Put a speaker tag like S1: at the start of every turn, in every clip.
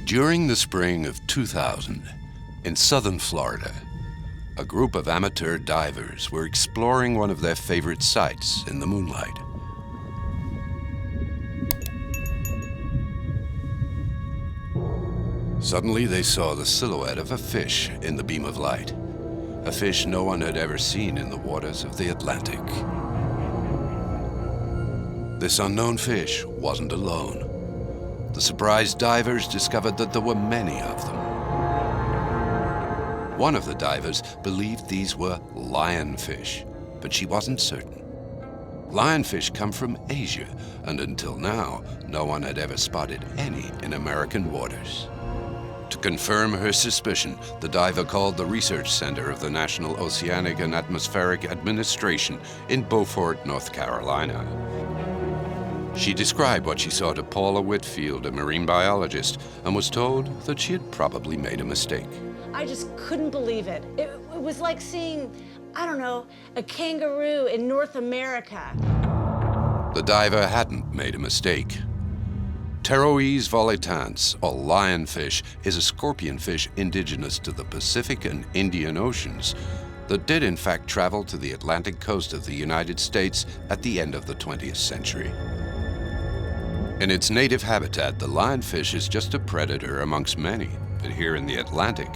S1: During the spring of 2000, in southern Florida, a group of amateur divers were exploring one of their favorite sites in the moonlight. Suddenly, they saw the silhouette of a fish in the beam of light, a fish no one had ever seen in the waters of the Atlantic. This unknown fish wasn't alone. The surprised divers discovered that there were many of them. One of the divers believed these were lionfish, but she wasn't certain. Lionfish come from Asia, and until now, no one had ever spotted any in American waters. To confirm her suspicion, the diver called the research center of the National Oceanic and Atmospheric Administration in Beaufort, North Carolina. She described what she saw to Paula Whitfield, a marine biologist, and was told that she had probably made a mistake.
S2: I just couldn't believe it. It was like seeing, I don't know, a kangaroo in North America.
S1: The diver hadn't made a mistake. Pterois volitans, or lionfish, is a scorpion fish indigenous to the Pacific and Indian Oceans that did in fact travel to the Atlantic coast of the United States at the end of the 20th century. In its native habitat, the lionfish is just a predator amongst many, but here in the Atlantic,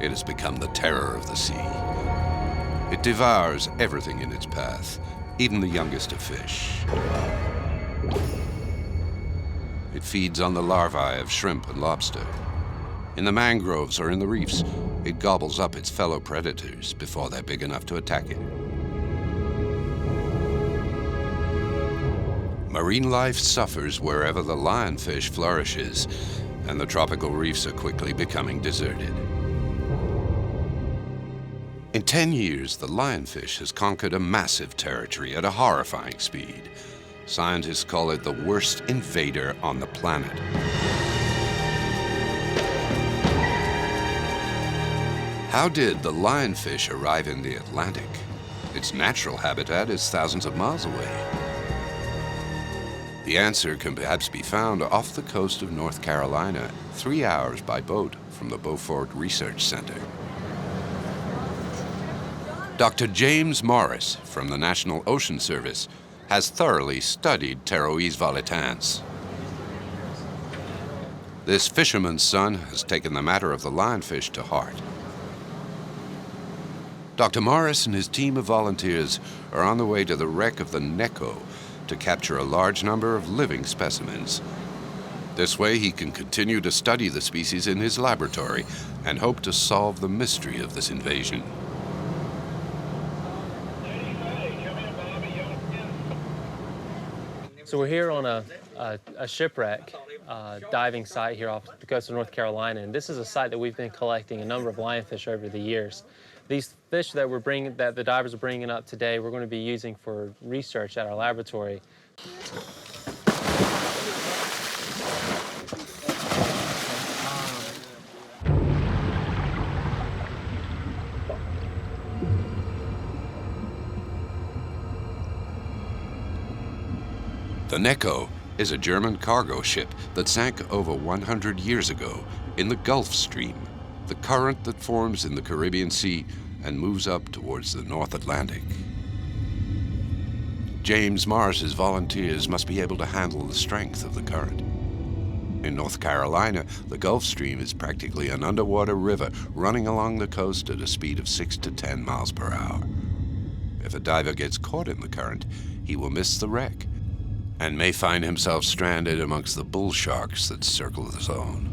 S1: it has become the terror of the sea. It devours everything in its path, even the youngest of fish. It feeds on the larvae of shrimp and lobster. In the mangroves or in the reefs, it gobbles up its fellow predators before they're big enough to attack it. Marine life suffers wherever the lionfish flourishes, and the tropical reefs are quickly becoming deserted. In 10 years, the lionfish has conquered a massive territory at a horrifying speed. Scientists call it the worst invader on the planet. How did the lionfish arrive in the Atlantic? Its natural habitat is thousands of miles away. The answer can perhaps be found off the coast of North Carolina, 3 hours by boat from the Beaufort Research Center. Dr. James Morris from the National Ocean Service has thoroughly studied Pterois volitans. This fisherman's son has taken the matter of the lionfish to heart. Dr. Morris and his team of volunteers are on the way to the wreck of the Neko to capture a large number of living specimens. This way he can continue to study the species in his laboratory and hope to solve the mystery of this invasion.
S3: So we're here on a shipwreck diving site here off the coast of North Carolina, and this is a site that we've been collecting a number of lionfish over the years. These fish that the divers are bringing up today, we're going to be using for research at our laboratory.
S1: The Neko is a German cargo ship that sank over 100 years ago in the Gulf Stream, the current that forms in the Caribbean Sea and moves up towards the North Atlantic. James Morris's volunteers must be able to handle the strength of the current. In North Carolina, the Gulf Stream is practically an underwater river running along the coast at a speed of 6 to 10 miles per hour. If a diver gets caught in the current, he will miss the wreck and may find himself stranded amongst the bull sharks that circle the zone.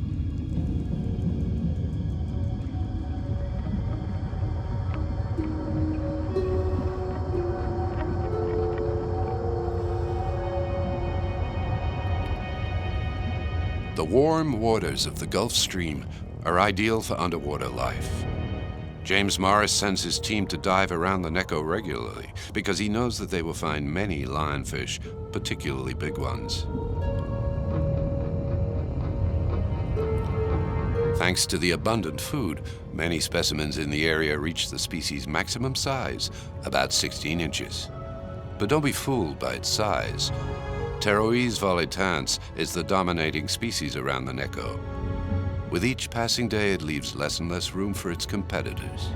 S1: The warm waters of the Gulf Stream are ideal for underwater life. James Morris sends his team to dive around the Neko regularly because he knows that they will find many lionfish, particularly big ones. Thanks to the abundant food, many specimens in the area reach the species' maximum size, about 16 inches. But don't be fooled by its size. Pterois volitans is the dominating species around the Neko. With each passing day, it leaves less and less room for its competitors.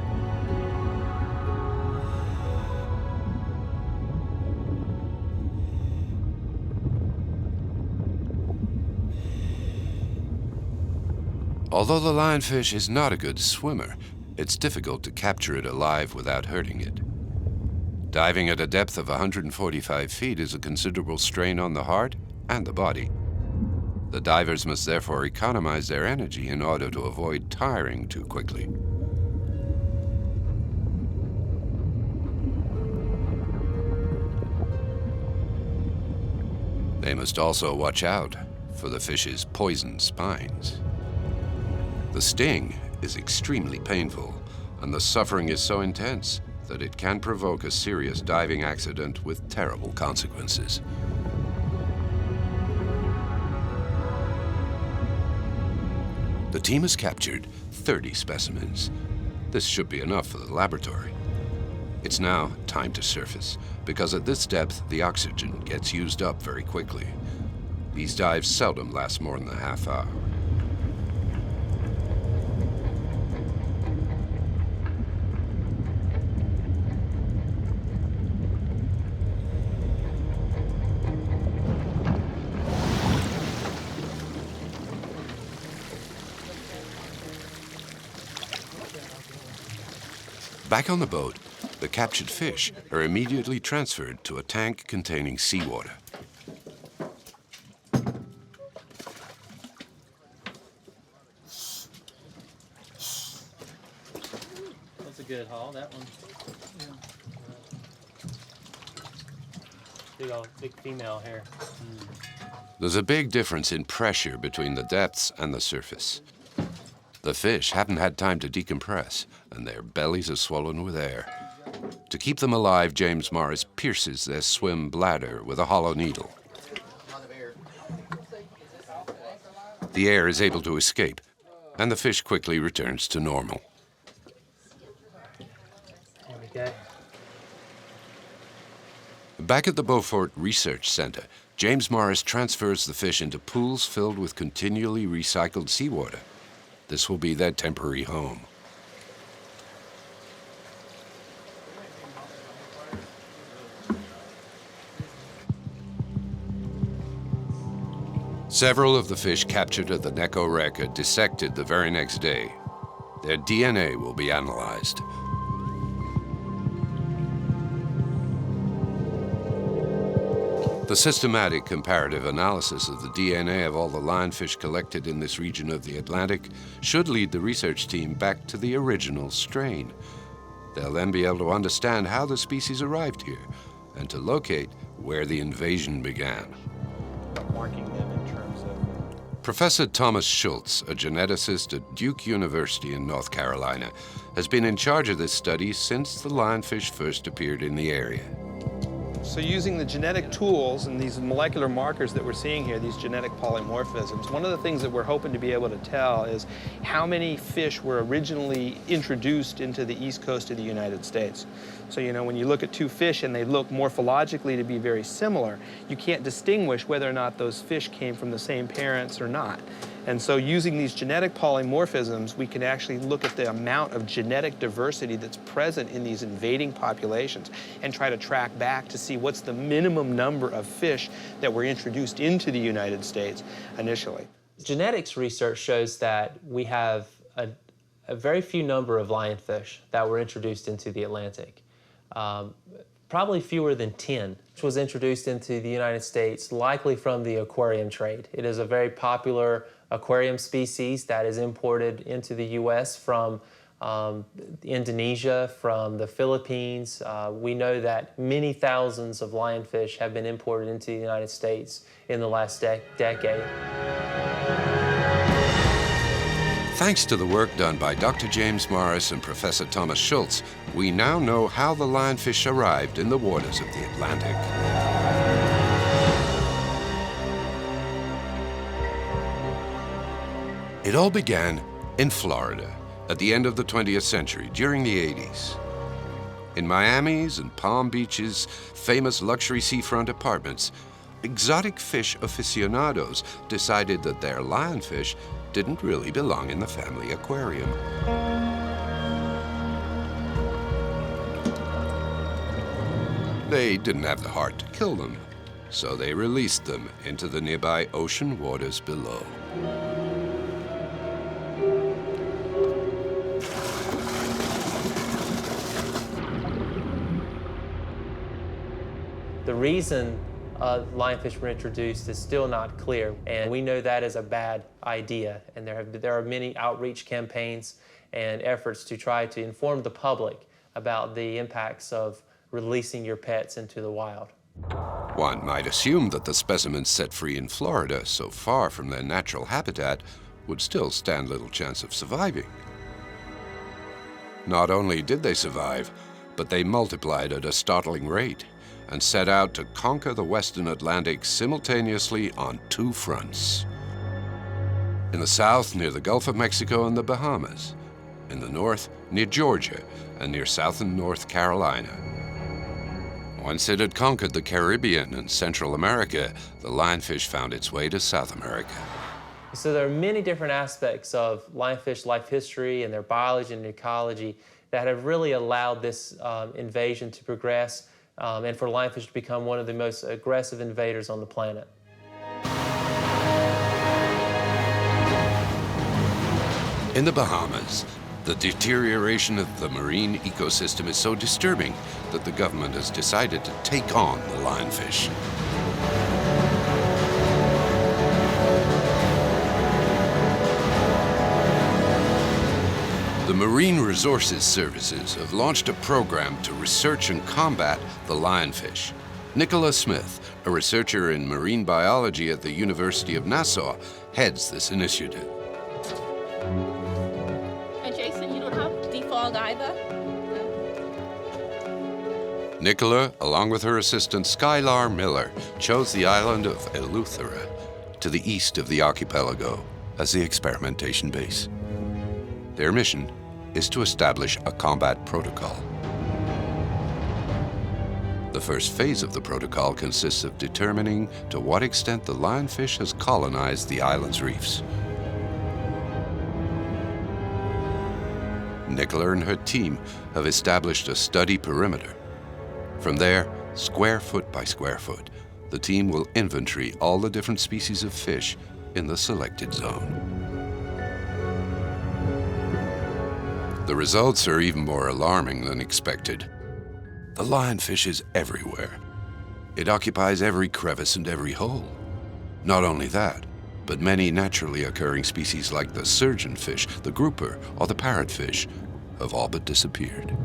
S1: Although the lionfish is not a good swimmer, it's difficult to capture it alive without hurting it. Diving at a depth of 145 feet is a considerable strain on the heart and the body. The divers must therefore economize their energy in order to avoid tiring too quickly. They must also watch out for the fish's poison spines. The sting is extremely painful, and the suffering is so intense that it can provoke a serious diving accident with terrible consequences. The team has captured 30 specimens. This should be enough for the laboratory. It's now time to surface, because at this depth, the oxygen gets used up very quickly. These dives seldom last more than a half hour. Back on the boat, the captured fish are immediately transferred to a tank containing seawater.
S3: That's a good haul, that one. Yeah. Big female here.
S1: There's a big difference in pressure between the depths and the surface. The fish haven't had time to decompress, and their bellies are swollen with air. To keep them alive, James Morris pierces their swim bladder with a hollow needle. The air is able to escape, and the fish quickly returns to normal.
S3: There we go.
S1: Back at the Beaufort Research Center, James Morris transfers the fish into pools filled with continually recycled seawater. This will be their temporary home. Several of the fish captured at the Neko wreck are dissected the very next day. Their DNA will be analyzed. The systematic comparative analysis of the DNA of all the lionfish collected in this region of the Atlantic should lead the research team back to the original strain. They'll then be able to understand how the species arrived here and to locate where the invasion began.
S3: Marking them in terms of...
S1: Professor Thomas Schultz, a geneticist at Duke University in North Carolina, has been in charge of this study since the lionfish first appeared in the area.
S4: So using the genetic tools and these molecular markers that we're seeing here, these genetic polymorphisms, one of the things that we're hoping to be able to tell is how many fish were originally introduced into the east coast of the United States. So, you know, when you look at two fish and they look morphologically to be very similar, you can't distinguish whether or not those fish came from the same parents or not. And so using these genetic polymorphisms, we can actually look at the amount of genetic diversity that's present in these invading populations and try to track back to see what's the minimum number of fish that were introduced into the United States initially.
S3: Genetics research shows that we have a very few number of lionfish that were introduced into the Atlantic. Probably fewer than 10, which was introduced into the United States, likely from the aquarium trade. It is a very popular aquarium species that is imported into the U.S. from Indonesia, from the Philippines. We know that many thousands of lionfish have been imported into the United States in the last decade.
S1: Thanks to the work done by Dr. James Morris and Professor Thomas Schultz, we now know how the lionfish arrived in the waters of the Atlantic. It all began in Florida at the end of the 20th century, during the 80s. In Miami's and Palm Beach's famous luxury seafront apartments, exotic fish aficionados decided that their lionfish didn't really belong in the family aquarium. They didn't have the heart to kill them, so they released them into the nearby ocean waters below.
S3: The reason lionfish were introduced is still not clear, and we know that is a bad idea. And there are many outreach campaigns and efforts to try to inform the public about the impacts of releasing your pets into the wild.
S1: One might assume that the specimens set free in Florida, so far from their natural habitat, would still stand little chance of surviving. Not only did they survive, but they multiplied at a startling rate and set out to conquer the Western Atlantic simultaneously on two fronts. In the south, near the Gulf of Mexico and the Bahamas. In the north, near Georgia and near southern North Carolina. Once it had conquered the Caribbean and Central America, the lionfish found its way to South America.
S3: So there are many different aspects of lionfish life history and their biology and ecology that have really allowed this invasion to progress and for lionfish to become one of the most aggressive invaders on the planet.
S1: In the Bahamas, the deterioration of the marine ecosystem is so disturbing that the government has decided to take on the lionfish. The Marine Resources Services have launched a program to research and combat the lionfish. Nicola Smith, a researcher in marine biology at the University of Nassau, heads this initiative.
S5: Either.
S1: Nicola, along with her assistant Skylar Miller, chose the island of Eleuthera to the east of the archipelago as the experimentation base. Their mission is to establish a combat protocol. The first phase of the protocol consists of determining to what extent the lionfish has colonized the island's reefs. Nicola and her team have established a study perimeter. From there, square foot by square foot, the team will inventory all the different species of fish in the selected zone. The results are even more alarming than expected. The lionfish is everywhere. It occupies every crevice and every hole. Not only that, but many naturally occurring species like the surgeonfish, the grouper, or the parrotfish have all but disappeared.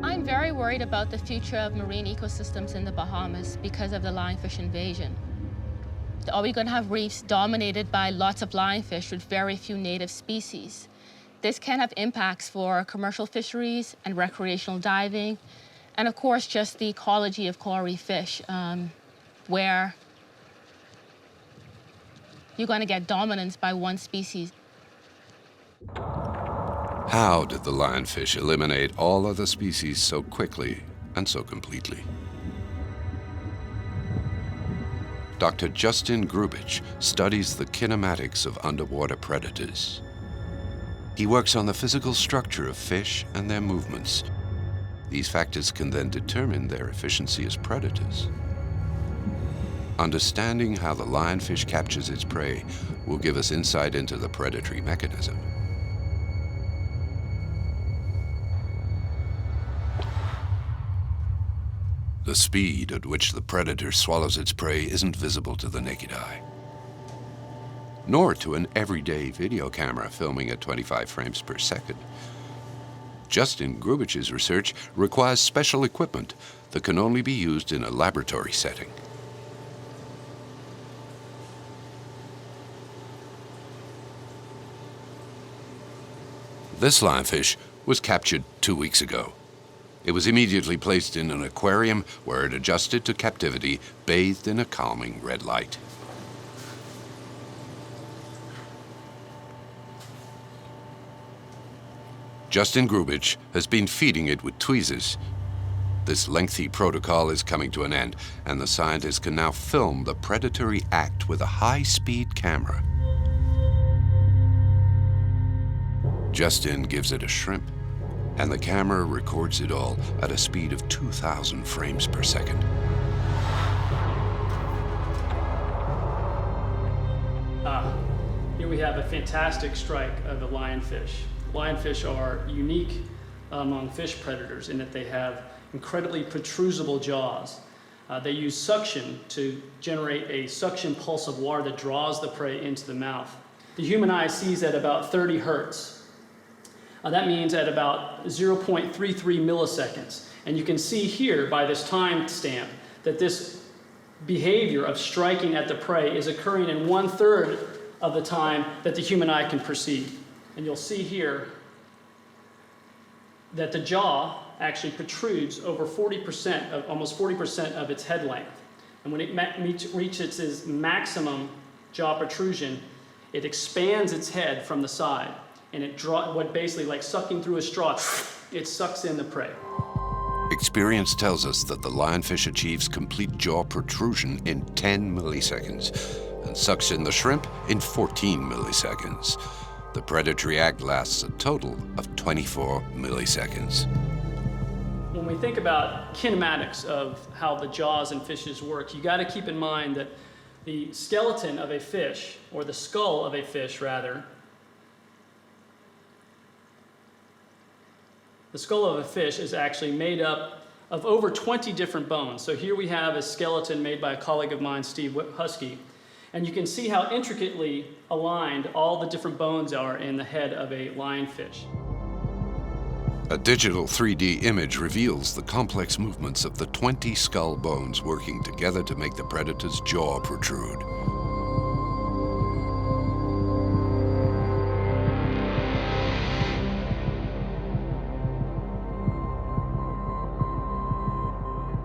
S5: I'm very worried about the future of marine ecosystems in the Bahamas because of the lionfish invasion. Are we going to have reefs dominated by lots of lionfish with very few native species? This can have impacts for commercial fisheries and recreational diving, and of course just the ecology of coral reef fish, where you're going to get dominance by one species.
S1: How did the lionfish eliminate all other species so quickly and so completely? Dr. Justin Grubich studies the kinematics of underwater predators. He works on the physical structure of fish and their movements. These factors can then determine their efficiency as predators. Understanding how the lionfish captures its prey will give us insight into the predatory mechanism. The speed at which the predator swallows its prey isn't visible to the naked eye, nor to an everyday video camera filming at 25 frames per second. Justin Grubich's research requires special equipment that can only be used in a laboratory setting. This lionfish was captured 2 weeks ago. It was immediately placed in an aquarium where it adjusted to captivity, bathed in a calming red light. Justin Grubich has been feeding it with tweezers. This lengthy protocol is coming to an end, and the scientists can now film the predatory act with a high-speed camera. Justin gives it a shrimp, and the camera records it all at a speed of 2,000 frames per second.
S6: Here we have a fantastic strike of a lionfish. Lionfish are unique among fish predators in that they have incredibly protrusible jaws. They use suction to generate a suction pulse of water that draws the prey into the mouth. The human eye sees at about 30 hertz. That means at about 0.33 milliseconds. And you can see here by this time stamp that this behavior of striking at the prey is occurring in 1/3 of the time that the human eye can perceive. And you'll see here that the jaw actually protrudes over 40% of, almost 40% of its head length. And when it reaches its maximum jaw protrusion, it expands its head from the side, and it what basically like sucking through a straw, it sucks in the prey.
S1: Experience tells us that the lionfish achieves complete jaw protrusion in 10 milliseconds and sucks in the shrimp in 14 milliseconds. The predatory act lasts a total of 24 milliseconds.
S6: When we think about kinematics of how the jaws in fishes work, you got to keep in mind that the skeleton of a fish, or the skull of a fish rather, the skull of a fish is actually made up of over 20 different bones. So here we have a skeleton made by a colleague of mine, Steve Husky, and you can see how intricately aligned all the different bones are in the head of a lionfish.
S1: A digital 3D image reveals the complex movements of the 20 skull bones working together to make the predator's jaw protrude.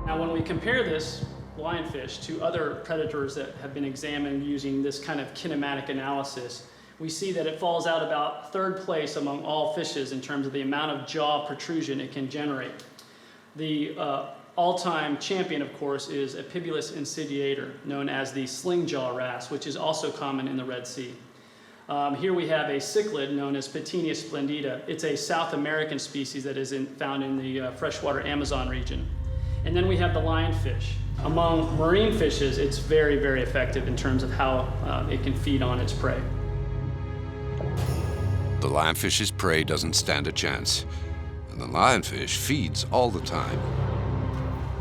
S6: Now, when we compare this lionfish to other predators that have been examined using this kind of kinematic analysis, we see that it falls out about 3rd place among all fishes in terms of the amount of jaw protrusion it can generate. The all-time champion, of course, is Epibulus insidiator, known as the sling jaw wrasse, which is also common in the Red Sea. Here we have a cichlid known as Petinia splendida. It's a South American species that is found in the freshwater Amazon region. And then we have the lionfish. Among marine fishes, it's very, very effective in terms of how it can feed on its prey.
S1: The lionfish's prey doesn't stand a chance, and the lionfish feeds all the time.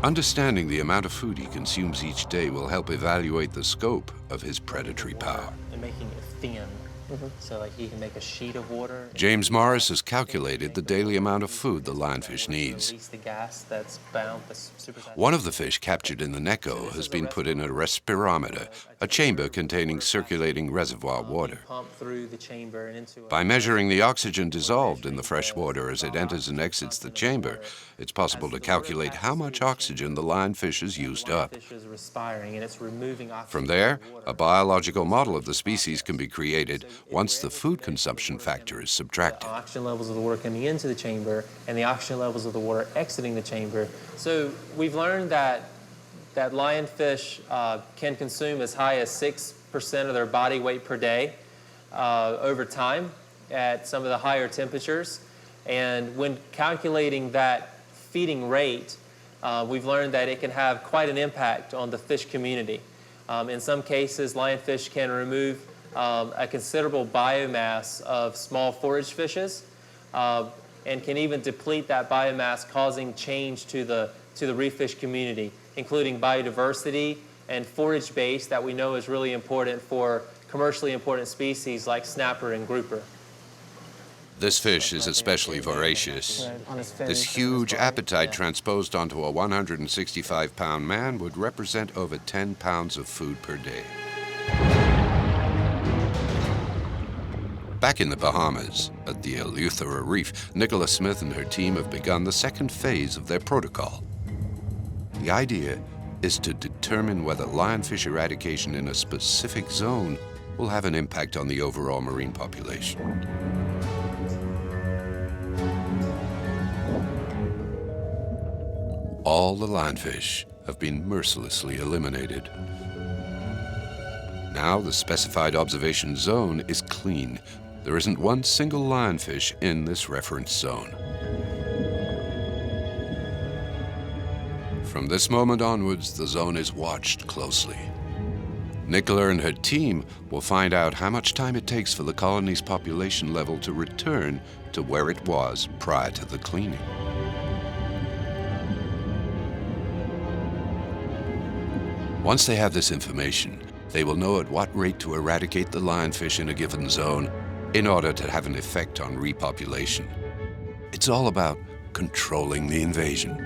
S1: Understanding the amount of food he consumes each day will help evaluate the scope of his predatory power.
S3: And making it thin. So like he can make a sheet of water.
S1: James Morris has calculated the daily amount of food the lionfish needs.
S3: Release the gas that's bound, that's
S1: One of the fish captured in the Neko has been put in a respirometer, a chamber containing circulating reservoir water.
S3: pump through the chamber and into
S1: By measuring the oxygen dissolved in the fresh water as it enters and exits the chamber, it's possible to calculate how much oxygen the lionfish has used up.
S3: Fish is respiring and it's removing oxygen.
S1: From there, a biological model of the species can be created once the food consumption factor is subtracted.
S3: The oxygen levels of the water coming into the chamber and the oxygen levels of the water exiting the chamber. So we've learned that lionfish can consume as high as 6% of their body weight per day over time at some of the higher temperatures. And when calculating that feeding rate, we've learned that it can have quite an impact on the fish community. In some cases, lionfish can remove a considerable biomass of small forage fishes and can even deplete that biomass, causing change to the reef fish community, including biodiversity and forage base that we know is really important for commercially important species like snapper and grouper.
S1: This fish is especially voracious. This huge appetite transposed onto a 165-pound man would represent over 10 pounds of food per day. Back in the Bahamas, at the Eleuthera Reef, Nicholas Smith and her team have begun the second phase of their protocol. The idea is to determine whether lionfish eradication in a specific zone will have an impact on the overall marine population. All the lionfish have been mercilessly eliminated. Now the specified observation zone is clean. There isn't one single lionfish in this reference zone. From this moment onwards, the zone is watched closely. Nicola and her team will find out how much time it takes for the colony's population level to return to where it was prior to the cleaning. Once they have this information, they will know at what rate to eradicate the lionfish in a given zone in order to have an effect on repopulation. It's all about controlling the invasion.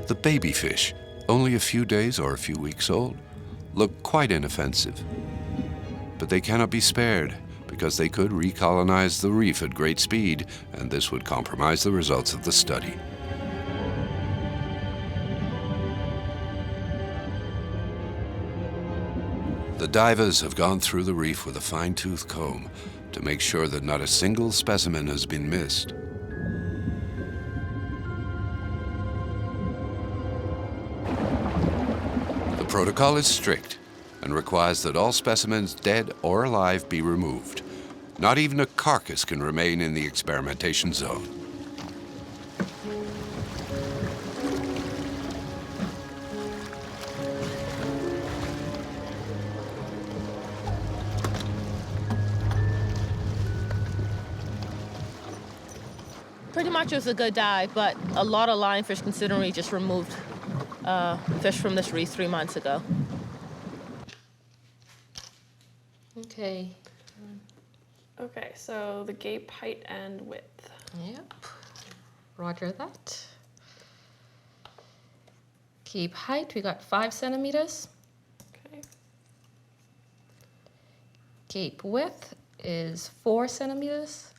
S1: The baby fish, only a few days or a few weeks old, look quite inoffensive. But they cannot be spared, because they could recolonize the reef at great speed, and this would compromise the results of the study. The divers have gone through the reef with a fine-tooth comb to make sure that not a single specimen has been missed. The protocol is strict and requires that all specimens, dead or alive, be removed. Not even a carcass can remain in the experimentation zone.
S5: Pretty much it was a good dive, but a lot of lionfish considering we just removed fish from this reef 3 months ago.
S7: Okay.
S8: Okay, so the gape height and width.
S7: Yep. Roger that. Gape height, we got 5 centimeters.
S8: Okay.
S7: Gape width is 4 centimeters.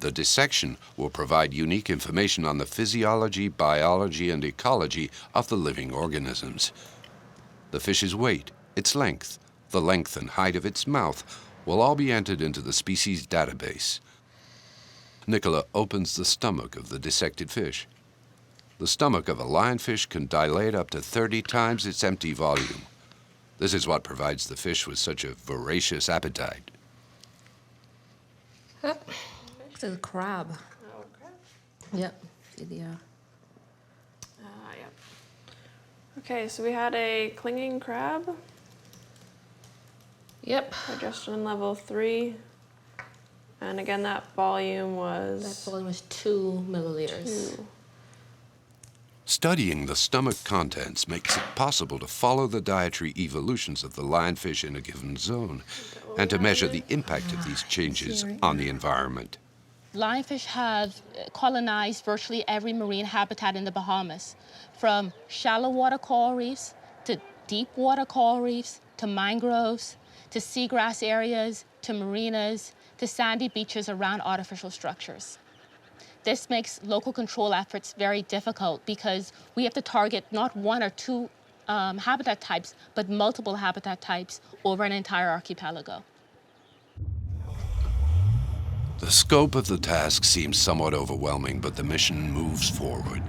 S1: The dissection will provide unique information on the physiology, biology, and ecology of the living organisms. The fish's weight, its length, the length and height of its mouth will all be entered into the species database. Nicola opens the stomach of the dissected fish. The stomach of a lionfish can dilate up to 30 times its empty volume. This is what provides the fish with such a voracious appetite.
S7: This is a crab.
S8: Okay.
S7: Yep. Yeah.
S8: Yep. Okay, so we had a clinging crab,
S7: Yep.
S8: digestion level 3, and again that volume was
S7: That volume is 2 milliliters.
S8: 2.
S1: Studying the stomach contents makes it possible to follow the dietary evolutions of the lionfish in a given zone and to measure the impact of these changes on the environment.
S5: Lionfish have colonized virtually every marine habitat in the Bahamas, from shallow water coral reefs to deep water coral reefs to mangroves to seagrass areas to marinas to sandy beaches around artificial structures. This makes local control efforts very difficult because we have to target not 1 or 2 habitat types, but multiple habitat types over an entire archipelago.
S1: The scope of the task seems somewhat overwhelming, but the mission moves forward.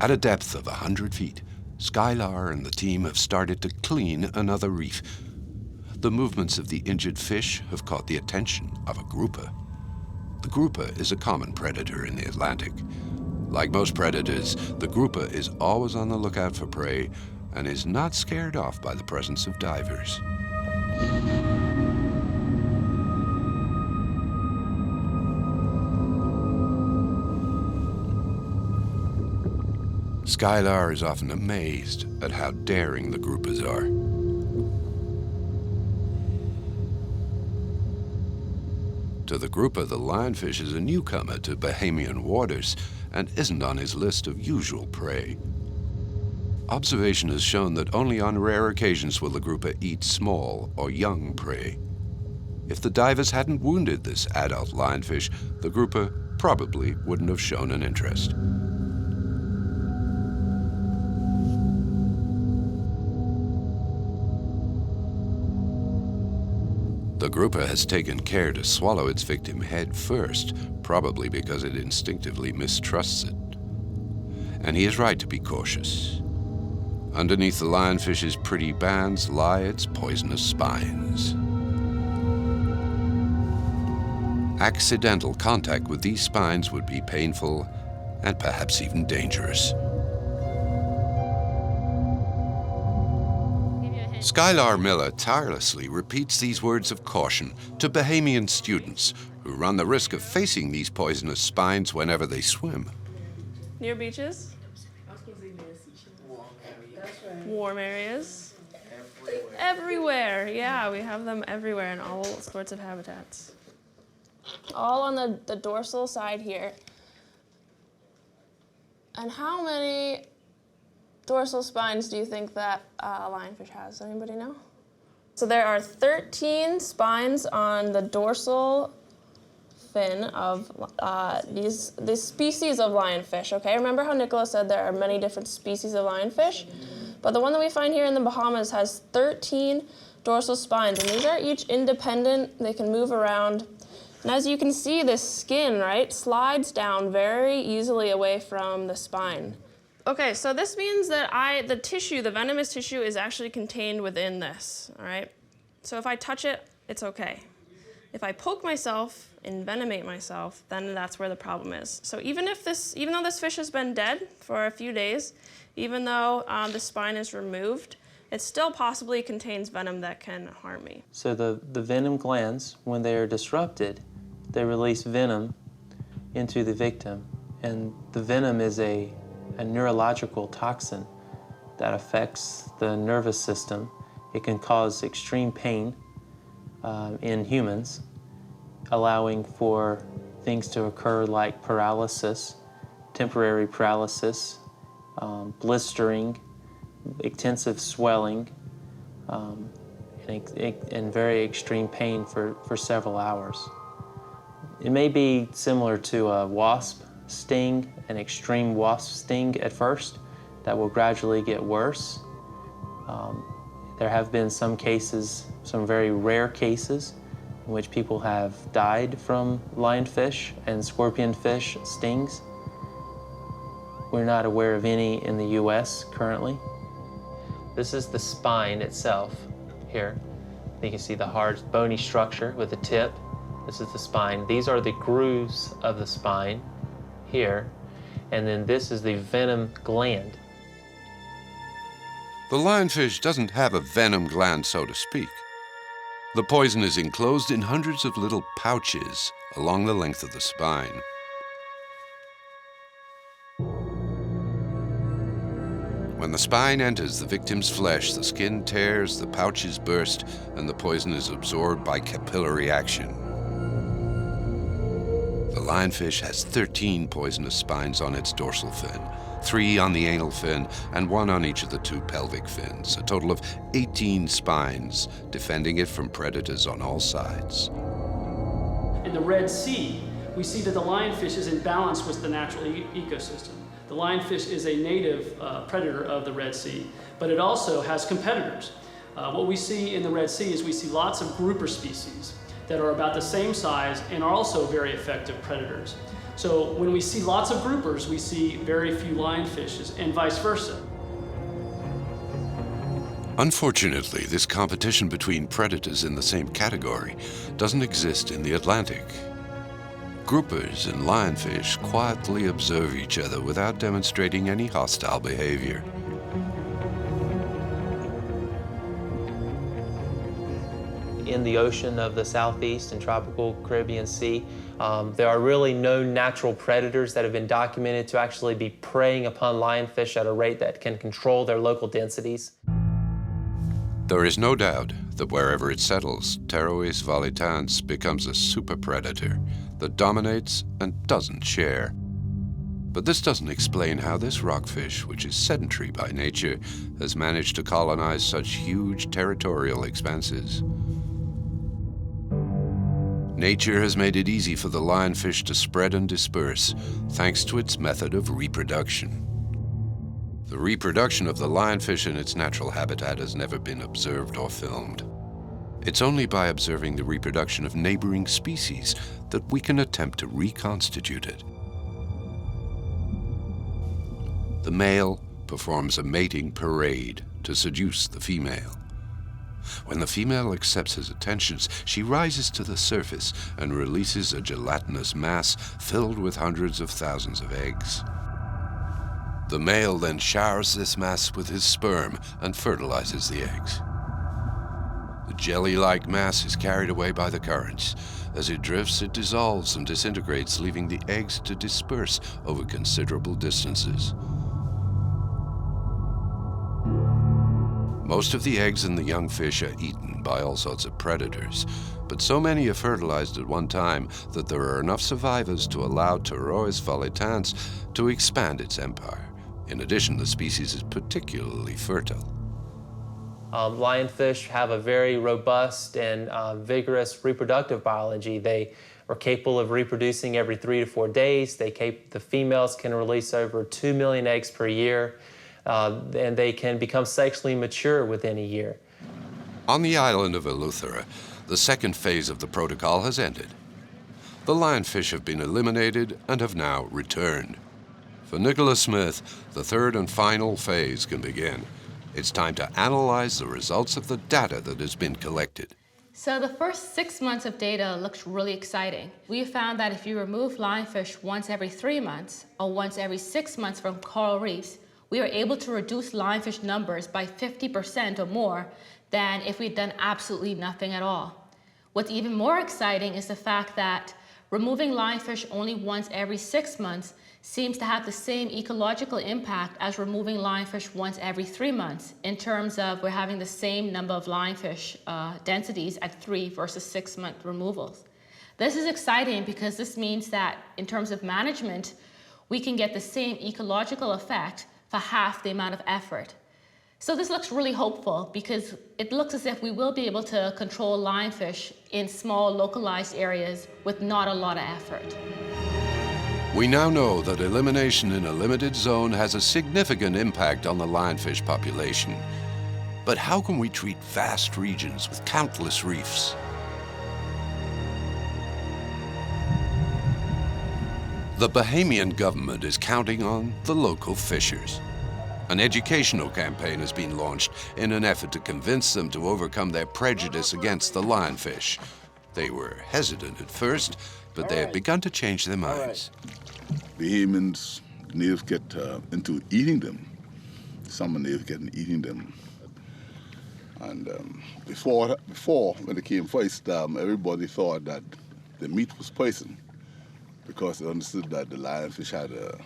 S1: At a depth of 100 feet, Skylar and the team have started to clean another reef. The movements of the injured fish have caught the attention of a grouper. The grouper is a common predator in the Atlantic. Like most predators, the grouper is always on the lookout for prey and is not scared off by the presence of divers. Skylar is often amazed at how daring the groupers are. To the grouper, the lionfish is a newcomer to Bahamian waters and isn't on his list of usual prey. Observation has shown that only on rare occasions will the grouper eat small or young prey. If the divers hadn't wounded this adult lionfish, the grouper probably wouldn't have shown an interest. The grouper has taken care to swallow its victim head first, probably because it instinctively mistrusts it. And he is right to be cautious. Underneath the lionfish's pretty bands lie its poisonous spines. Accidental contact with these spines would be painful and perhaps even dangerous. Skylar Miller tirelessly repeats these words of caution to Bahamian students who run the risk of facing these poisonous spines whenever they swim.
S8: Near beaches? Warm areas? Everywhere. Yeah, we have them everywhere in all sorts of habitats. All on the dorsal side here. And how many dorsal spines do you think that lionfish has? Anybody know? So there are 13 spines on the dorsal fin of this species of lionfish, okay? Remember how Nicola said there are many different species of lionfish? But the one that we find here in the Bahamas has 13 dorsal spines, and these are each independent. They can move around. And as you can see, this skin, right, slides down very easily away from the spine. Okay, so this means that the tissue, the venomous tissue, is actually contained within this, all right? So if I touch it, it's okay. If I poke myself, envenomate myself, then that's where the problem is. So even though this fish has been dead for a few days, even though the spine is removed, it still possibly contains venom that can harm me.
S3: So the venom glands, when they are disrupted, they release venom into the victim. And the venom is a neurological toxin that affects the nervous system. It can cause extreme pain in humans, allowing for things to occur like paralysis, temporary paralysis, blistering, extensive swelling, and very extreme pain for several hours. It may be similar to a wasp sting, an extreme wasp sting at first, that will gradually get worse. There have been some cases, some very rare cases, in which people have died from lionfish and scorpionfish stings. We're not aware of any in the US currently. This is the spine itself here. You can see the hard, bony structure with the tip. This is the spine. These are the grooves of the spine here. And then this is the venom gland.
S1: The lionfish doesn't have a venom gland, so to speak. The poison is enclosed in hundreds of little pouches along the length of the spine. When the spine enters the victim's flesh, the skin tears, the pouches burst, and the poison is absorbed by capillary action. The lionfish has 13 poisonous spines on its dorsal fin, 3 on the anal fin, and 1 on each of the 2 pelvic fins, a total of 18 spines, defending it from predators on all sides.
S6: In the Red Sea, we see that the lionfish is in balance with the natural ecosystem. The lionfish is a native predator of the Red Sea, but it also has competitors. What we see in the Red Sea is we see lots of grouper species that are about the same size and are also very effective predators. So when we see lots of groupers, we see very few lionfishes, and vice versa.
S1: Unfortunately, this competition between predators in the same category doesn't exist in the Atlantic. Groupers and lionfish quietly observe each other without demonstrating any hostile behavior.
S3: In the ocean of the Southeast and tropical Caribbean Sea, there are really no natural predators that have been documented to actually be preying upon lionfish at a rate that can control their local densities.
S1: There is no doubt that wherever it settles, Pterois volitans becomes a super predator that dominates and doesn't share. But this doesn't explain how this rockfish, which is sedentary by nature, has managed to colonize such huge territorial expanses. Nature has made it easy for the lionfish to spread and disperse, thanks to its method of reproduction. The reproduction of the lionfish in its natural habitat has never been observed or filmed. It's only by observing the reproduction of neighboring species that we can attempt to reconstitute it. The male performs a mating parade to seduce the female. When the female accepts his attentions, she rises to the surface and releases a gelatinous mass filled with hundreds of thousands of eggs. The male then showers this mass with his sperm and fertilizes the eggs. The jelly-like mass is carried away by the currents. As it drifts, it dissolves and disintegrates, leaving the eggs to disperse over considerable distances. Most of the eggs in the young fish are eaten by all sorts of predators, but so many are fertilized at one time that there are enough survivors to allow Pterois volitans to expand its empire. In addition, the species is particularly fertile.
S3: Lionfish have a very robust and vigorous reproductive biology. They are capable of reproducing every 3 to 4 days. The females can release over 2 million eggs per year. And they can become sexually mature within a year.
S1: On the island of Eleuthera, the second phase of the protocol has ended. The lionfish have been eliminated and have now returned. For Nicholas Smith, the third and final phase can begin. It's time to analyze the results of the data that has been collected.
S5: So the first 6 months of data looks really exciting. We found that if you remove lionfish once every 3 months or once every 6 months from coral reefs, we were able to reduce lionfish numbers by 50% or more than if we'd done absolutely nothing at all. What's even more exciting is the fact that removing lionfish only once every 6 months seems to have the same ecological impact as removing lionfish once every 3 months, in terms of we're having the same number of lionfish densities at 3 versus 6 month removals. This is exciting because this means that in terms of management, we can get the same ecological effect for half the amount of effort. So this looks really hopeful because it looks as if we will be able to control lionfish in small localized areas with not a lot of effort.
S1: We now know that elimination in a limited zone has a significant impact on the lionfish population. But how can we treat vast regions with countless reefs? The Bahamian government is counting on the local fishers. An educational campaign has been launched in an effort to convince them to overcome their prejudice against the lionfish. They were hesitant at first, but they have begun to change their minds.
S9: Bahamians, natives get into eating them. Some natives get into eating them. And before, when they came first, everybody thought that the meat was poison, because they understood that the lionfish had a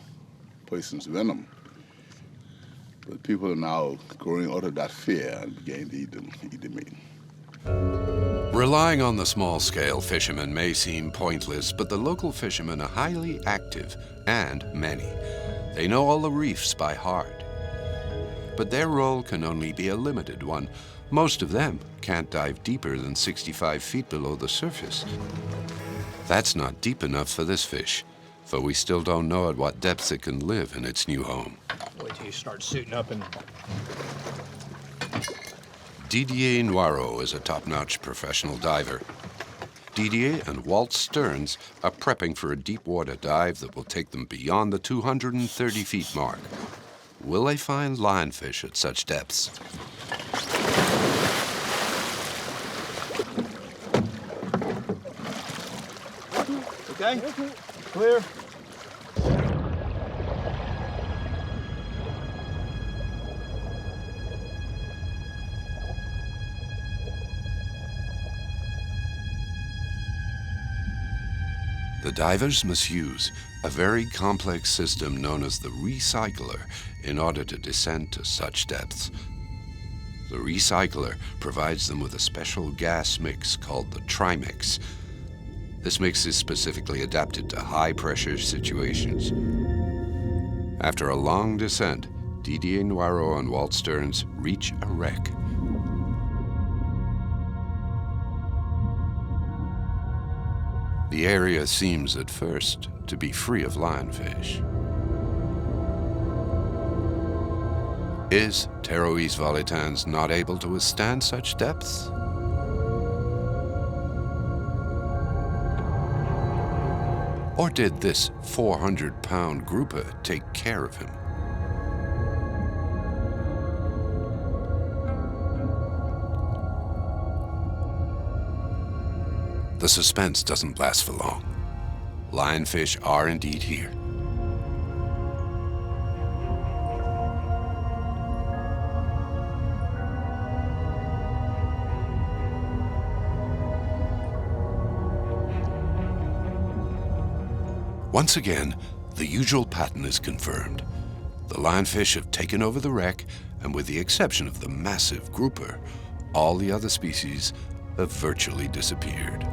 S9: poisonous venom. But people are now growing out of that fear and beginning to eat the meat.
S1: Relying on the small-scale fishermen may seem pointless, but the local fishermen are highly active and many. They know all the reefs by heart. But their role can only be a limited one. Most of them can't dive deeper than 65 feet below the surface. That's not deep enough for this fish, for we still don't know at what depths it can live in its new home.
S4: Wait till you start suiting up and...
S1: Didier Noirot is a top-notch professional diver. Didier and Walt Stearns are prepping for a deep-water dive that will take them beyond the 230 feet mark. Will they find lionfish at such depths?
S4: Okay, clear.
S1: The divers must use a very complex system known as the recycler in order to descend to such depths. The recycler provides them with a special gas mix called the trimix. This mix is specifically adapted to high-pressure situations. After a long descent, Didier Noirot and Walt Stearns reach a wreck. The area seems at first to be free of lionfish. Is Pterois volitans not able to withstand such depths? Or did this 400-pound grouper take care of him? The suspense doesn't last for long. Lionfish are indeed here. Once again, the usual pattern is confirmed. The lionfish have taken over the wreck, and with the exception of the massive grouper, all the other species have virtually disappeared.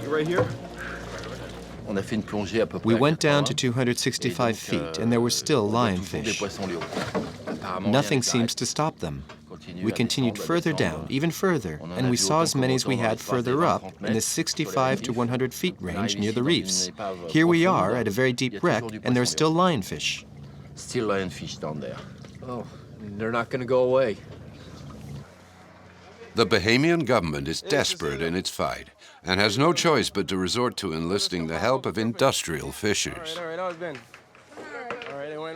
S10: Right here.
S11: We went down to 265 feet, and there were still lionfish. Nothing seems to stop them. We continued further down, even further, and we saw as many as we had further up, in the 65 to 100 feet range near the reefs. Here we are at a very deep wreck, and there are still lionfish.
S10: Still lionfish down there. Oh, they're not going to go away.
S1: The Bahamian government is desperate in its fight and has no choice but to resort to enlisting the help of industrial fishers.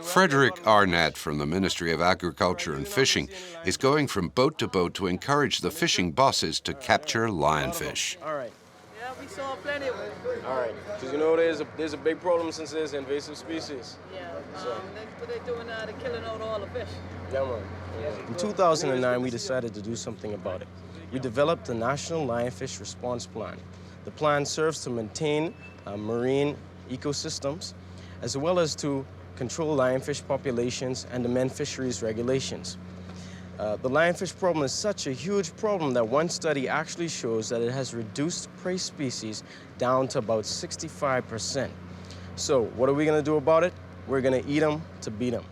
S1: Frederick Arnett from the Ministry of Agriculture and Fishing is going from boat to boat to encourage the fishing bosses to capture lionfish.
S12: All right. Yeah, we saw plenty of it. All right, because you know there's a big problem since there's invasive species. Yeah, so. What they're doing now, they're killing out all the fish. Yeah, man. Yeah.
S13: In 2009, we decided to do something about it. We developed the National Lionfish Response Plan. The plan serves to maintain marine ecosystems, as well as to control lionfish populations and amend fisheries regulations. The lionfish problem is such a huge problem that one study actually shows that it has reduced prey species down to about 65%. So what are we going to do about it? We're going to eat them to beat them.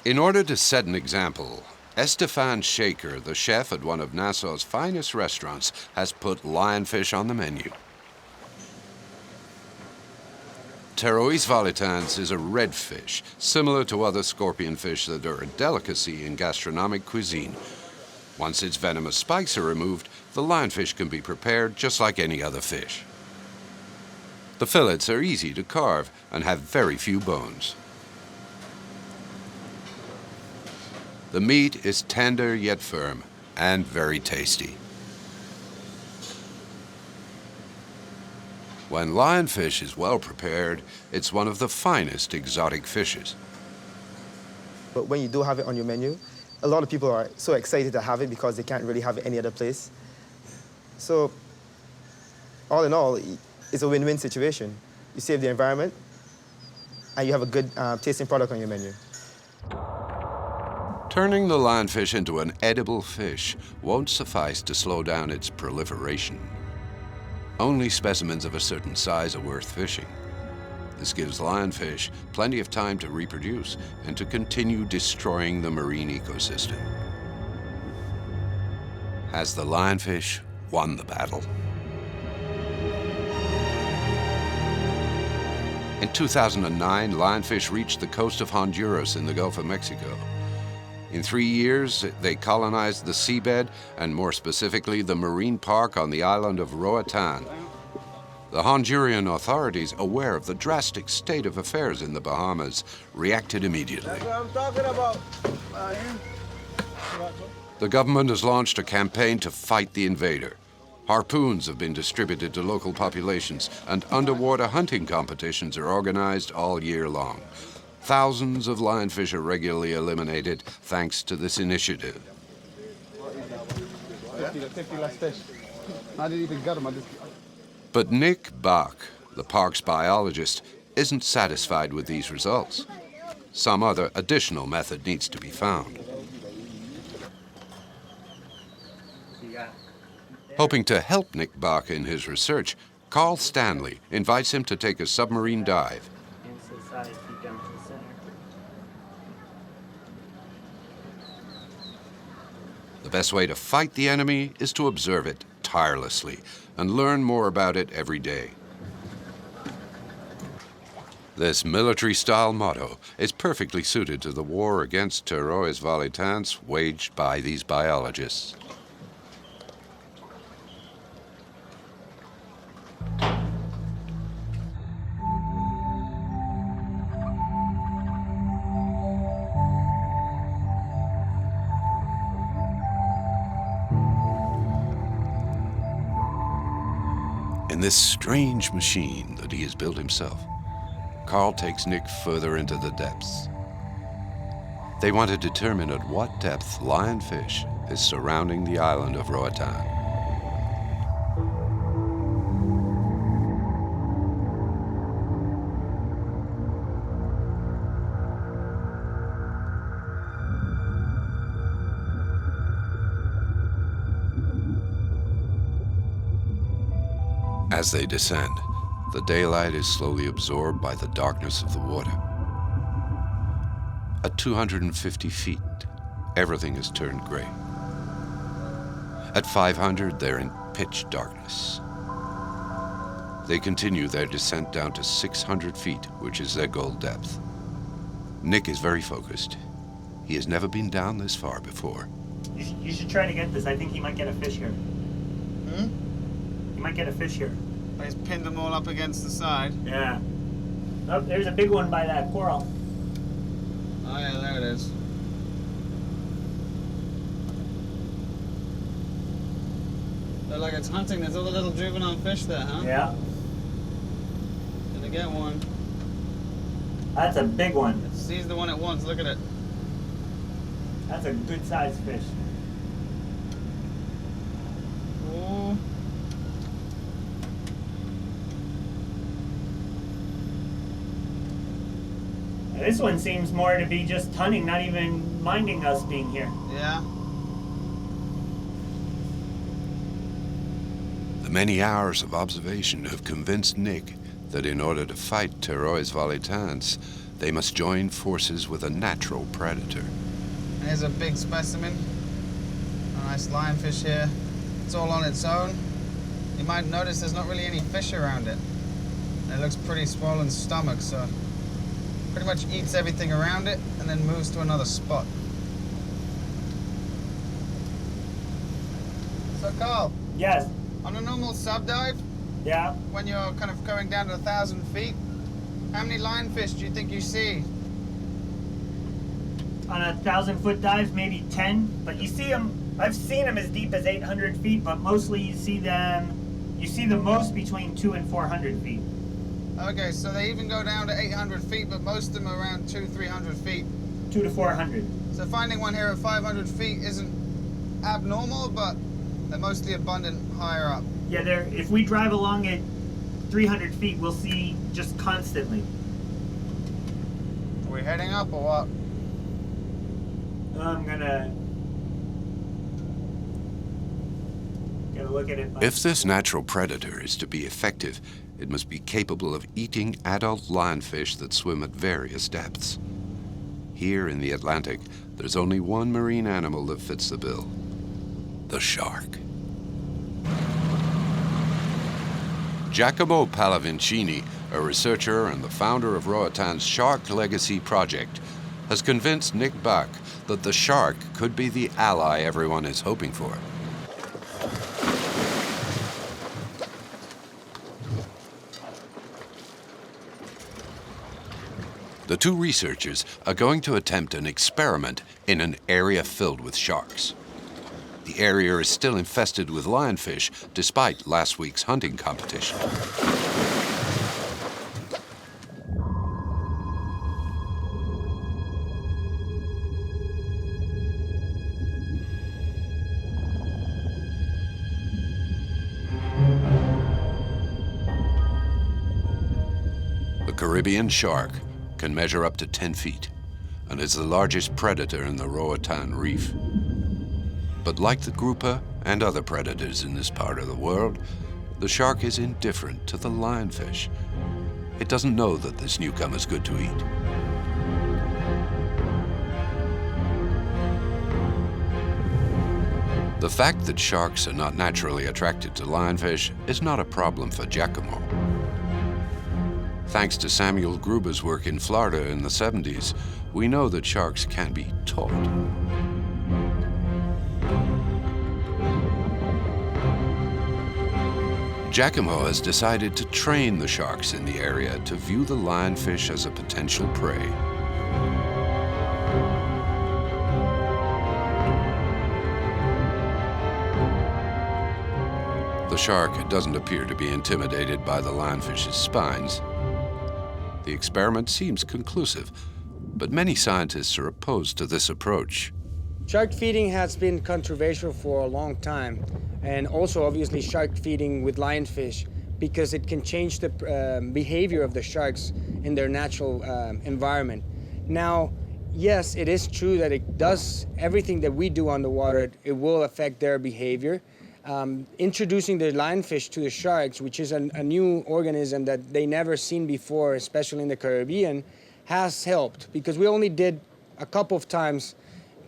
S1: In order to set an example, Estefan Shaker, the chef at one of Nassau's finest restaurants, has put lionfish on the menu. Pterois volitans is a red fish, similar to other scorpion fish that are a delicacy in gastronomic cuisine. Once its venomous spikes are removed, the lionfish can be prepared just like any other fish. The fillets are easy to carve and have very few bones. The meat is tender yet firm and very tasty. When lionfish is well prepared, it's one of the finest exotic fishes.
S14: But when you do have it on your menu, a lot of people are so excited to have it because they can't really have it any other place. So, all in all, it's a win-win situation. You save the environment, and you have a good tasting product on your menu.
S1: Turning the lionfish into an edible fish won't suffice to slow down its proliferation. Only specimens of a certain size are worth fishing. This gives lionfish plenty of time to reproduce and to continue destroying the marine ecosystem. Has the lionfish won the battle? In 2009, lionfish reached the coast of Honduras in the Gulf of Mexico. In 3 years, they colonized the seabed, and more specifically, the marine park on the island of Roatan. The Honduran authorities, aware of the drastic state of affairs in the Bahamas, reacted immediately.
S12: That's what I'm talking about.
S1: The government has launched a campaign to fight the invader. Harpoons have been distributed to local populations, and underwater hunting competitions are organized all year long. Thousands of lionfish are regularly eliminated thanks to this initiative. But Nick Bach, the park's biologist, isn't satisfied with these results. Some other additional method needs to be found. Hoping to help Nick Bach in his research, Carl Stanley invites him to take a submarine dive. The best way to fight the enemy is to observe it tirelessly and learn more about it every day. This military-style motto is perfectly suited to the war against Pterois volitans waged by these biologists. In this strange machine that he has built himself, Carl takes Nick further into the depths. They want to determine at what depth lionfish is surrounding the island of Roatan. As they descend, the daylight is slowly absorbed by the darkness of the water. At 250 feet, everything has turned gray. At 500, they're in pitch darkness. They continue their descent down to 600 feet, which is their goal depth. Nick is very focused. He has never been down this far before.
S15: You should try to get this. I think he might get a fish here. You might get a fish here.
S16: He's pinned them all up against the side.
S15: Yeah. Oh, there's a big one by that coral.
S16: Oh yeah, there it is. Look like it's hunting. There's all the little juvenile fish there, huh?
S15: Yeah.
S16: Gonna get one.
S15: That's a big one.
S16: It sees the one it wants. Look at it.
S15: That's a good sized fish.
S16: Oh.
S15: This one seems more to be just hunting, not even minding us being here.
S16: Yeah.
S1: The many hours of observation have convinced Nick that in order to fight Pterois volitans, they must join forces with a natural predator.
S16: Here's a big specimen. A nice lionfish here. It's all on its own. You might notice there's not really any fish around it. It looks pretty swollen stomach, so pretty much eats everything around it and then moves to another spot. So Carl.
S15: Yes.
S16: On a normal subdive,
S15: yeah,
S16: when you're kind of going down to 1,000 feet, how many lionfish do you think you see?
S15: On a 1,000-foot dive, maybe 10, but you see them. I've seen them as deep as 800 feet, but mostly you see them the most between 200 and 400 feet.
S16: Okay, so they even go down to 800 feet, but most of them are around 200-300 feet.
S15: 200 to 400.
S16: So finding one here at 500 feet isn't abnormal, but they're mostly abundant higher up.
S15: Yeah, if we drive along at 300 feet, we'll see just constantly.
S16: Are we heading up or what?
S15: I'm gonna look at it.
S1: If this natural predator is to be effective, it must be capable of eating adult lionfish that swim at various depths. Here in the Atlantic, there's only one marine animal that fits the bill: the shark. Giacomo Pallavincini, a researcher and the founder of Roatan's Shark Legacy Project, has convinced Nick Buck that the shark could be the ally everyone is hoping for. The two researchers are going to attempt an experiment in an area filled with sharks. The area is still infested with lionfish despite last week's hunting competition. The Caribbean shark can measure up to 10 feet and is the largest predator in the Roatan Reef. But like the grouper and other predators in this part of the world, the shark is indifferent to the lionfish. It doesn't know that this newcomer's good to eat. The fact that sharks are not naturally attracted to lionfish is not a problem for Giacomo. Thanks to Samuel Gruber's work in Florida in the 70s, we know that sharks can be taught. Giacomo has decided to train the sharks in the area to view the lionfish as a potential prey. The shark doesn't appear to be intimidated by the lionfish's spines. The experiment seems conclusive, but many scientists are opposed to this approach.
S17: Shark feeding has been controversial for a long time, and also obviously shark feeding with lionfish, because it can change the behavior of the sharks in their natural environment. Now, yes, it is true that it does everything that we do on the water, it will affect their behavior. Introducing the lionfish to the sharks, which is a new organism that they never seen before, especially in the Caribbean, has helped, because we only did a couple of times,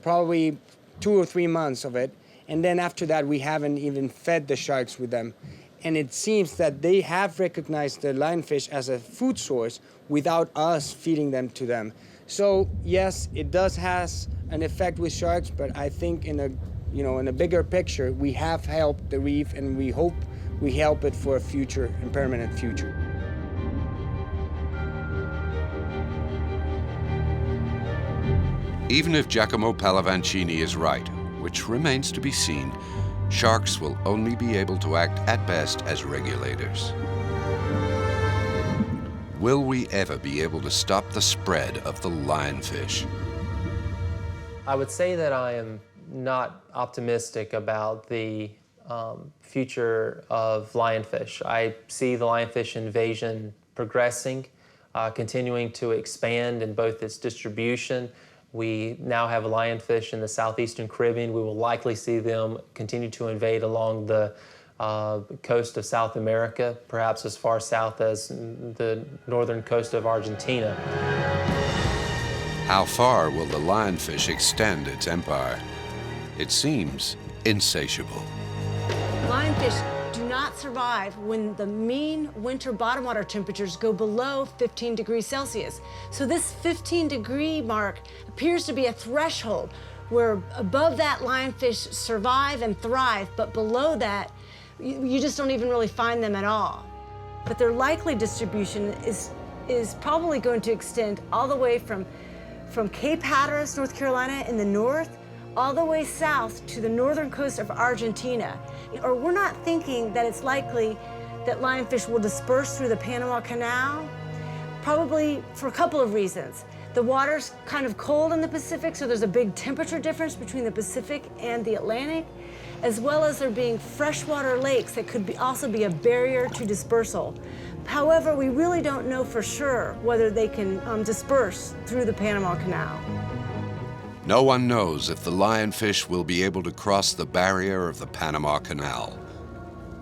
S17: probably 2 or 3 months of it, and then after that we haven't even fed the sharks with them. And it seems that they have recognized the lionfish as a food source without us feeding them to them. So yes, it does has an effect with sharks, but I think in a bigger picture, we have helped the reef, and we hope we help it for a future and permanent future.
S1: Even if Giacomo Palavancini is right, which remains to be seen, sharks will only be able to act at best as regulators. Will we ever be able to stop the spread of the lionfish?
S3: I would say that I am not optimistic about the future of lionfish. I see the lionfish invasion progressing, continuing to expand in both its distribution. We now have lionfish in the southeastern Caribbean. We will likely see them continue to invade along the coast of South America, perhaps as far south as the northern coast of Argentina.
S1: How far will the lionfish extend its empire? It seems insatiable.
S2: Lionfish do not survive when the mean winter bottom water temperatures go below 15 degrees Celsius. So this 15-degree mark appears to be a threshold where above that lionfish survive and thrive, but below that, you just don't even really find them at all. But their likely distribution is probably going to extend all the way from Cape Hatteras, North Carolina in the north, all the way south to the northern coast of Argentina. Or we're not thinking that it's likely that lionfish will disperse through the Panama Canal, probably for a couple of reasons. The water's kind of cold in the Pacific, so there's a big temperature difference between the Pacific and the Atlantic, as well as there being freshwater lakes that could also be a barrier to dispersal. However, we really don't know for sure whether they can disperse through the Panama Canal.
S1: No one knows if the lionfish will be able to cross the barrier of the Panama Canal.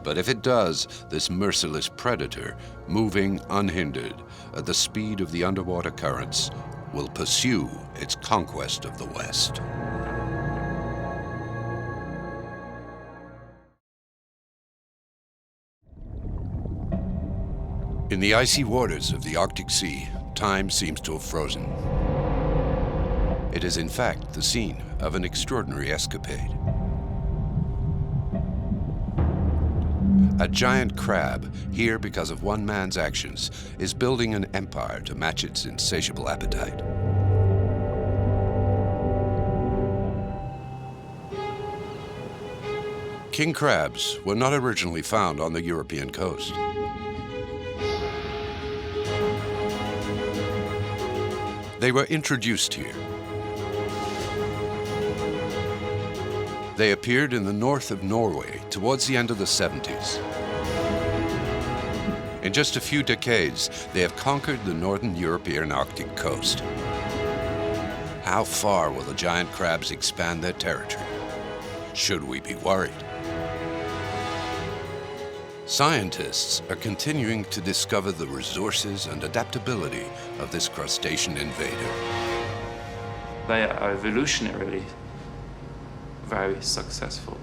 S1: But if it does, this merciless predator, moving unhindered at the speed of the underwater currents, will pursue its conquest of the West. In the icy waters of the Arctic Sea, time seems to have frozen. It is in fact the scene of an extraordinary escapade. A giant crab, here because of one man's actions, is building an empire to match its insatiable appetite. King crabs were not originally found on the European coast. They were introduced here. They appeared in the north of Norway towards the end of the 70s. In just a few decades, they have conquered the northern European Arctic coast. How far will the giant crabs expand their territory? Should we be worried? Scientists are continuing to discover the resources and adaptability of this crustacean invader.
S18: They are evolutionarily very successful.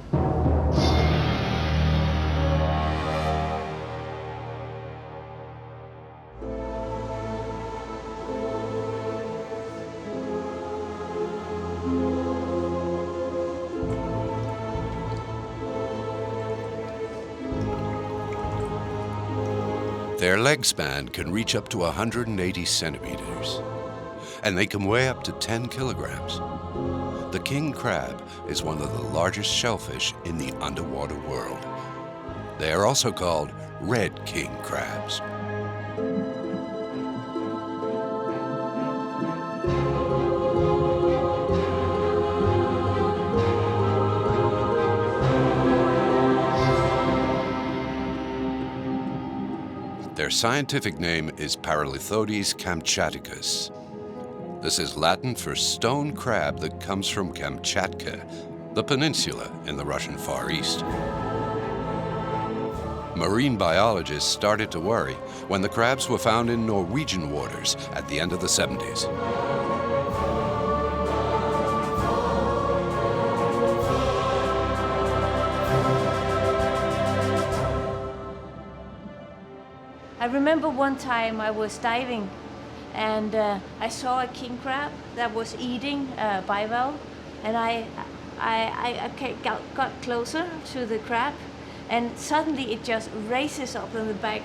S1: Their leg span can reach up to 180 centimeters, and they can weigh up to 10 kilograms. The king crab is one of the largest shellfish in the underwater world. They are also called red king crabs. Their scientific name is Paralithodes kamchatkas. This is Latin for stone crab that comes from Kamchatka, the peninsula in the Russian Far East. Marine biologists started to worry when the crabs were found in Norwegian waters at the end of the 70s.
S19: I remember one time I was diving and I saw a king crab that was eating bivalve, and I got closer to the crab, and suddenly it just raises up on the back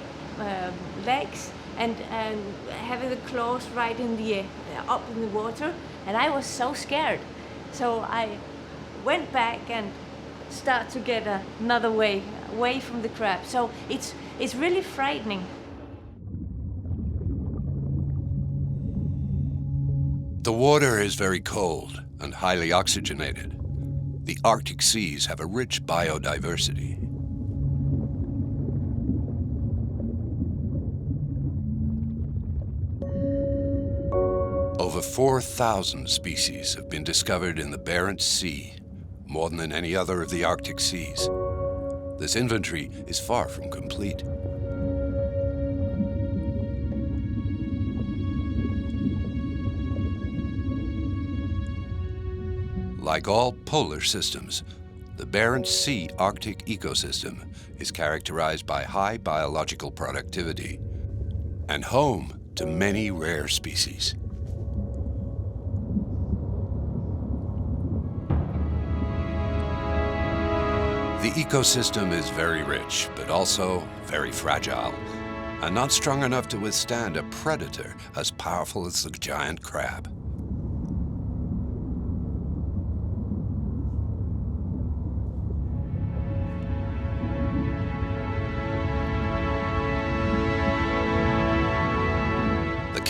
S19: legs and having the claws right in the up in the water, and I was so scared. So I went back and started to get another way away from the crab. So it's really frightening.
S1: The water is very cold and highly oxygenated. The Arctic seas have a rich biodiversity. Over 4,000 species have been discovered in the Barents Sea, more than in any other of the Arctic seas. This inventory is far from complete. Like all polar systems, the Barents Sea Arctic ecosystem is characterized by high biological productivity and home to many rare species. The ecosystem is very rich, but also very fragile, and not strong enough to withstand a predator as powerful as the giant crab.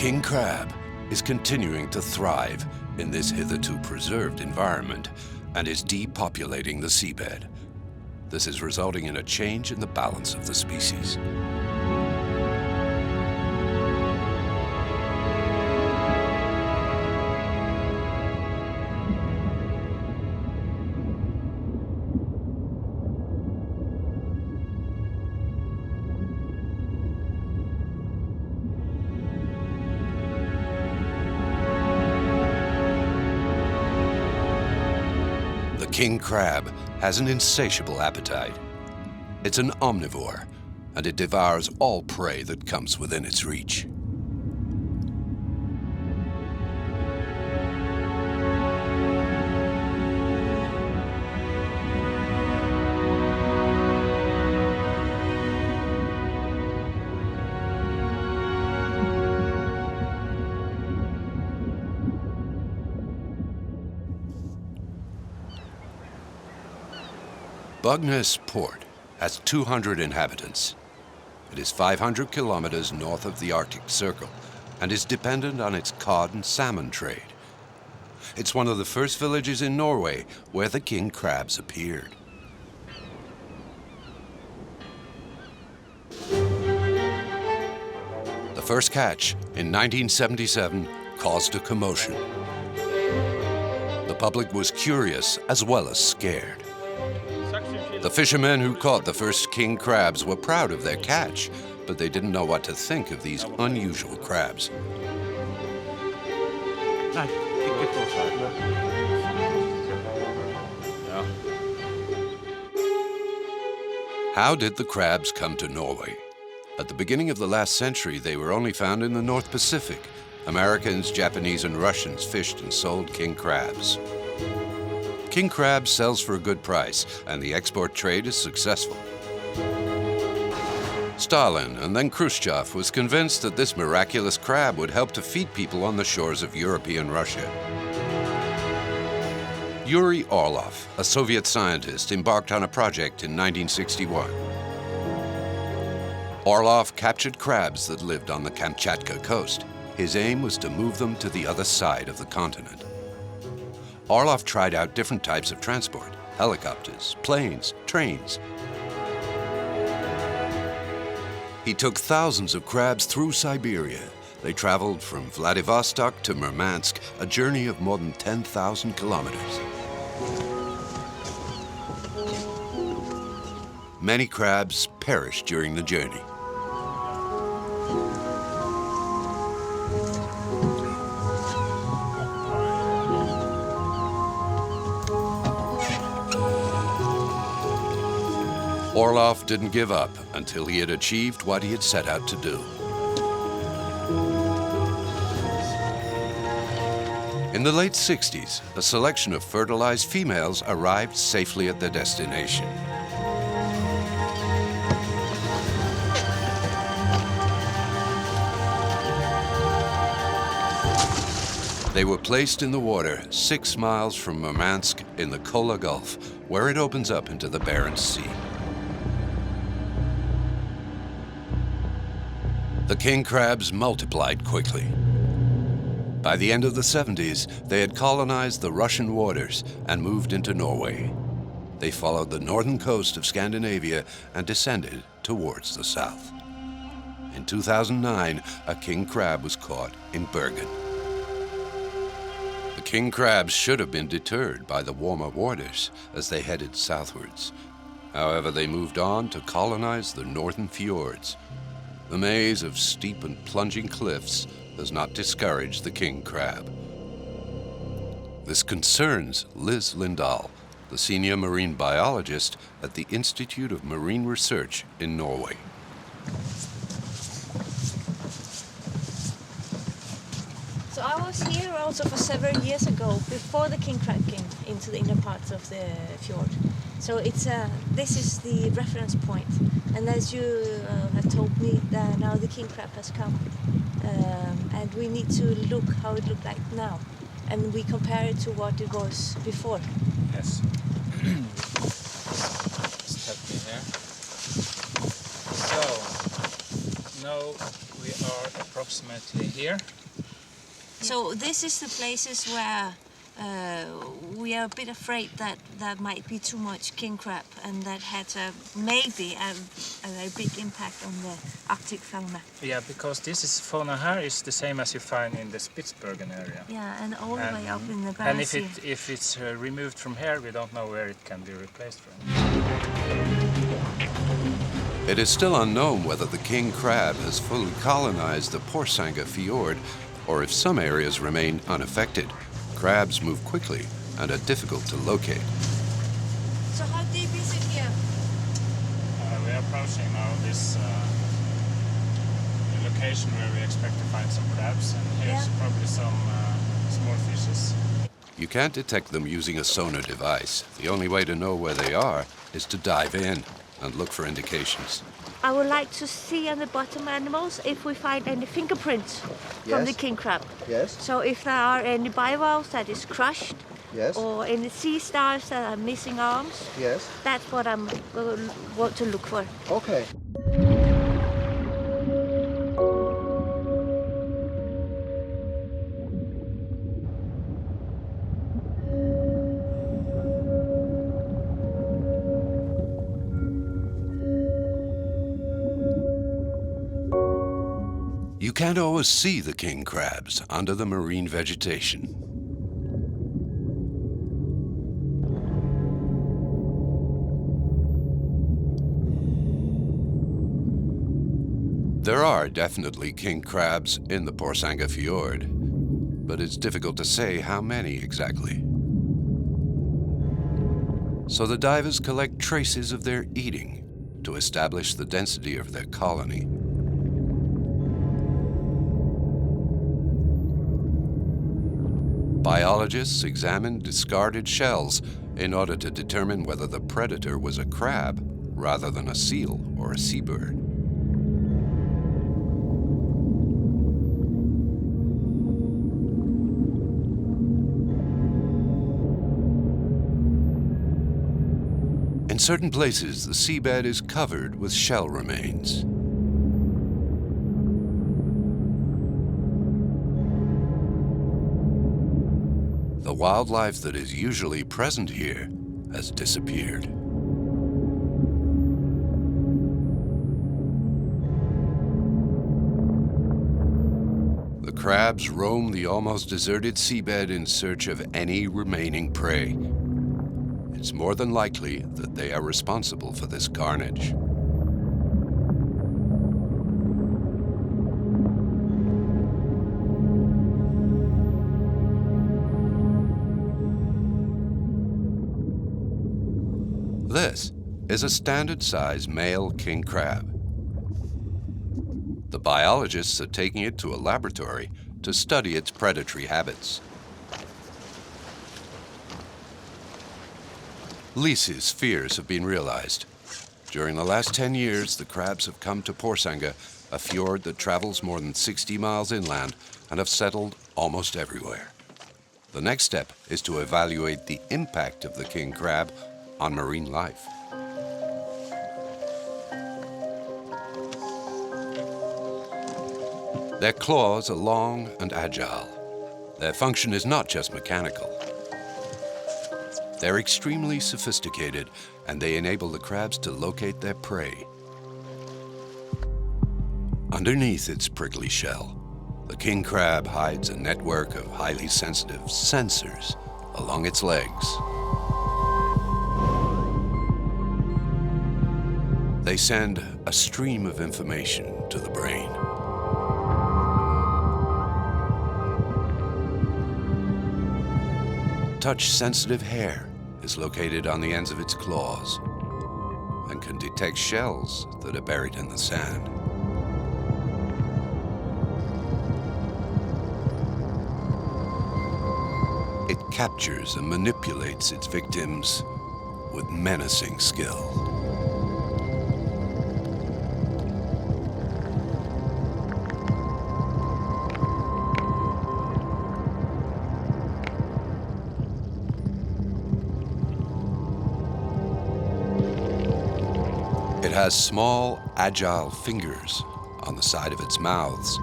S1: King crab is continuing to thrive in this hitherto preserved environment and is depopulating the seabed. This is resulting in a change in the balance of the species. King crab has an insatiable appetite. It's an omnivore, and it devours all prey that comes within its reach. Bugnes Port has 200 inhabitants. It is 500 kilometers north of the Arctic Circle and is dependent on its cod and salmon trade. It's one of the first villages in Norway where the king crabs appeared. The first catch in 1977 caused a commotion. The public was curious as well as scared. The fishermen who caught the first king crabs were proud of their catch, but they didn't know what to think of these unusual crabs.
S20: Ja,
S1: How did the crabs come to Norway? At the beginning of the last century, they were only found in the North Pacific. Americans, Japanese, and Russians fished and sold king crabs. King crab sells for a good price, and the export trade is successful. Stalin, and then Khrushchev, was convinced that this miraculous crab would help to feed people on the shores of European Russia. Yuri Orlov, a Soviet scientist, embarked on a project in 1961. Orlov captured crabs that lived on the Kamchatka coast. His aim was to move them to the other side of the continent. Orlov tried out different types of transport: helicopters, planes, trains. He took thousands of crabs through Siberia. They traveled from Vladivostok to Murmansk, a journey of more than 10,000 kilometers. Many crabs perished during the journey. Orlov didn't give up until he had achieved what he had set out to do. In the late 60s, a selection of fertilized females arrived safely at their destination. They were placed in the water 6 miles from Murmansk in the Kola Gulf, where it opens up into the Barents Sea. The king crabs multiplied quickly. By the end of the 70s, they had colonized the Russian waters and moved into Norway. They followed the northern coast of Scandinavia and descended towards the south. In 2009, a king crab was caught in Bergen. The king crabs should have been deterred by the warmer waters as they headed southwards. However, they moved on to colonize the northern fjords. The maze of steep and plunging cliffs does not discourage the king crab. This concerns Liz Lindahl, the senior marine biologist at the Institute of Marine Research in Norway.
S19: So I was here also for several years ago, before the king crab came into the inner parts of the fjord. So this is the reference point. And as you have told me, now the king crab has come. And we need to look how it looked like now. And we compare it to what it was before.
S18: Yes. Step in here. So, now we are approximately here.
S19: So this is the places where we are a bit afraid that there might be too much king crab, and that had maybe a very big impact on the Arctic fauna.
S18: Yeah, because this is fauna here is the same as you find in the Spitsbergen area.
S19: Yeah, and all the way up in the Barents
S18: And
S19: Sea.
S18: if it's removed from here, we don't know where it can be replaced from.
S1: It is still unknown whether the king crab has fully colonized the Porsanger fjord, or if some areas remain unaffected. Crabs move quickly and are difficult to locate.
S19: So how deep is it here?
S18: We are approaching now this location where we expect to find some crabs, and here's probably some small fishes.
S1: You can't detect them using a sonar device. The only way to know where they are is to dive in and look for indications.
S19: I would like to see on the bottom animals if we find any fingerprints from the king crab.
S14: Yes.
S19: So if there are any bivalves that is crushed,
S14: Yes.
S19: or any sea stars that are missing arms,
S14: Yes.
S19: that's what I want to look for.
S14: Okay.
S1: You can't always see the king crabs under the marine vegetation. There are definitely king crabs in the Porsanger fjord, but it's difficult to say how many exactly. So the divers collect traces of their eating to establish the density of their colony. Biologists examine discarded shells in order to determine whether the predator was a crab rather than a seal or a seabird. In certain places, the seabed is covered with shell remains. The wildlife that is usually present here has disappeared. The crabs roam the almost deserted seabed in search of any remaining prey. It's more than likely that they are responsible for this carnage. This is a standard-size male king crab. The biologists are taking it to a laboratory to study its predatory habits. Lise's fears have been realized. During the last 10 years, the crabs have come to Porsanger, a fjord that travels more than 60 miles inland, and have settled almost everywhere. The next step is to evaluate the impact of the king crab on marine life. Their claws are long and agile. Their function is not just mechanical. They're extremely sophisticated, and they enable the crabs to locate their prey. Underneath its prickly shell, the king crab hides a network of highly sensitive sensors along its legs. They send a stream of information to the brain. Touch-sensitive hair is located on the ends of its claws and can detect shells that are buried in the sand. It captures and manipulates its victims with menacing skill. It has small, agile fingers on the side of its mouths.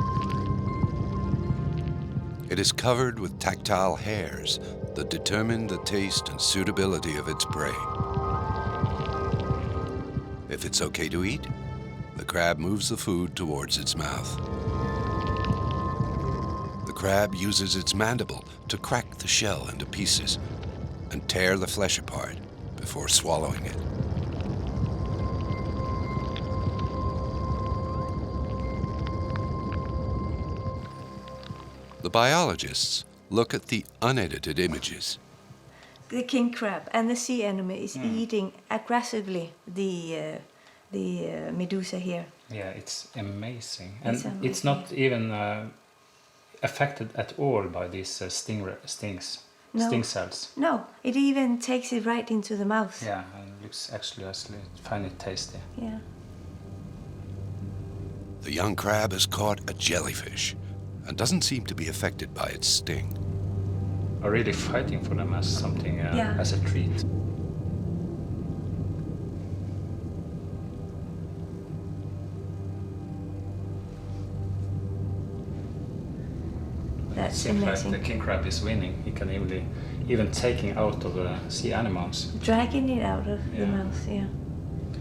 S1: It is covered with tactile hairs that determine the taste and suitability of its prey. If it's okay to eat, the crab moves the food towards its mouth. The crab uses its mandible to crack the shell into pieces and tear the flesh apart before swallowing it. The biologists look at the unedited images.
S19: The king crab and the sea anemone is eating aggressively the medusa here.
S18: Yeah, it's amazing. And it's not even affected at all by these sting cells.
S19: No, it even takes it right into the mouth.
S18: Yeah, and it looks actually, I find it tasty.
S19: Yeah.
S1: The young crab has caught a jellyfish and doesn't seem to be affected by its sting.
S18: Are really fighting for them as something, as a treat.
S19: That's
S18: it seems
S19: amazing.
S18: like the king crab is winning. He can even taking out of the sea animals.
S19: Dragging it out of the mouth, yeah.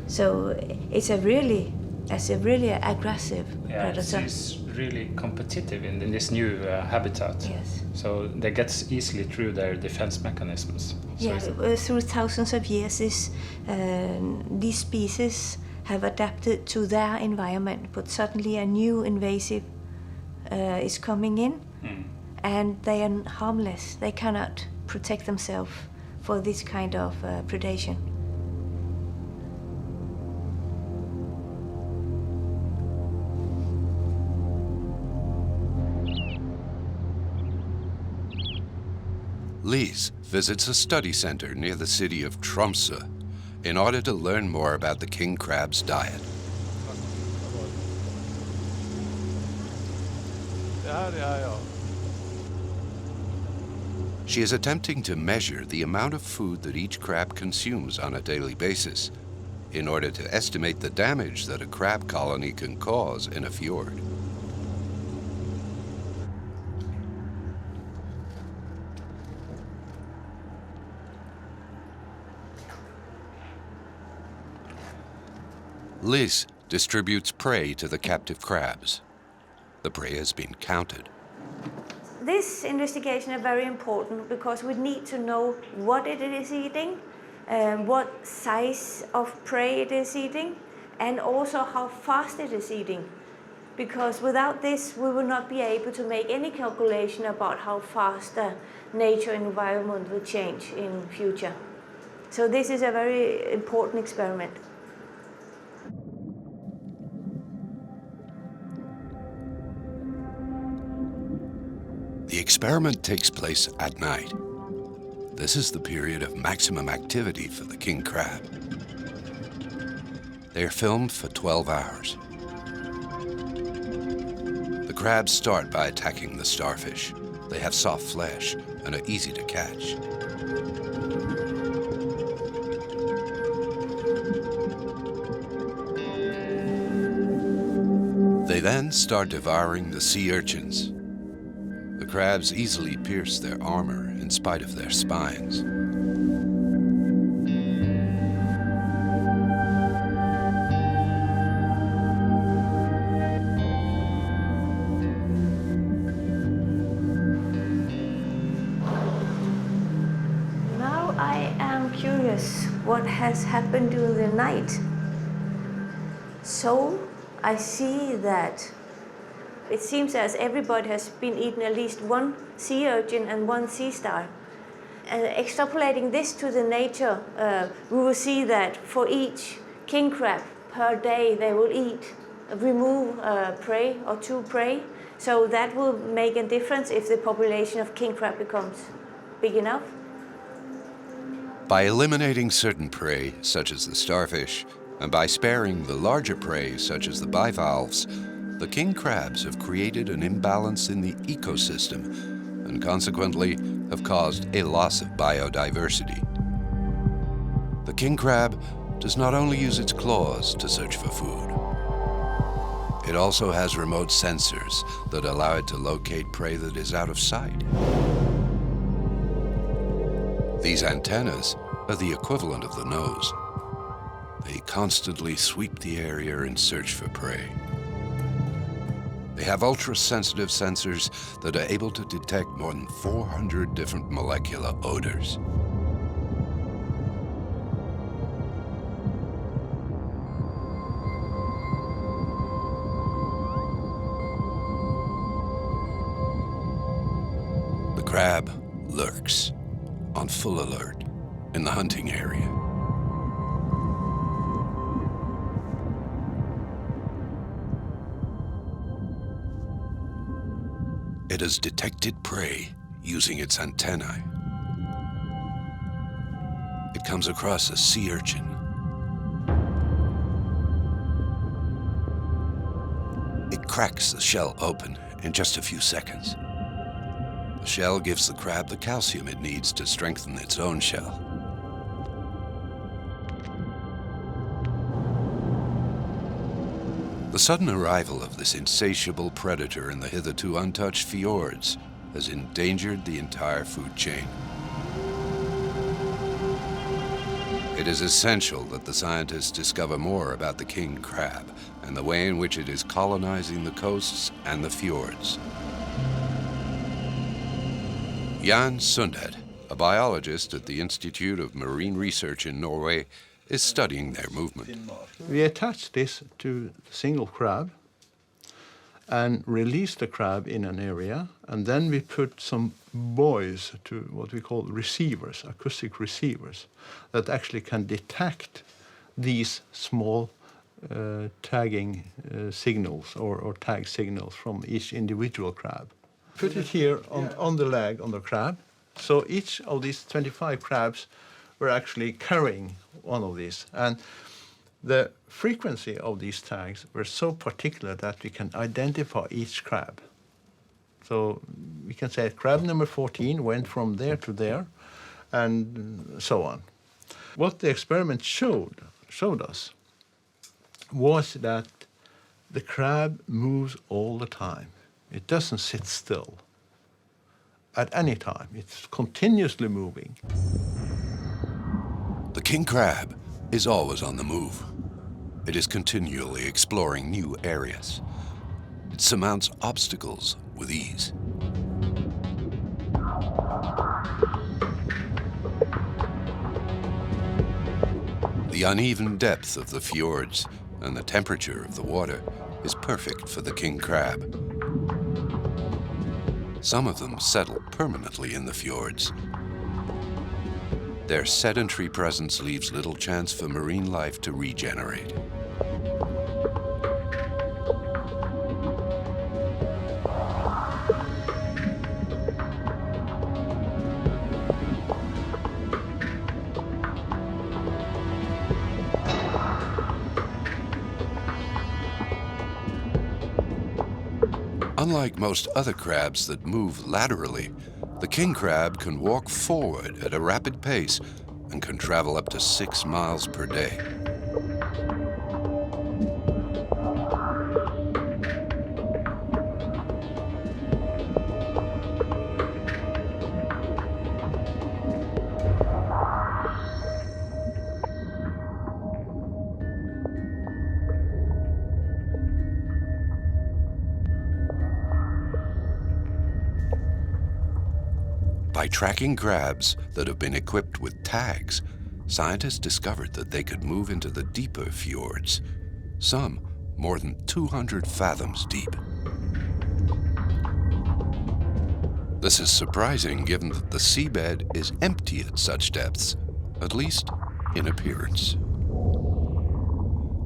S19: So it's a really aggressive predator.
S18: It's really competitive in this new habitat.
S19: Yes.
S18: So they get easily through their defense mechanisms. So
S19: through thousands of years, these species have adapted to their environment, but suddenly a new invasive is coming in, and they are harmless. They cannot protect themselves for this kind of predation.
S1: Lise visits a study center near the city of Tromsø in order to learn more about the king crab's diet. She is attempting to measure the amount of food that each crab consumes on a daily basis in order to estimate the damage that a crab colony can cause in a fjord. Lise distributes prey to the captive crabs. The prey has been counted.
S19: This investigation is very important because we need to know what it is eating, what size of prey it is eating, and also how fast it is eating. Because without this, we will not be able to make any calculation about how fast the nature and environment will change in future. So this is a very important experiment.
S1: The experiment takes place at night. This is the period of maximum activity for the king crab. They are filmed for 12 hours. The crabs start by attacking the starfish. They have soft flesh and are easy to catch. They then start devouring the sea urchins. The crabs easily pierce their armor in spite of their spines.
S19: Now I am curious what has happened during the night. So I see that it seems as everybody has been eating at least one sea urchin and one sea star. And extrapolating this to the nature, we will see that for each king crab per day they will remove prey or two prey. So that will make a difference if the population of king crab becomes big enough.
S1: By eliminating certain prey, such as the starfish, and by sparing the larger prey, such as the bivalves, the king crabs have created an imbalance in the ecosystem and consequently have caused a loss of biodiversity. The king crab does not only use its claws to search for food. It also has remote sensors that allow it to locate prey that is out of sight. These antennas are the equivalent of the nose. They constantly sweep the area and search for prey. They have ultra-sensitive sensors that are able to detect more than 400 different molecular odors. The crab lurks, on full alert, in the hunting area. It has detected prey using its antennae. It comes across a sea urchin. It cracks the shell open in just a few seconds. The shell gives the crab the calcium it needs to strengthen its own shell. The sudden arrival of this insatiable predator in the hitherto untouched fjords has endangered the entire food chain. It is essential that the scientists discover more about the king crab and the way in which it is colonizing the coasts and the fjords. Jan Sundet, a biologist at the Institute of Marine Research in Norway, is studying their movement.
S20: We attach this to the single crab, and release the crab in an area, and then we put some buoys to what we call receivers, acoustic receivers, that actually can detect these small tagging signals or tag signals from each individual crab. Put it here on the leg on the crab, so each of these 25 crabs were actually carrying one of these. And the frequency of these tags were so particular that we can identify each crab. So we can say crab number 14 went from there to there, and so on. What the experiment showed us was that the crab moves all the time. It doesn't sit still at any time. It's continuously moving.
S1: The king crab is always on the move. It is continually exploring new areas. It surmounts obstacles with ease. The uneven depth of the fjords and the temperature of the water is perfect for the king crab. Some of them settle permanently in the fjords. Their sedentary presence leaves little chance for marine life to regenerate. Unlike most other crabs that move laterally, the king crab can walk forward at a rapid pace and can travel up to 6 miles per day. By tracking crabs that have been equipped with tags, scientists discovered that they could move into the deeper fjords, some more than 200 fathoms deep. This is surprising given that the seabed is empty at such depths, at least in appearance.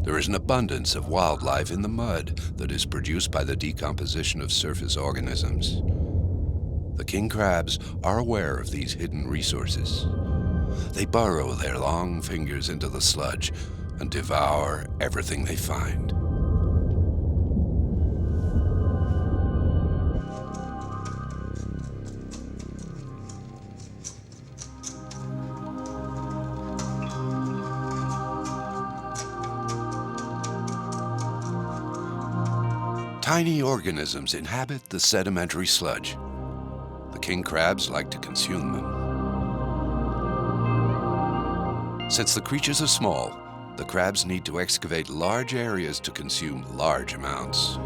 S1: There is an abundance of wildlife in the mud that is produced by the decomposition of surface organisms. The king crabs are aware of these hidden resources. They burrow their long fingers into the sludge and devour everything they find. Tiny organisms inhabit the sedimentary sludge. The king crabs like to consume them. Since the creatures are small, the crabs need to excavate large areas to consume large amounts.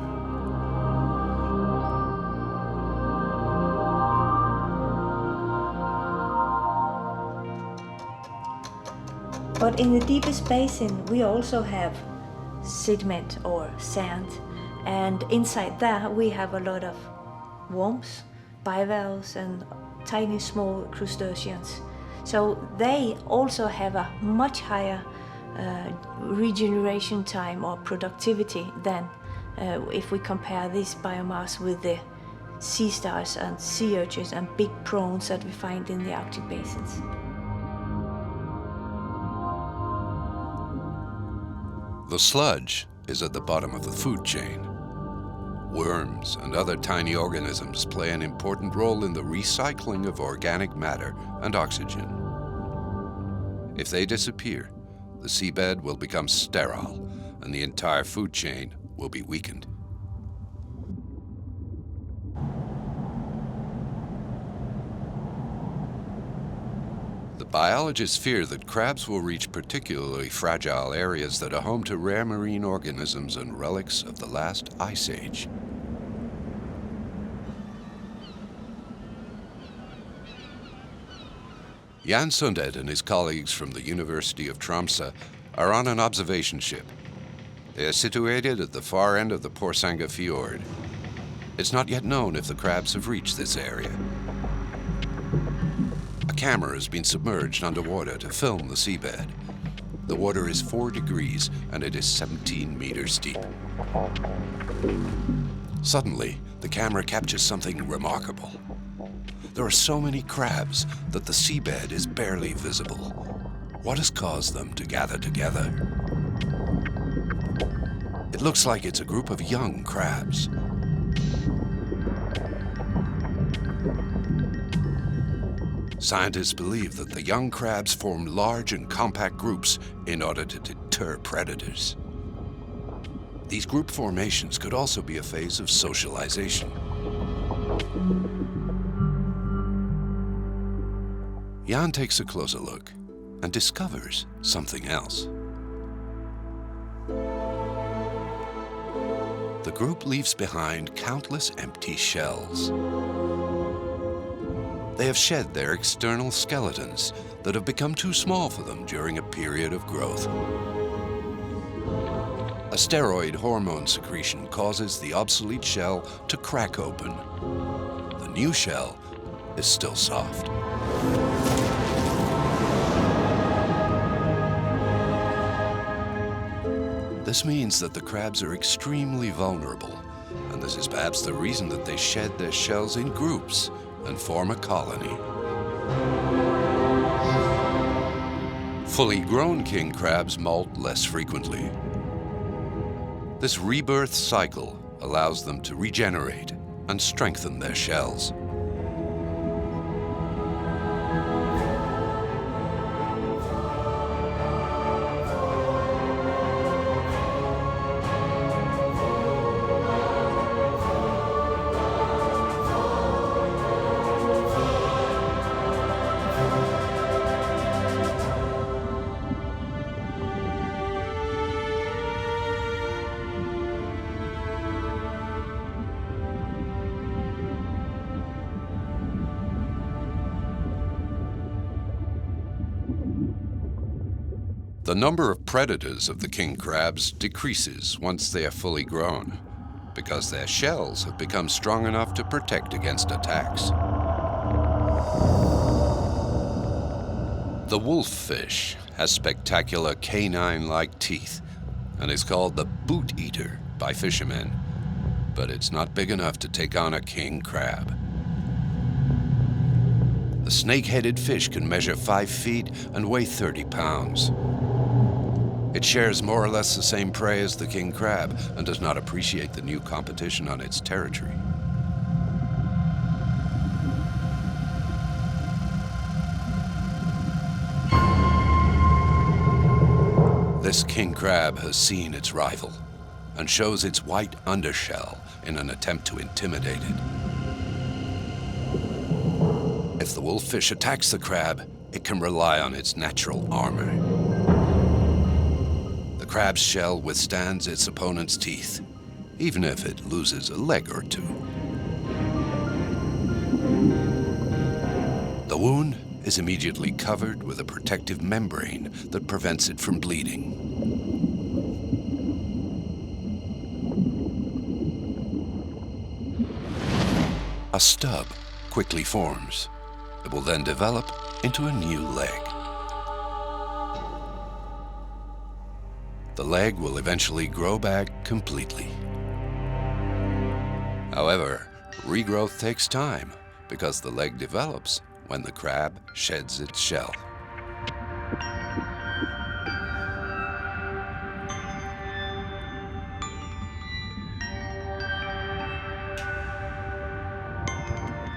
S19: But in the deepest basin, we also have sediment or sand. And inside that, we have a lot of worms, bivalves, and tiny small crustaceans. So they also have a much higher regeneration time or productivity than if we compare this biomass with the sea stars and sea urchins and big prawns that we find in the Arctic basins.
S1: The sludge is at the bottom of the food chain. Worms and other tiny organisms play an important role in the recycling of organic matter and oxygen. If they disappear, the seabed will become sterile and the entire food chain will be weakened. The biologists fear that crabs will reach particularly fragile areas that are home to rare marine organisms and relics of the last ice age. Jan Sundet and his colleagues from the University of Tromsø are on an observation ship. They are situated at the far end of the Porsanger Fjord, It's not yet known if the crabs have reached this area. A camera has been submerged underwater to film the seabed. The water is 4 degrees and it is 17 meters deep. Suddenly, the camera captures something remarkable. There are so many crabs that the seabed is barely visible. What has caused them to gather together? It looks like it's a group of young crabs. Scientists believe that the young crabs form large and compact groups in order to deter predators. These group formations could also be a phase of socialization. Jan takes a closer look and discovers something else. The group leaves behind countless empty shells. They have shed their external skeletons that have become too small for them during a period of growth. A steroid hormone secretion causes the obsolete shell to crack open. The new shell is still soft. This means that the crabs are extremely vulnerable, and this is perhaps the reason that they shed their shells in groups and form a colony. Fully grown king crabs molt less frequently. This rebirth cycle allows them to regenerate and strengthen their shells. The number of predators of the king crabs decreases once they are fully grown, because their shells have become strong enough to protect against attacks. The wolffish has spectacular canine-like teeth and is called the boot eater by fishermen, but it's not big enough to take on a king crab. The snake-headed fish can measure 5 feet and weigh 30 pounds. It shares more or less the same prey as the king crab and does not appreciate the new competition on its territory. This king crab has seen its rival and shows its white undershell in an attempt to intimidate it. If the wolffish attacks the crab, it can rely on its natural armor. The crab's shell withstands its opponent's teeth, even if it loses a leg or two. The wound is immediately covered with a protective membrane that prevents it from bleeding. A stub quickly forms. It will then develop into a new leg. The leg will eventually grow back completely. However, regrowth takes time because the leg develops when the crab sheds its shell.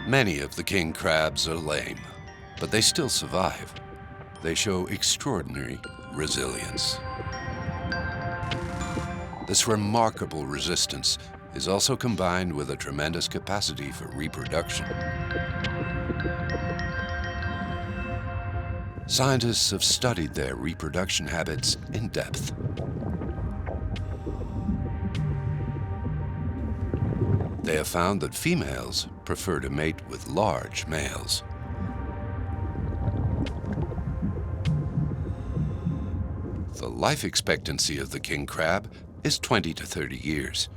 S1: Many of the king crabs are lame, but they still survive. They show extraordinary resilience. This remarkable resistance is also combined with a tremendous capacity for reproduction. Scientists have studied their reproduction habits in depth. They have found that females prefer to mate with large males. The life expectancy of the king crab is 20 to 30 years.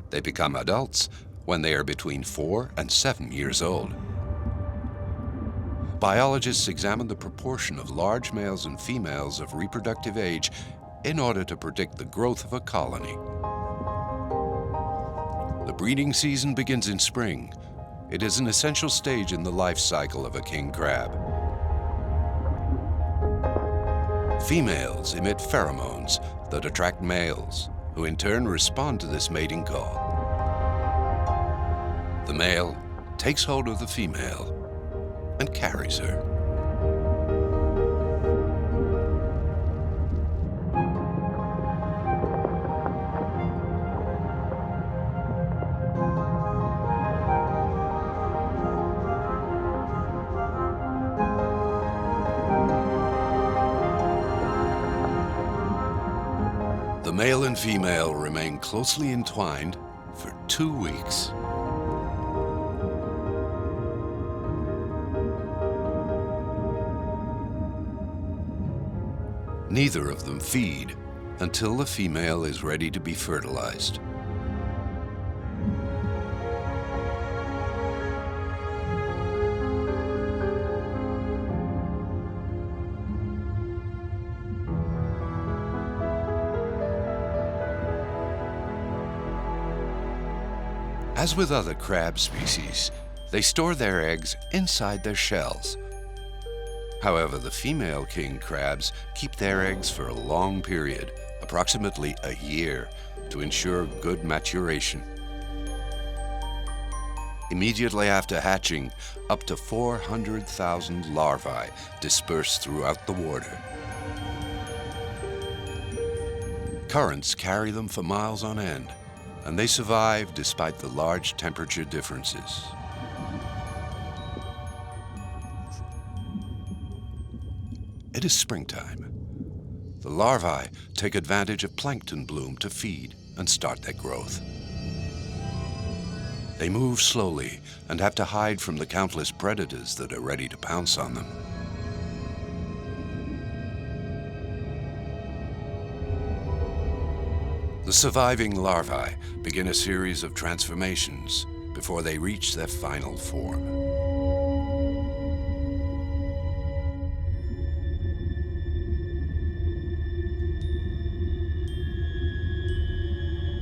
S1: They become adults when they are between 4 and 7 years old. Biologists examine the proportion of large males and females of reproductive age in order to predict the growth of a colony. The breeding season begins in spring. It is an essential stage in the life cycle of a king crab. Females emit pheromones that attract males, who in turn respond to this mating call. The male takes hold of the female and carries her. The male and female remain closely entwined for 2 weeks. Neither of them feed until the female is ready to be fertilized. As with other crab species, they store their eggs inside their shells. However, the female king crabs keep their eggs for a long period, approximately a year, to ensure good maturation. Immediately after hatching, up to 400,000 larvae disperse throughout the water. Currents carry them for miles on end, and they survive despite the large temperature differences. It is springtime. The larvae take advantage of plankton bloom to feed and start their growth. They move slowly and have to hide from the countless predators that are ready to pounce on them. The surviving larvae begin a series of transformations before they reach their final form.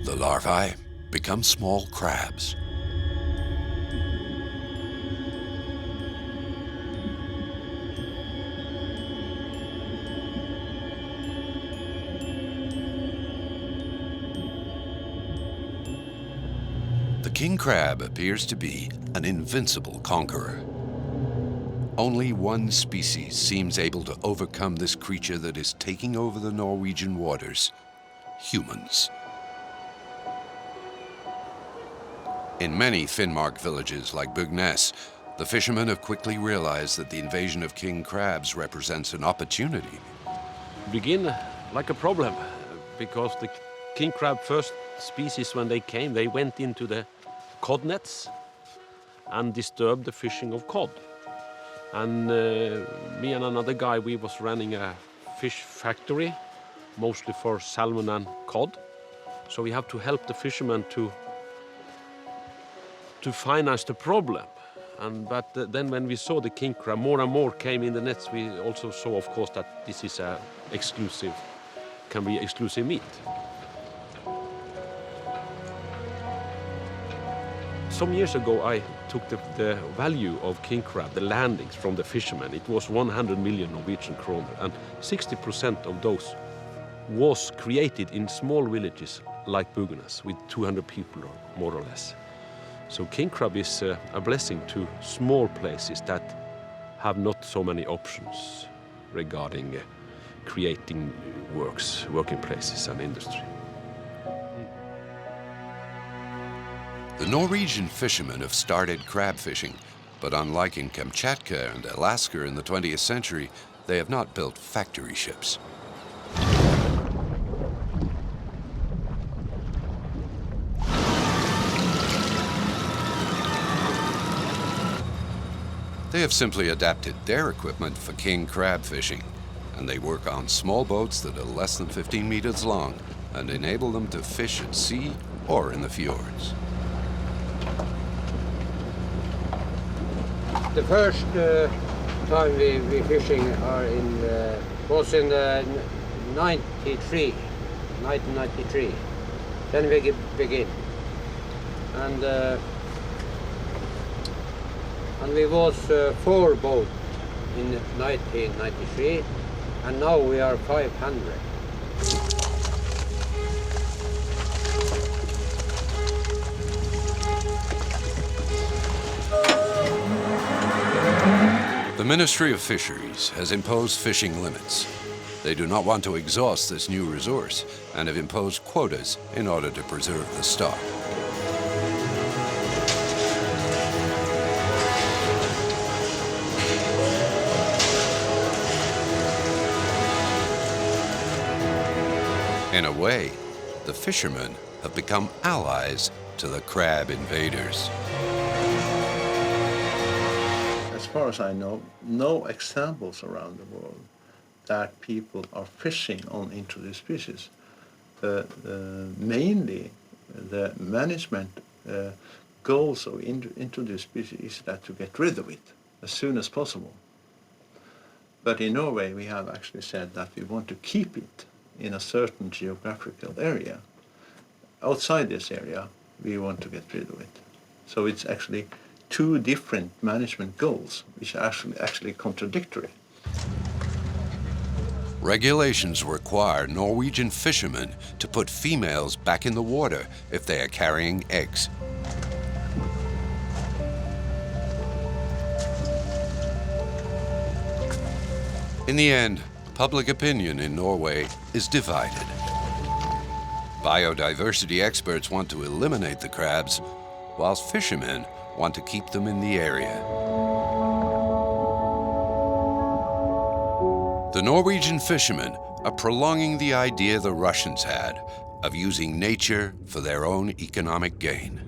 S1: The larvae become small crabs. The king crab appears to be an invincible conqueror. Only one species seems able to overcome this creature that is taking over the Norwegian waters: humans. In many Finnmark villages like Bugnes, the fishermen have quickly realized that the invasion of king crabs represents an opportunity.
S21: Begin like a problem, because the king crab first species, when they came, they went into the cod nets and disturbed the fishing of cod. And me and another guy, we was running a fish factory, mostly for salmon and cod. So we have to help the fishermen to finance the problem. But then when we saw the king crab, more and more came in the nets, we also saw, of course, that this is can be exclusive meat. Some years ago, I took the value of king crab, the landings from the fishermen. It was 100 million Norwegian kroner, and 60% of those was created in small villages like Bugnes, with 200 people or more or less. So king crab is a blessing to small places that have not so many options regarding creating working places and industry.
S1: The Norwegian fishermen have started crab fishing, but unlike in Kamchatka and Alaska in the 20th century, they have not built factory ships. They have simply adapted their equipment for king crab fishing, and they work on small boats that are less than 15 meters long and enable them to fish at sea or in the fjords.
S7: The first time we fishing was in 1993. Then we begin. And we was 4 boats in 1993, and now we are 500.
S1: The Ministry of Fisheries has imposed fishing limits. They do not want to exhaust this new resource and have imposed quotas in order to preserve the stock. In a way, the fishermen have become allies to the crab invaders.
S20: As far as I know, no examples around the world that people are fishing on introduced species. Mainly, the management goals of introduced species is that to get rid of it as soon as possible. But in Norway, we have actually said that we want to keep it in a certain geographical area. Outside this area, we want to get rid of it. So it's actually 2 different management goals, which are actually contradictory.
S1: Regulations require Norwegian fishermen to put females back in the water if they are carrying eggs. In the end, public opinion in Norway is divided. Biodiversity experts want to eliminate the crabs, whilst fishermen want to keep them in the area. The Norwegian fishermen are prolonging the idea the Russians had of using nature for their own economic gain.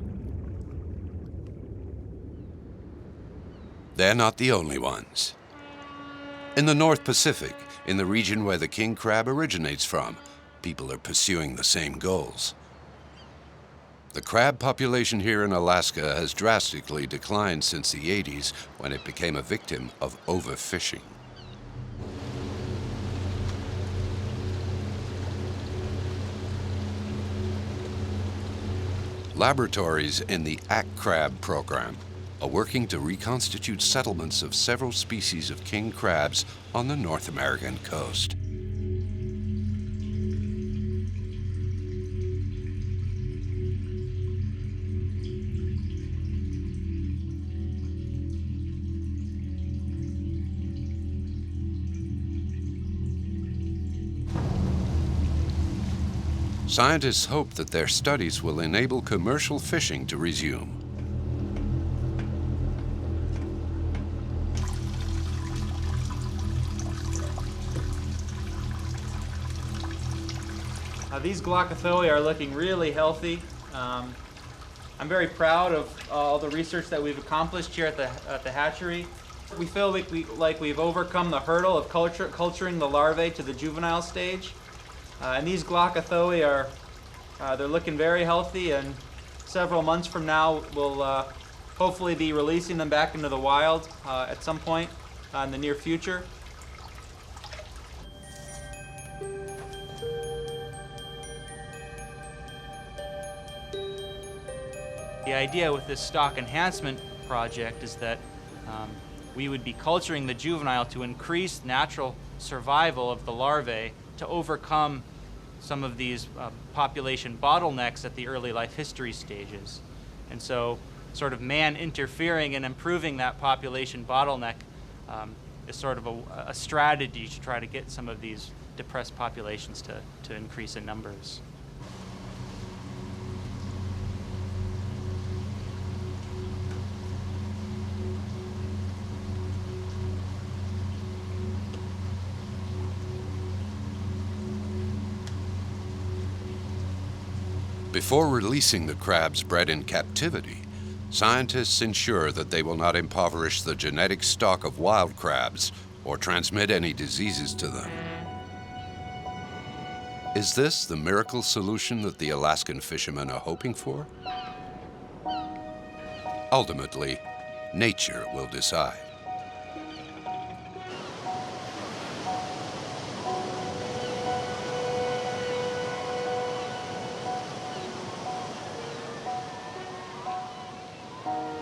S1: They're not the only ones. In the North Pacific, in the region where the king crab originates from, people are pursuing the same goals. The crab population here in Alaska has drastically declined since the 80s, when it became a victim of overfishing. Laboratories in the ARTE crab program are working to reconstitute settlements of several species of king crabs on the North American coast. Scientists hope that their studies will enable commercial fishing to resume.
S22: These Glaucothoe are looking really healthy. I'm very proud of all the research that we've accomplished here at the hatchery. We feel like we've overcome the hurdle of culturing the larvae to the juvenile stage. And these Glaucothoe they're looking very healthy, and several months from now we'll hopefully be releasing them back into the wild at some point in the near future. The idea with this stock enhancement project is that we would be culturing the juvenile to increase natural survival of the larvae to overcome some of these population bottlenecks at the early life history stages. And so sort of man interfering and improving that population bottleneck is sort of a strategy to try to get some of these depressed populations to increase in numbers.
S1: Before releasing the crabs bred in captivity, scientists ensure that they will not impoverish the genetic stock of wild crabs or transmit any diseases to them. Is this the miracle solution that the Alaskan fishermen are hoping for? Ultimately, nature will decide.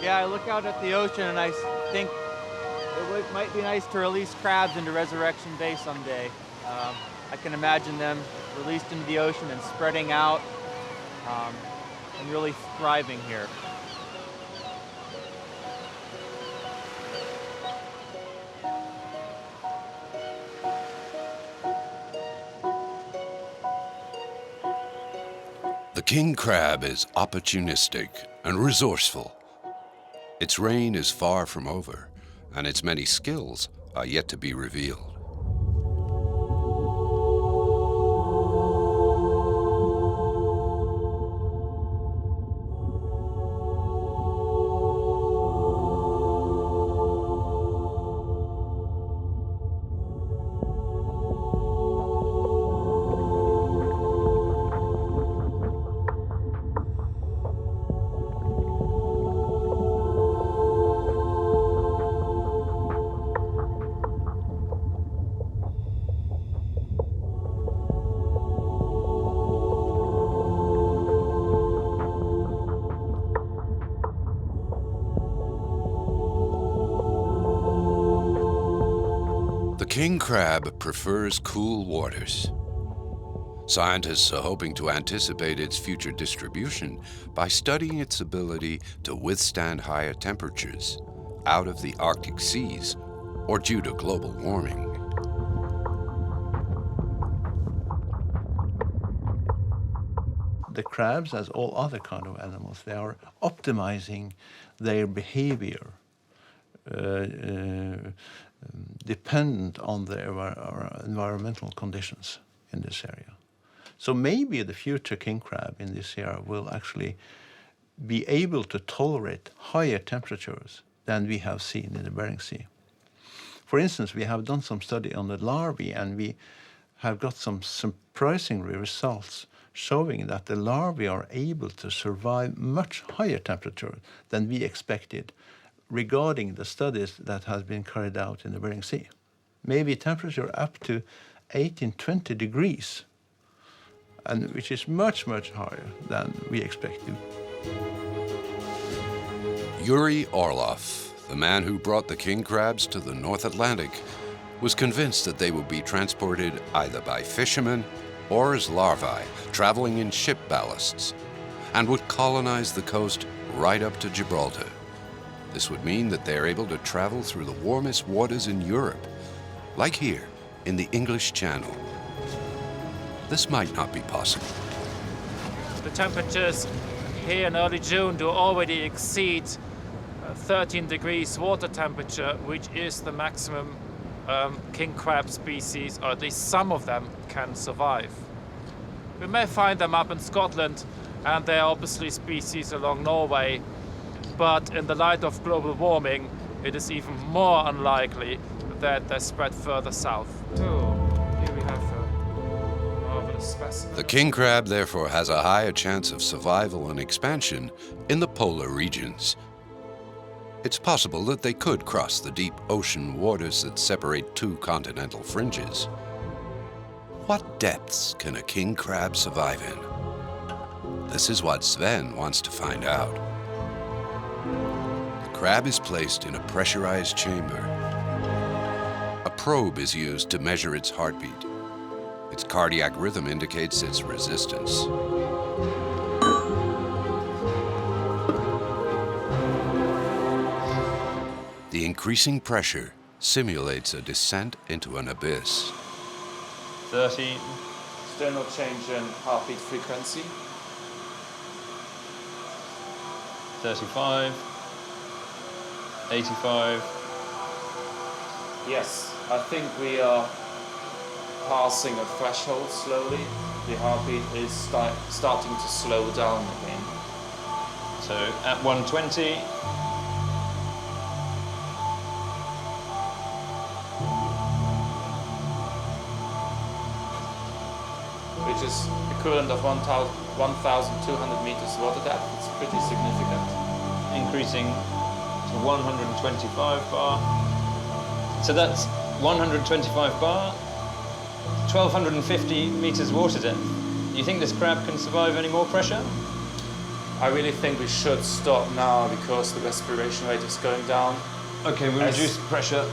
S22: Yeah, I look out at the ocean and I think it might be nice to release crabs into Resurrection Bay someday. I can imagine them released into the ocean and spreading out and really thriving here.
S1: The king crab is opportunistic and resourceful. Its reign is far from over, and its many skills are yet to be revealed. The king crab prefers cool waters. Scientists are hoping to anticipate its future distribution by studying its ability to withstand higher temperatures out of the Arctic seas or due to global warming.
S20: The crabs, as all other kind of animals, they are optimizing their behavior dependent on the environmental conditions in this area. So maybe the future king crab in this area will actually be able to tolerate higher temperatures than we have seen in the Bering Sea. For instance, we have done some study on the larvae, and we have got some surprising results showing that the larvae are able to survive much higher temperatures than we expected regarding the studies that has been carried out in the Bering Sea. Maybe temperature up to 18-20 degrees, and which is much, much higher than we expected.
S1: Yuri Orlov, the man who brought the king crabs to the North Atlantic, was convinced that they would be transported either by fishermen or as larvae traveling in ship ballasts, and would colonize the coast right up to Gibraltar. This would mean that they are able to travel through the warmest waters in Europe, like here in the English Channel. This might not be possible.
S6: The temperatures here in early June do already exceed 13 degrees water temperature, which is the maximum king crab species, or at least some of them, can survive. We may find them up in Scotland, and they are obviously species along Norway, but in the light of global warming, it is even more unlikely that they spread further south. Here we have a marvelous specimen.
S1: The king crab, therefore, has a higher chance of survival and expansion in the polar regions. It's possible that they could cross the deep ocean waters that separate two continental fringes. What depths can a king crab survive in? This is what Sven wants to find out. The crab is placed in a pressurized chamber. A probe is used to measure its heartbeat. Its cardiac rhythm indicates its resistance. The increasing pressure simulates a descent into an abyss.
S6: 13. Still no change in heartbeat frequency. 35. 85. Yes, I think we are passing a threshold slowly. The heartbeat is starting to slow down again. So at 120. Which is equivalent of 1,200 meters water depth. It's pretty significant. Increasing
S5: to 125 bar. So that's 125 bar, 1,250 meters water depth. Do you think this crab can survive any more pressure?
S6: I really think we should stop now because the respiration rate is going down.
S5: Okay, we reduce pressure.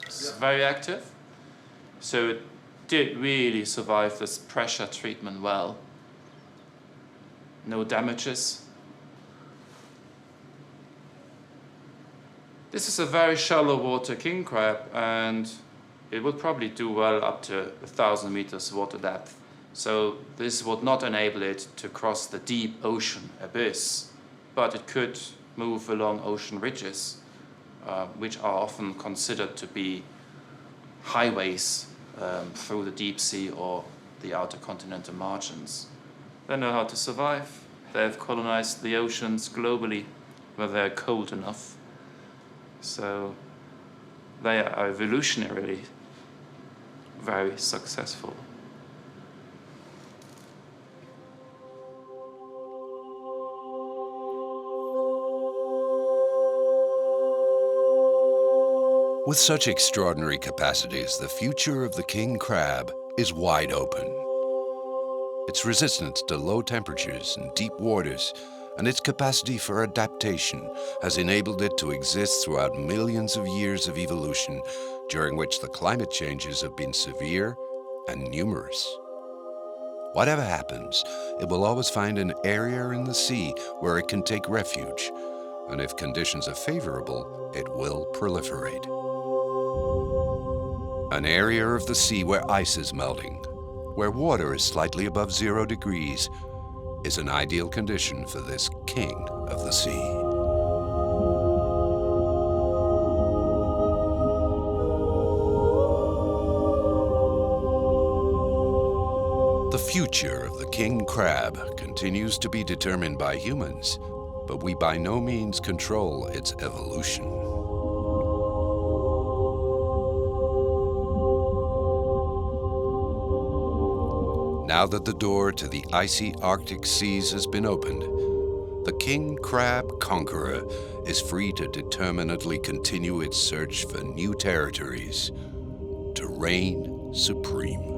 S6: It's very active, so it did really survive this pressure treatment well. No damages. This is a very shallow water king crab, and it would probably do well up to 1,000 meters water depth. So this would not enable it to cross the deep ocean abyss, but it could move along ocean ridges, which are often considered to be highways through the deep sea or the outer continental margins. They know how to survive. They have colonized the oceans globally where they're cold enough. So they are evolutionarily very successful.
S1: With such extraordinary capacities, the future of the king crab is wide open. Its resistance to low temperatures and deep waters and its capacity for adaptation has enabled it to exist throughout millions of years of evolution, during which the climate changes have been severe and numerous. Whatever happens, it will always find an area in the sea where it can take refuge, and if conditions are favorable, it will proliferate. An area of the sea where ice is melting, where water is slightly above 0 degrees, is an ideal condition for this king of the sea. The future of the king crab continues to be determined by humans, but we by no means control its evolution. Now that the door to the icy Arctic seas has been opened, the king crab Conqueror is free to determinedly continue its search for new territories, to reign supreme.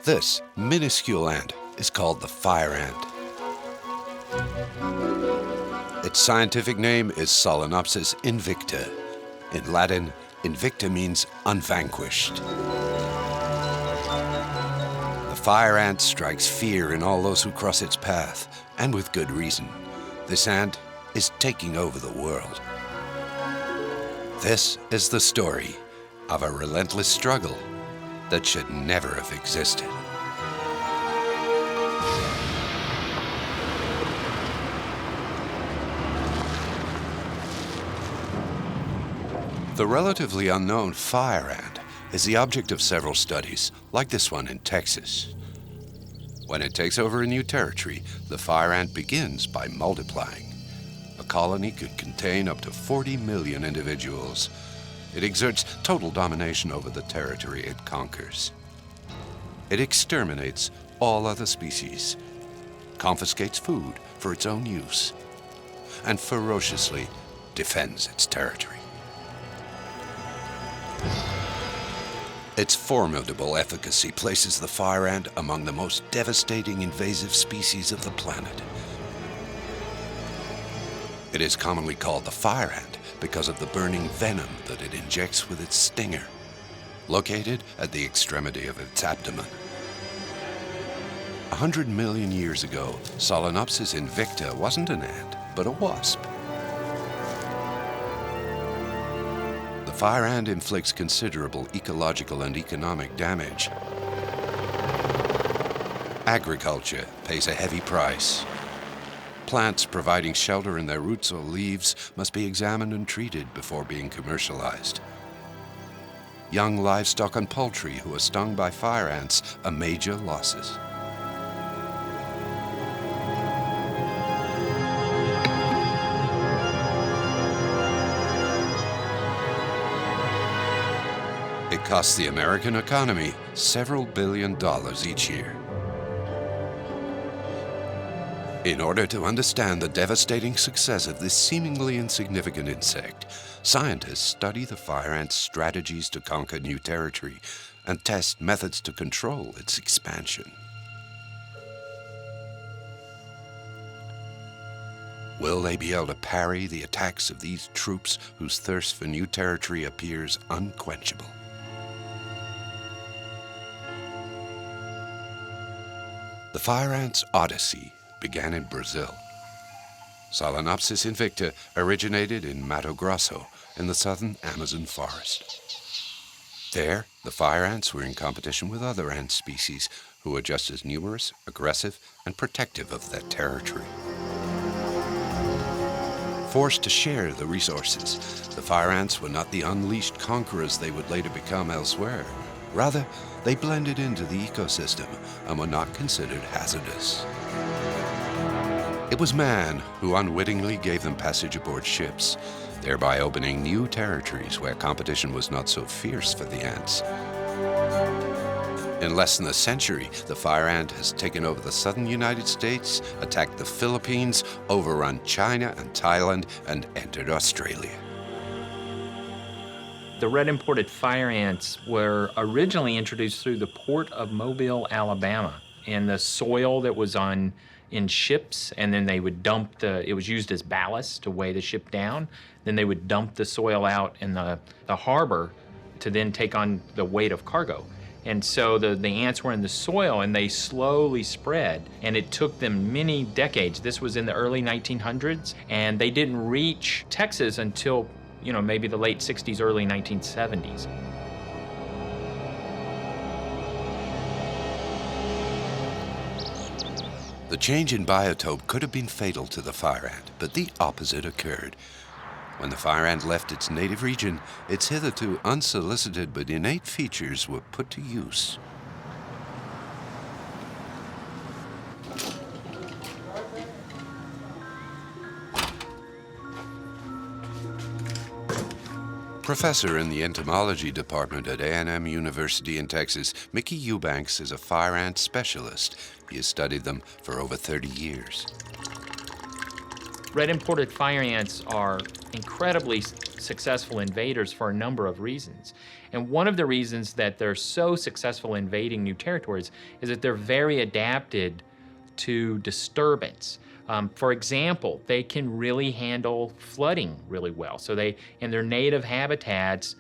S1: This minuscule ant is called the fire ant. Its scientific name is Solenopsis invicta. In Latin, invicta means unvanquished. The fire ant strikes fear in all those who cross its path, and with good reason. This ant is taking over the world. This is the story of a relentless struggle that should never have existed. The relatively unknown fire ant is the object of several studies, like this one in Texas. When it takes over a new territory, the fire ant begins by multiplying. A colony could contain up to 40 million individuals. It exerts total domination over the territory it conquers. It exterminates all other species, confiscates food for its own use, and ferociously defends its territory. Its formidable efficacy places the fire ant among the most devastating invasive species of the planet. It is commonly called the fire ant because of the burning venom that it injects with its stinger, located at the extremity of its abdomen. 100 million years ago, Solenopsis invicta wasn't an ant, but a wasp. The fire ant inflicts considerable ecological and economic damage. Agriculture pays a heavy price. Plants providing shelter in their roots or leaves must be examined and treated before being commercialized. young livestock and poultry who are stung by fire ants are major losses. It costs the American economy several $billion each year. In order to understand the devastating success of this seemingly insignificant insect, scientists study the fire ant's strategies to conquer new territory and test methods to control its expansion. Will they be able to parry the attacks of these troops whose thirst for new territory appears unquenchable? The fire ant's odyssey began in Brazil. Solenopsis invicta originated in Mato Grosso in the southern Amazon forest. There, the fire ants were in competition with other ant species who were just as numerous, aggressive, and protective of their territory. Forced to share the resources, the fire ants were not the unleashed conquerors they would later become elsewhere. Rather, they blended into the ecosystem and were not considered hazardous. It was man who unwittingly gave them passage aboard ships, thereby opening new territories where competition was not so fierce for the ants. In less than a century, the fire ant has taken over the southern United States, attacked the Philippines, overrun China and Thailand, and entered Australia.
S8: The red imported fire ants were originally introduced through the port of Mobile, Alabama, and the soil that was in ships, and then they would dump it was used as ballast to weigh the ship down. Then they would dump the soil out in the harbor to then take on the weight of cargo. And so the ants were in the soil and they slowly spread, and it took them many decades. This was in the early 1900s, and they didn't reach Texas until maybe the late 60s, early 1970s.
S1: The change in biotope could have been fatal to the fire ant, but the opposite occurred. When the fire ant left its native region, its hitherto unsolicited but innate features were put to use. Professor in the entomology department at A&M University in Texas, Mickey Eubanks is a fire ant specialist. He has studied them for over 30 years.
S8: Red imported fire ants are incredibly successful invaders for a number of reasons. And one of the reasons that they're so successful invading new territories is that they're very adapted to disturbance. For example, they can really handle flooding really well. So in their native habitats,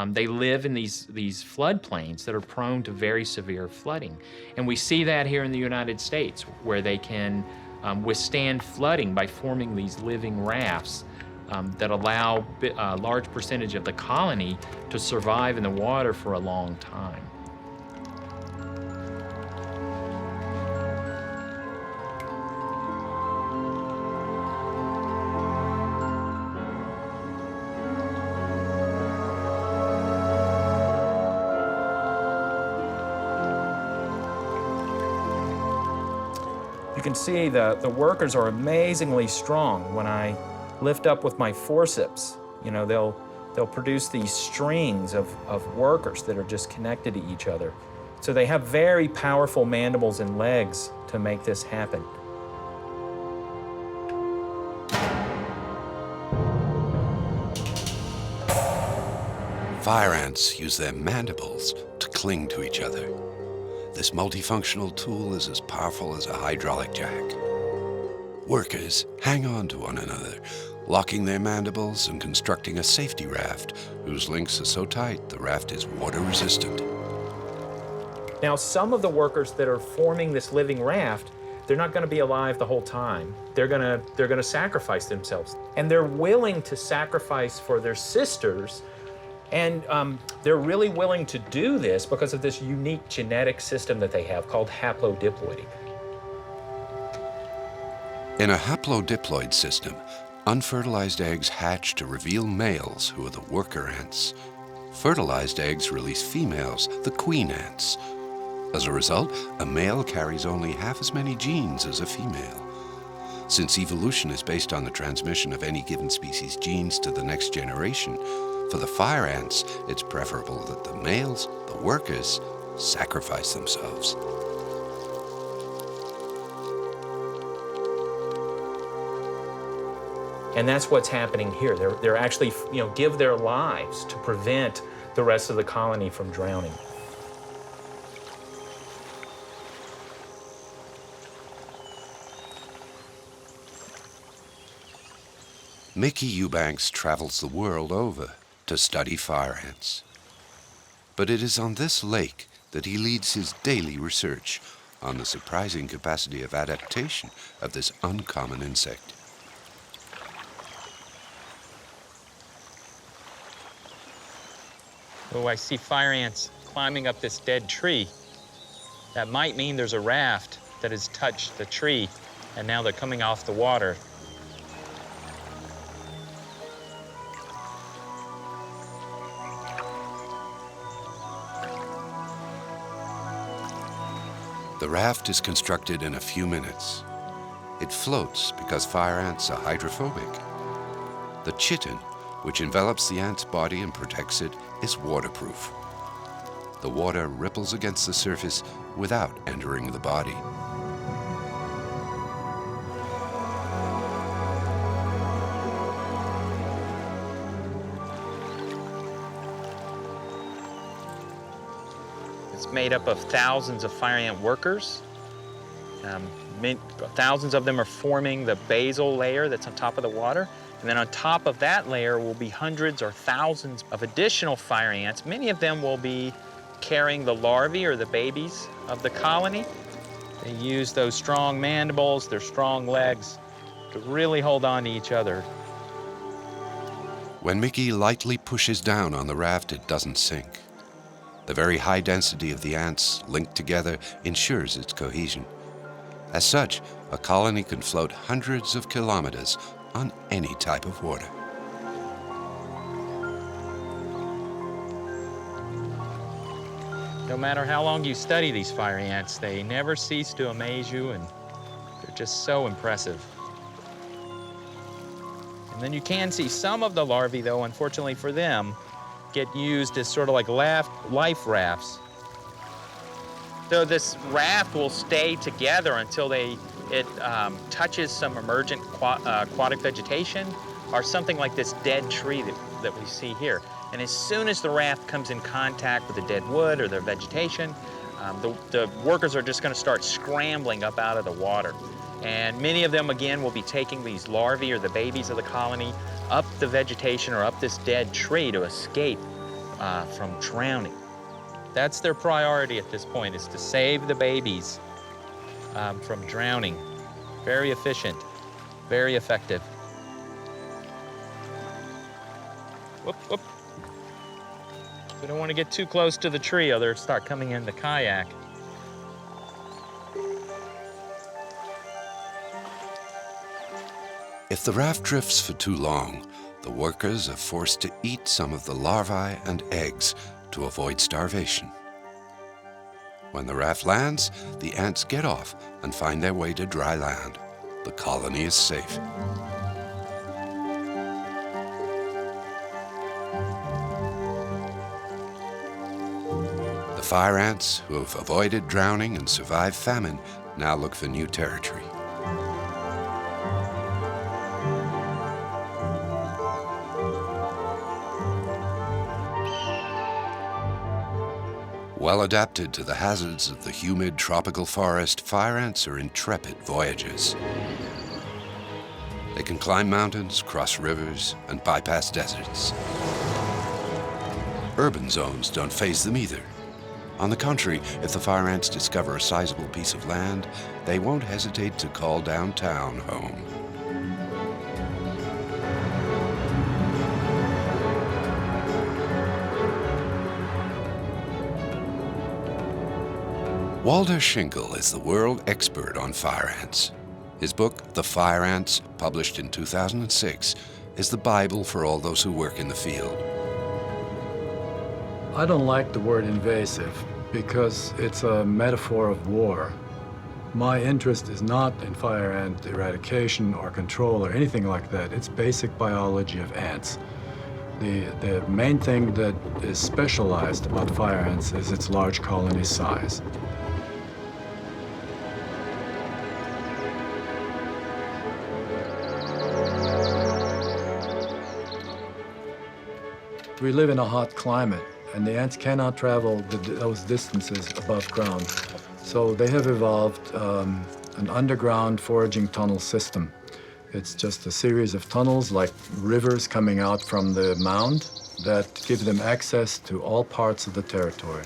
S8: they live in these floodplains that are prone to very severe flooding. And we see that here in the United States, where they can withstand flooding by forming these living rafts that allow a large percentage of the colony to survive in the water for a long time.
S9: You can see the workers are amazingly strong. When I lift up with my forceps, they'll produce these strings of workers that are just connected to each other. So they have very powerful mandibles and legs to make this happen.
S1: Fire ants use their mandibles to cling to each other. This multifunctional tool is as powerful as a hydraulic jack. Workers hang on to one another, locking their mandibles and constructing a safety raft whose links are so tight the raft is water resistant.
S9: Now, some of the workers that are forming this living raft, they're not going to be alive the whole time. They're going to sacrifice themselves, and they're willing to sacrifice for their sisters. And they're really willing to do this because of this unique genetic system that they have called haplodiploidy.
S1: In a haplodiploid system, unfertilized eggs hatch to reveal males who are the worker ants. Fertilized eggs release females, the queen ants. As a result, a male carries only half as many genes as a female. Since evolution is based on the transmission of any given species' genes to the next generation, for the fire ants, it's preferable that the males, the workers, sacrifice themselves.
S9: And that's what's happening here. They're actually, give their lives to prevent the rest of the colony from drowning.
S1: Mickey Eubanks travels the world over to study fire ants. But it is on this lake that he leads his daily research on the surprising capacity of adaptation of this uncommon insect.
S8: Oh, I see fire ants climbing up this dead tree. That might mean there's a raft that has touched the tree, and now they're coming off the water.
S1: The raft is constructed in a few minutes. It floats because fire ants are hydrophobic. The chitin, which envelops the ant's body and protects it, is waterproof. The water ripples against the surface without entering the body.
S8: It's made up of thousands of fire ant workers. Thousands of them are forming the basal layer that's on top of the water. And then on top of that layer will be hundreds or thousands of additional fire ants. Many of them will be carrying the larvae or the babies of the colony. They use those strong mandibles, their strong legs, to really hold on to each other.
S1: When Mickey lightly pushes down on the raft, it doesn't sink. The very high density of the ants linked together ensures its cohesion. As such, a colony can float hundreds of kilometers on any type of water.
S8: No matter how long you study these fire ants, they never cease to amaze you, and they're just so impressive. And then you can see some of the larvae, though, unfortunately for them, get used as sort of like life rafts. So this raft will stay together until it touches some emergent aquatic vegetation or something like this dead tree that we see here. And as soon as the raft comes in contact with the dead wood or the vegetation, the workers are just going to start scrambling up out of the water. And many of them, again, will be taking these larvae or the babies of the colony up the vegetation or up this dead tree to escape from drowning. That's their priority at this point, is to save the babies from drowning. Very efficient, very effective. Whoop, whoop. We don't want to get too close to the tree or they'll start coming in the kayak.
S1: If the raft drifts for too long, the workers are forced to eat some of the larvae and eggs to avoid starvation. When the raft lands, the ants get off and find their way to dry land. The colony is safe. The fire ants, who have avoided drowning and survived famine, now look for new territory. Well adapted to the hazards of the humid tropical forest, fire ants are intrepid voyagers. They can climb mountains, cross rivers, and bypass deserts. Urban zones don't faze them either. On the contrary, if the fire ants discover a sizable piece of land, they won't hesitate to call downtown home. Walter Schinkel is the world expert on fire ants. His book, The Fire Ants, published in 2006, is the Bible for all those who work in the field.
S4: I don't like the word invasive because it's a metaphor of war. My interest is not in fire ant eradication or control or anything like that. It's basic biology of ants. The main thing that is specialized about fire ants is its large colony size. We live in a hot climate, and the ants cannot travel those distances above ground. So they have evolved an underground foraging tunnel system. It's just a series of tunnels like rivers coming out from the mound that give them access to all parts of the territory.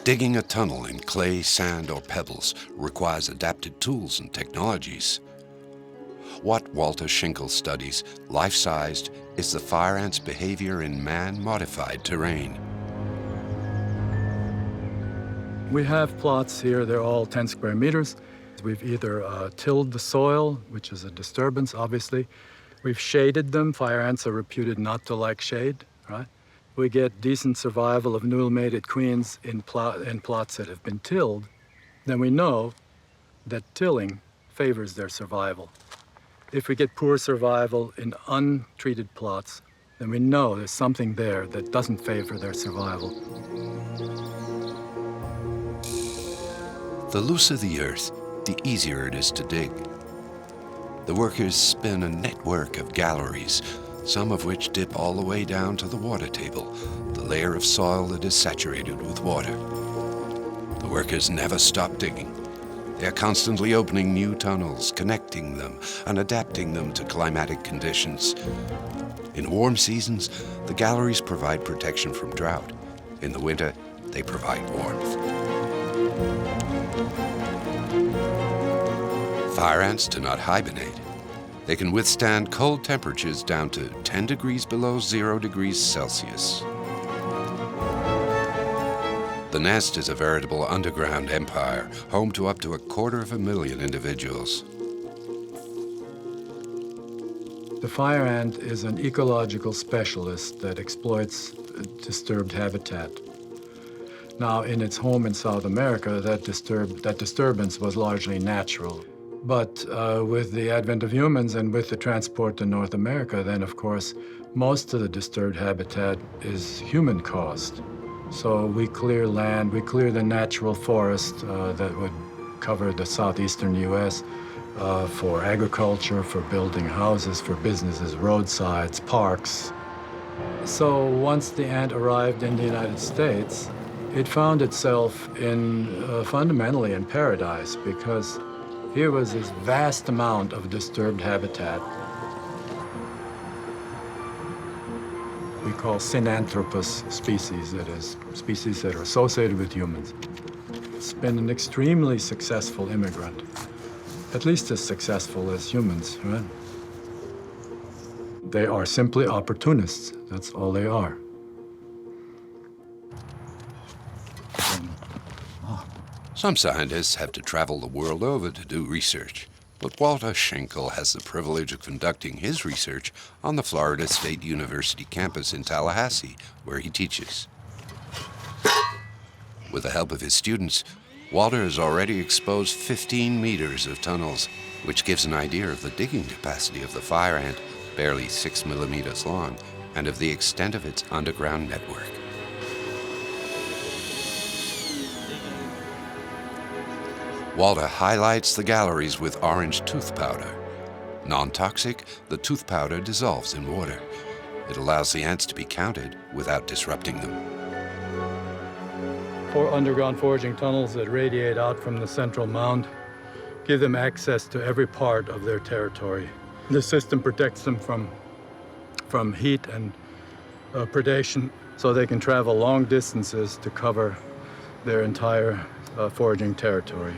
S1: Digging a tunnel in clay, sand, or pebbles requires adapted tools and technologies. What Walter Schinkel studies, life-sized, is the fire ant's behavior in man-modified terrain.
S4: We have plots here, they're all 10 square meters. We've either tilled the soil, which is a disturbance, obviously. We've shaded them. Fire ants are reputed not to like shade, right? We get decent survival of newly mated queens in plots that have been tilled. Then we know that tilling favors their survival. If we get poor survival in untreated plots, then we know there's something there that doesn't favor their survival.
S1: The looser the earth, the easier it is to dig. The workers spin a network of galleries, some of which dip all the way down to the water table, the layer of soil that is saturated with water. The workers never stop digging. They are constantly opening new tunnels, connecting them, and adapting them to climatic conditions. In warm seasons, the galleries provide protection from drought. In the winter, they provide warmth. Fire ants do not hibernate. They can withstand cold temperatures down to 10 degrees below 0 degrees Celsius. The nest is a veritable underground empire, home to up to 250,000 individuals.
S4: The fire ant is an ecological specialist that exploits disturbed habitat. Now, in its home in South America, that disturbance was largely natural. But with the advent of humans and with the transport to North America, then, of course, most of the disturbed habitat is human-caused. So we clear land, we clear the natural forest that would cover the southeastern U.S. For agriculture, for building houses, for businesses, roadsides, parks. So once the ant arrived in the United States, it found itself fundamentally in paradise, because here was this vast amount of disturbed habitat. We call synanthropous species, that is, species that are associated with humans. It's been an extremely successful immigrant, at least as successful as humans, right? They are simply opportunists, that's all they are.
S1: Some scientists have to travel the world over to do research, but Walter Schinkel has the privilege of conducting his research on the Florida State University campus in Tallahassee, where he teaches. With the help of his students, Walter has already exposed 15 meters of tunnels, which gives an idea of the digging capacity of the fire ant, barely 6 millimeters long, and of the extent of its underground network. Walter highlights the galleries with orange tooth powder. Non-toxic, the tooth powder dissolves in water. It allows the ants to be counted without disrupting them.
S4: 4 underground foraging tunnels that radiate out from the central mound give them access to every part of their territory. The system protects them from heat and predation, so they can travel long distances to cover their entire foraging territory.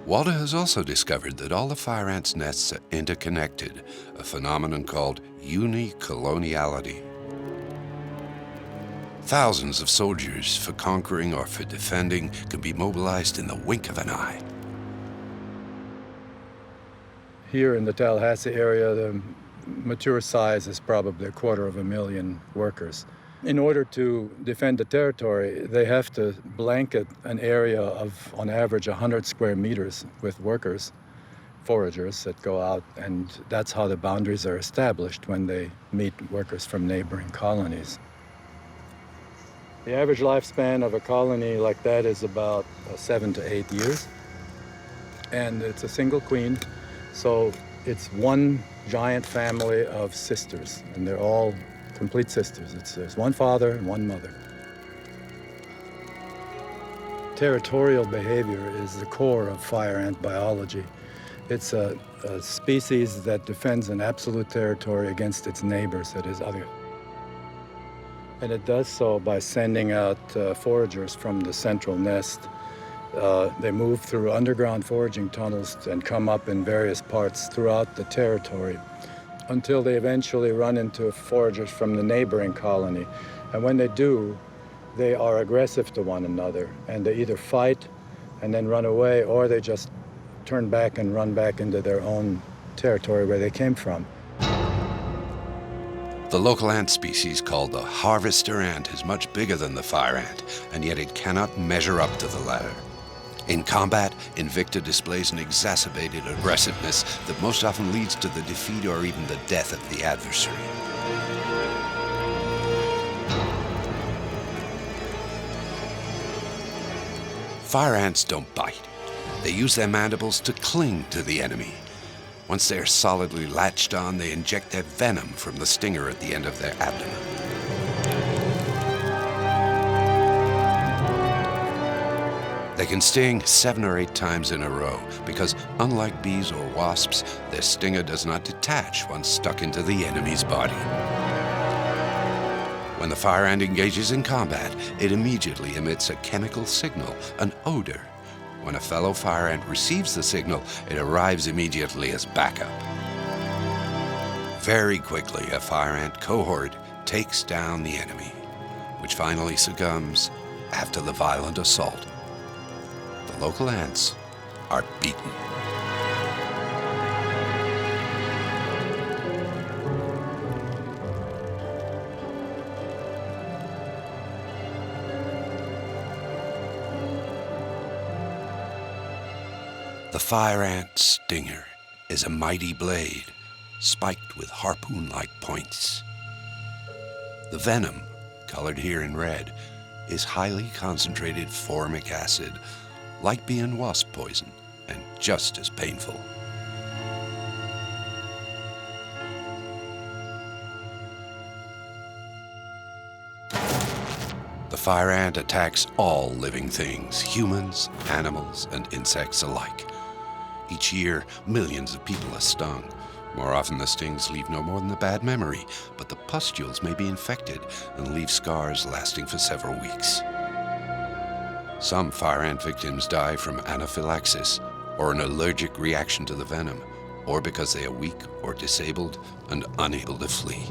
S1: Walter has also discovered that all the fire ants' nests are interconnected, a phenomenon called unicoloniality. Thousands of soldiers, for conquering or for defending, can be mobilized in the wink of an eye.
S4: Here in the Tallahassee area, the mature size is probably 250,000 workers. In order to defend the territory, they have to blanket an area of, on average, 100 square meters with workers, foragers that go out, and that's how the boundaries are established when they meet workers from neighboring colonies. The average lifespan of a colony like that is about 7 to 8 years, and it's a single queen, so it's one giant family of sisters, and they're all complete sisters. There's one father and one mother. Territorial behavior is the core of fire ant biology. It's a species that defends an absolute territory against its neighbors, that is other. And it does so by sending out foragers from the central nest. They move through underground foraging tunnels and come up in various parts throughout the territory until they eventually run into foragers from the neighboring colony. And when they do, they are aggressive to one another, and they either fight and then run away, or they just turn back and run back into their own territory where they came from.
S1: The local ant species called the harvester ant is much bigger than the fire ant, and yet it cannot measure up to the latter. In combat, Invicta displays an exacerbated aggressiveness that most often leads to the defeat or even the death of the adversary. Fire ants don't bite. They use their mandibles to cling to the enemy. Once they are solidly latched on, they inject their venom from the stinger at the end of their abdomen. They can sting 7 or 8 times in a row because, unlike bees or wasps, their stinger does not detach once stuck into the enemy's body. When the fire ant engages in combat, it immediately emits a chemical signal, an odor. When a fellow fire ant receives the signal, it arrives immediately as backup. Very quickly, a fire ant cohort takes down the enemy, which finally succumbs after the violent assault. The local ants are beaten. The fire ant stinger is a mighty blade, spiked with harpoon-like points. The venom, colored here in red, is highly concentrated formic acid, like bee and wasp poison, and just as painful. The fire ant attacks all living things, humans, animals, and insects alike. Each year, millions of people are stung. More often, the stings leave no more than a bad memory, but the pustules may be infected and leave scars lasting for several weeks. Some fire ant victims die from anaphylaxis, or an allergic reaction to the venom, or because they are weak or disabled and unable to flee.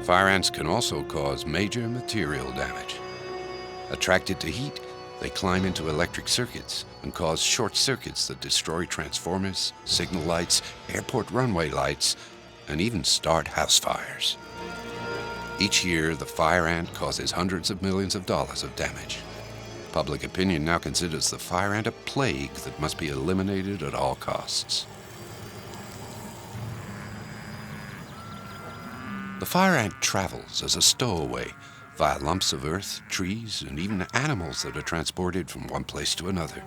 S1: Fire ants can also cause major material damage. Attracted to heat, they climb into electric circuits and cause short circuits that destroy transformers, signal lights, airport runway lights, and even start house fires. Each year, the fire ant causes hundreds of millions of dollars of damage. Public opinion now considers the fire ant a plague that must be eliminated at all costs. The fire ant travels as a stowaway via lumps of earth, trees, and even animals that are transported from one place to another.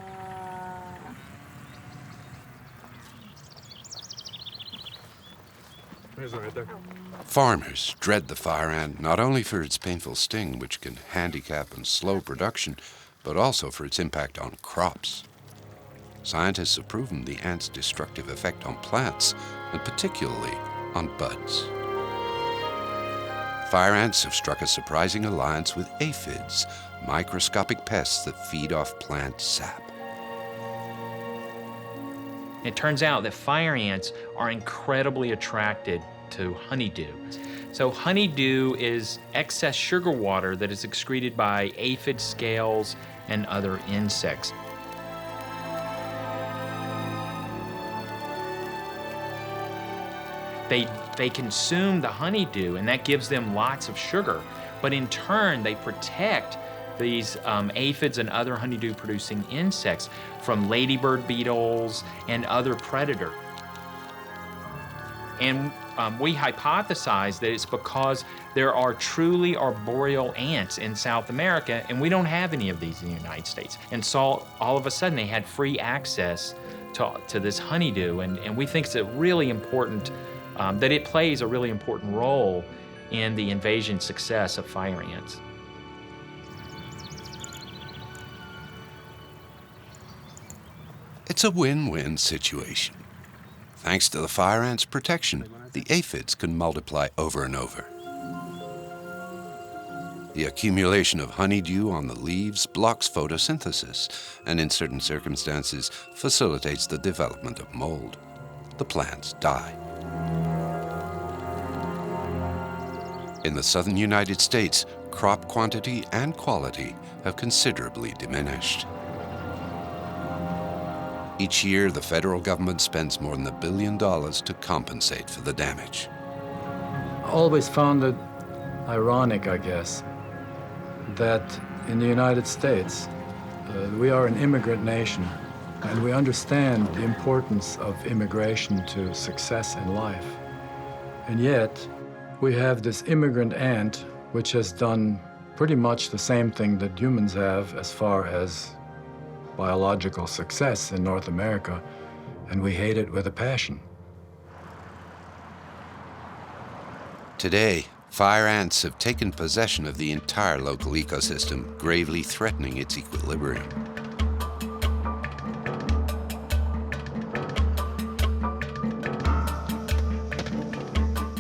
S1: Farmers dread the fire ant not only for its painful sting, which can handicap and slow production, but also for its impact on crops. Scientists have proven the ant's destructive effect on plants, and particularly on buds. Fire ants have struck a surprising alliance with aphids, microscopic pests that feed off plant sap.
S8: It turns out that fire ants are incredibly attracted to honeydew. So honeydew is excess sugar water that is excreted by aphid scales and other insects. They consume the honeydew, and that gives them lots of sugar. But in turn, they protect these aphids and other honeydew-producing insects from ladybird beetles and other predators. And we hypothesize that it's because there are truly arboreal ants in South America, and we don't have any of these in the United States. And so all of a sudden they had free access to this honeydew, and we think it's a really important, that it plays a really important role in the invasion success of fire ants.
S1: It's a win-win situation. Thanks to the fire ants' protection, the aphids can multiply over and over. The accumulation of honeydew on the leaves blocks photosynthesis and in certain circumstances facilitates the development of mold. The plants die. In the southern United States, crop quantity and quality have considerably diminished. Each year, the federal government spends more than $1 billion to compensate for the damage.
S4: I always found it ironic, I guess, that in the United States, we are an immigrant nation, and we understand the importance of immigration to success in life. And yet, we have this immigrant ant, which has done pretty much the same thing that humans have as far as biological success in North America, and we hate it with a passion.
S1: Today, fire ants have taken possession of the entire local ecosystem, gravely threatening its equilibrium.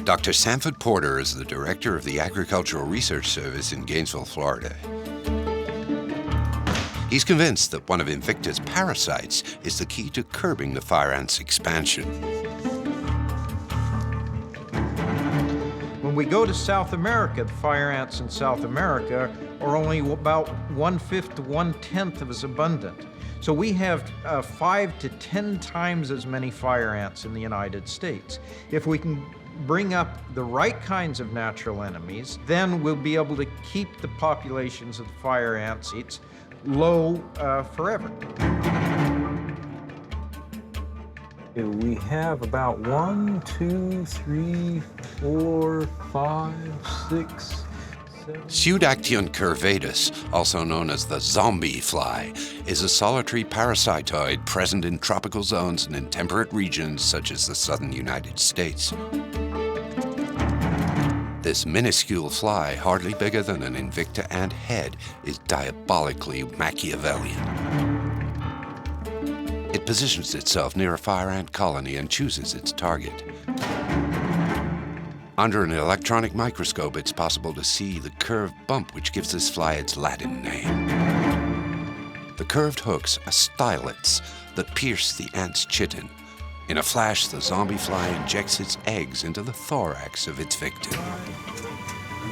S1: Dr. Sanford Porter is the director of the Agricultural Research Service in Gainesville, Florida. He's convinced that one of Invicta's parasites is the key to curbing the fire ant's expansion.
S10: When we go to South America, the fire ants in South America are only about 1/5 to 1/10 of as abundant. So we have 5 to 10 times as many fire ants in the United States. If we can bring up the right kinds of natural enemies, then we'll be able to keep the populations of the fire ants low forever.
S9: We have about 1, 2, 3, 4, 5, 6, 7.
S1: Pseudactyon curvatus, also known as the zombie fly, is a solitary parasitoid present in tropical zones and in temperate regions such as the southern United States. This minuscule fly, hardly bigger than an Invicta ant head, is diabolically Machiavellian. It positions itself near a fire ant colony and chooses its target. Under an electronic microscope, it's possible to see the curved bump which gives this fly its Latin name. The curved hooks are stylets that pierce the ant's chitin. In a flash, the zombie fly injects its eggs into the thorax of its victim.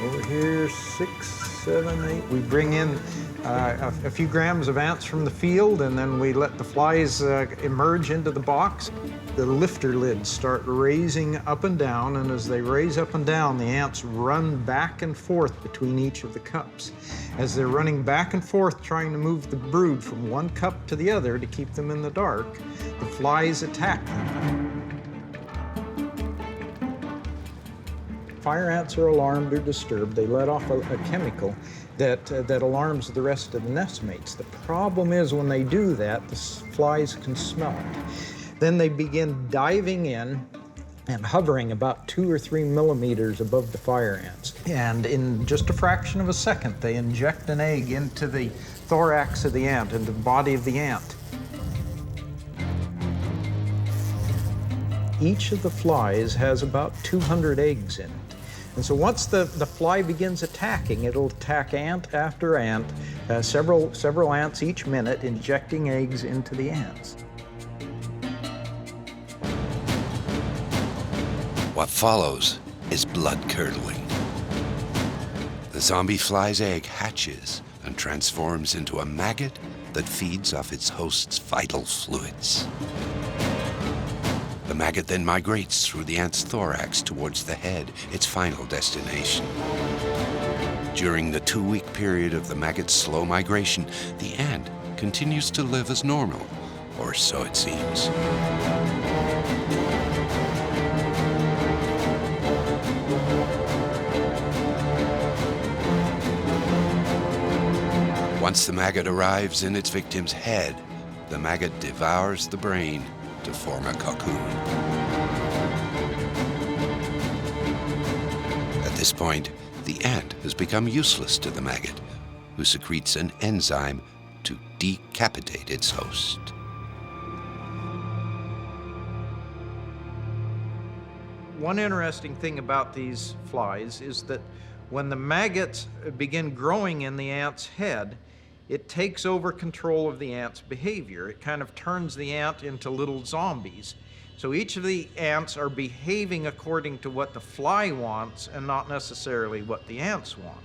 S10: Over here, 6, 7, 8. We bring in a few grams of ants from the field, and then we let the flies emerge into the box. The lifter lids start raising up and down, and as they raise up and down, the ants run back and forth between each of the cups. As they're running back and forth trying to move the brood from one cup to the other to keep them in the dark, the flies attack them. Fire ants are alarmed or disturbed. They let off a chemical that alarms the rest of the nestmates. The problem is when they do that, the flies can smell it. Then they begin diving in and hovering about 2 or 3 millimeters above the fire ants. And in just a fraction of a second, they inject an egg into the thorax of the ant, into the body of the ant. Each of the flies has about 200 eggs in it. And so once the fly begins attacking, it'll attack ant after ant, several ants each minute, injecting eggs into the ants.
S1: What follows is blood-curdling. The zombie fly's egg hatches and transforms into a maggot that feeds off its host's vital fluids. The maggot then migrates through the ant's thorax towards the head, its final destination. During the 2-week period of the maggot's slow migration, the ant continues to live as normal, or so it seems. Once the maggot arrives in its victim's head, the maggot devours the brain to form a cocoon. At this point, the ant has become useless to the maggot, who secretes an enzyme to decapitate its host.
S10: One interesting thing about these flies is that when the maggots begin growing in the ant's head, it takes over control of the ant's behavior. It kind of turns the ant into little zombies. So each of the ants are behaving according to what the fly wants and not necessarily what the ants want.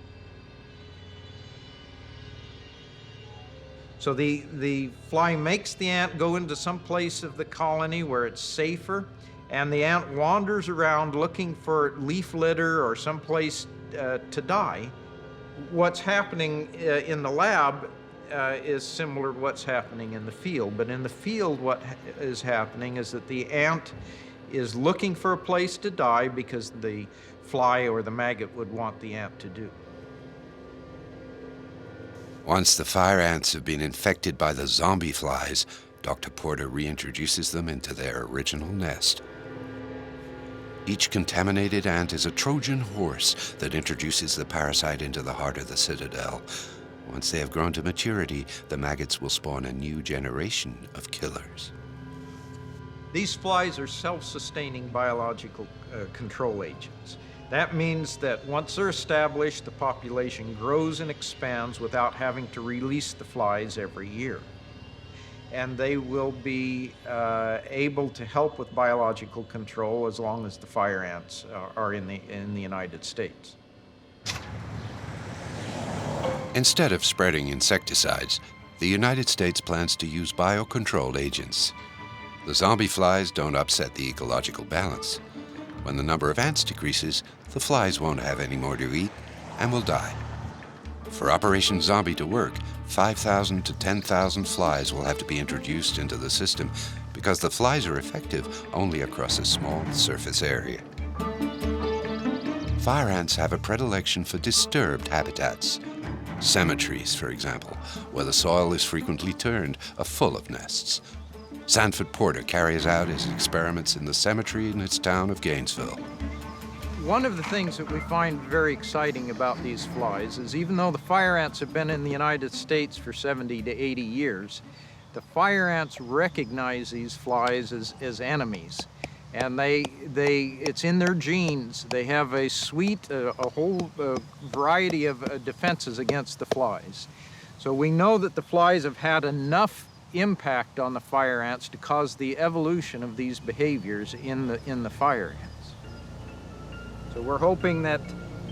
S10: So the fly makes the ant go into some place of the colony where it's safer, and the ant wanders around looking for leaf litter or some place to die. What's happening in the lab is similar to what's happening in the field, but in the field what is happening is that the ant is looking for a place to die because the fly or the maggot would want the ant to do.
S1: Once the fire ants have been infected by the zombie flies, Dr. Porter reintroduces them into their original nest. Each contaminated ant is a Trojan horse that introduces the parasite into the heart of the citadel. Once they have grown to maturity, the maggots will spawn a new generation of killers.
S10: These flies are self-sustaining biological control agents. That means that once they're established, the population grows and expands without having to release the flies every year. And they will be able to help with biological control as long as the fire ants are in the United States.
S1: Instead of spreading insecticides, the United States plans to use biocontrolled agents. The zombie flies don't upset the ecological balance. When the number of ants decreases, the flies won't have any more to eat and will die. For Operation Zombie to work, 5,000 to 10,000 flies will have to be introduced into the system because the flies are effective only across a small surface area. Fire ants have a predilection for disturbed habitats. Cemeteries, for example, where the soil is frequently turned, are full of nests. Sanford Porter carries out his experiments in the cemetery in its town of Gainesville.
S10: One of the things that we find very exciting about these flies is even though the fire ants have been in the United States for 70 to 80 years, the fire ants recognize these flies as enemies. And it's in their genes. They have a whole variety of defenses against the flies. So we know that the flies have had enough impact on the fire ants to cause the evolution of these behaviors in the fire ants. So we're hoping that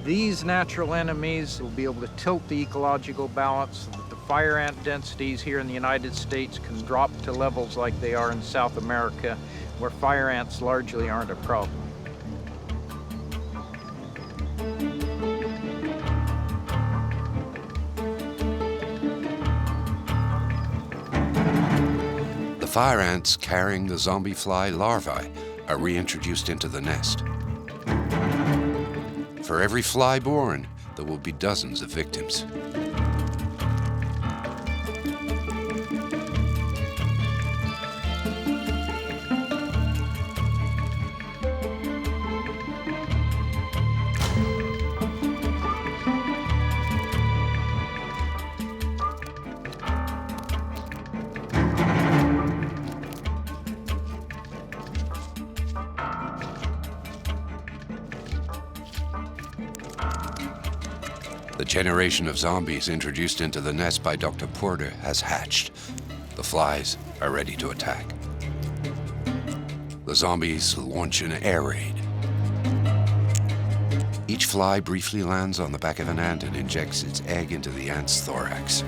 S10: these natural enemies will be able to tilt the ecological balance so that the fire ant densities here in the United States can drop to levels like they are in South America, where fire ants largely aren't a problem.
S1: The fire ants carrying the zombie fly larvae are reintroduced into the nest. For every fly born, there will be dozens of victims. The generation of zombies introduced into the nest by Dr. Porter has hatched. The flies are ready to attack. The zombies launch an air raid. Each fly briefly lands on the back of an ant and injects its egg into the ant's thorax.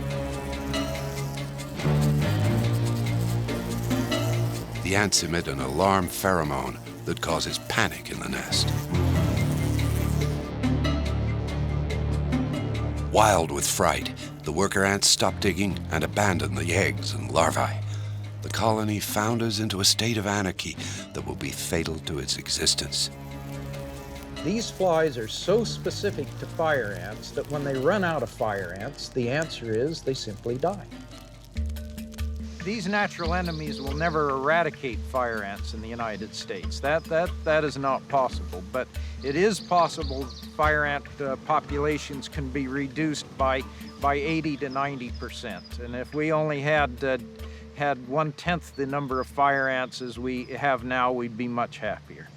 S1: The ants emit an alarm pheromone that causes panic in the nest. Wild with fright, the worker ants stop digging and abandon the eggs and larvae. The colony founders into a state of anarchy that will be fatal to its existence.
S10: These flies are so specific to fire ants that when they run out of fire ants, the answer is they simply die. These natural enemies will never eradicate fire ants in the United States. That is not possible, but it is possible fire ant populations can be reduced by 80 to 90%. And if we only had 1/10 the number of fire ants as we have now, we'd be much happier.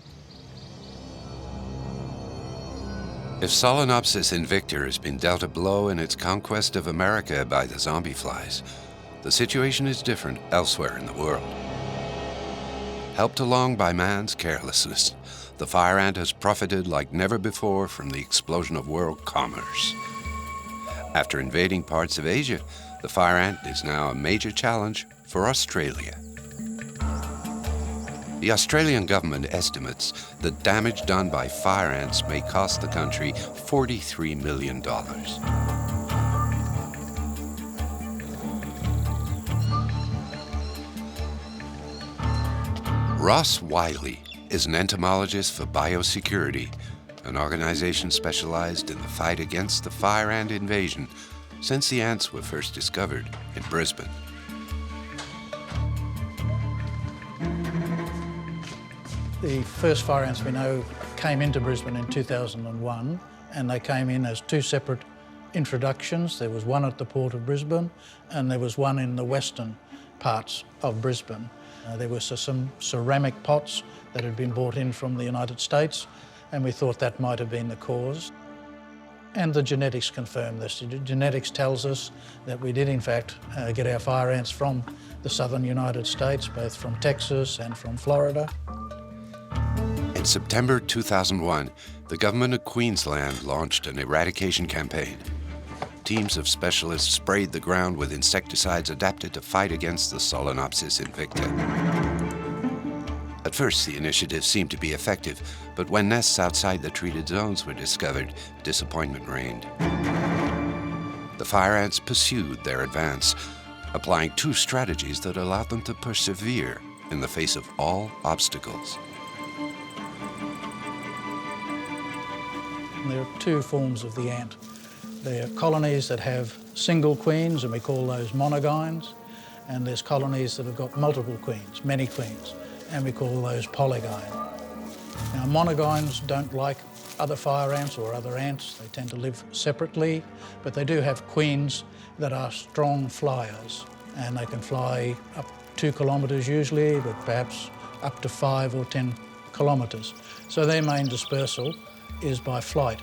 S1: If Solenopsis invicta has been dealt a blow in its conquest of America by the zombie flies, the situation is different elsewhere in the world. Helped along by man's carelessness, the fire ant has profited like never before from the explosion of world commerce. After invading parts of Asia, the fire ant is now a major challenge for Australia. The Australian government estimates the damage done by fire ants may cost the country $43 million. Ross Wiley is an entomologist for biosecurity, an organization specialized in the fight against the fire ant invasion since the ants were first discovered in Brisbane.
S11: The first fire ants we know came into Brisbane in 2001, and they came in as two separate introductions. There was one at the port of Brisbane, and there was one in the western parts of Brisbane. There were some ceramic pots that had been brought in from the United States, and we thought that might have been the cause. And the genetics confirm this. The genetics tells us that we did in fact get our fire ants from the southern United States, both from Texas and from Florida.
S1: In September 2001, the government of Queensland launched an eradication campaign. Teams of specialists sprayed the ground with insecticides adapted to fight against the Solenopsis invicta. At first, the initiative seemed to be effective, but when nests outside the treated zones were discovered, disappointment reigned. The fire ants pursued their advance, applying two strategies that allowed them to persevere in the face of all obstacles.
S11: There are two forms of the ant. There are colonies that have single queens, and we call those monogynes, and there's colonies that have got multiple queens, many queens, and we call those polygyne. Now, monogynes don't like other fire ants or other ants. They tend to live separately, but they do have queens that are strong flyers, and they can fly up 2 kilometres usually, but perhaps up to 5 or 10 kilometres. So their main dispersal is by flight.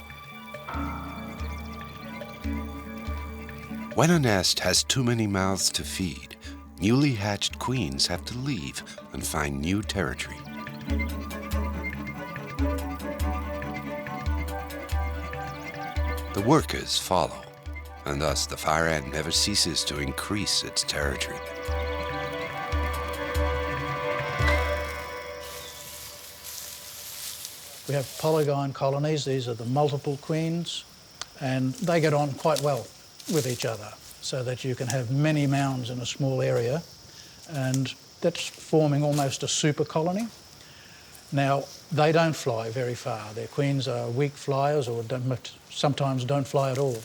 S1: When a nest has too many mouths to feed, newly hatched queens have to leave and find new territory. The workers follow, and thus the fire ant never ceases to increase its territory.
S11: We have polygyne colonies. These are the multiple queens, and they get on quite well with each other so that you can have many mounds in a small area, and that's forming almost a super colony. Now, they don't fly very far. Their queens are weak flyers or sometimes don't fly at all.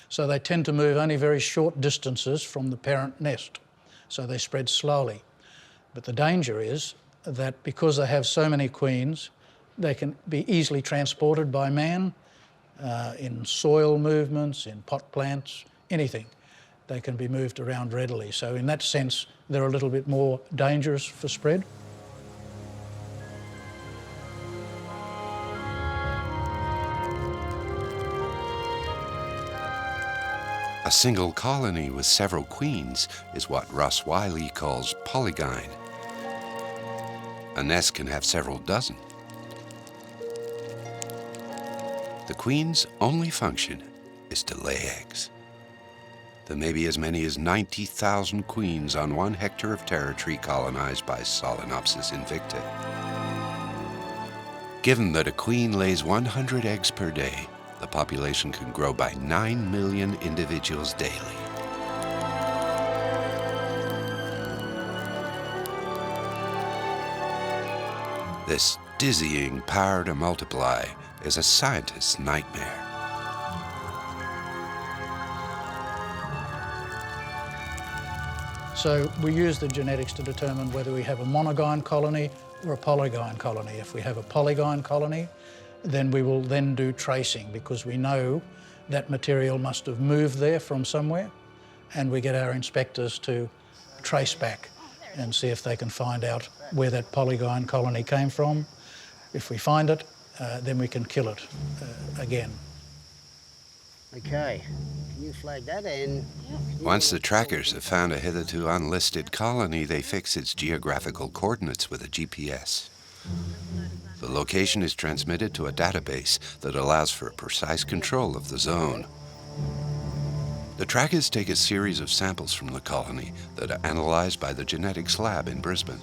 S11: So they tend to move only very short distances from the parent nest. So they spread slowly. But the danger is that because they have so many queens, they can be easily transported by man in soil movements, in pot plants, anything. They can be moved around readily. So in that sense, they're a little bit more dangerous for spread.
S1: A single colony with several queens is what Ross Wiley calls polygyne. A nest can have several dozen. The queen's only function is to lay eggs. there may be as many as 90,000 queens on 1 hectare of territory colonized by Solenopsis invicta. Given that a queen lays 100 eggs per day, the population can grow by 9 million individuals daily. This dizzying power to multiply is a scientist's nightmare.
S11: So we use the genetics to determine whether we have a monogyne colony or a polygyne colony. If we have a polygyne colony, then we will then do tracing, because we know that material must have moved there from somewhere, and we get our inspectors to trace back and see if they can find out where that polygyne colony came from. If we find it, then we can kill it again.
S12: Okay, can you flag that in?
S1: Once the trackers have found a hitherto unlisted colony, they fix its geographical coordinates with a GPS. The location is transmitted to a database that allows for precise control of the zone. The trackers take a series of samples from the colony that are analyzed by the genetics lab in Brisbane.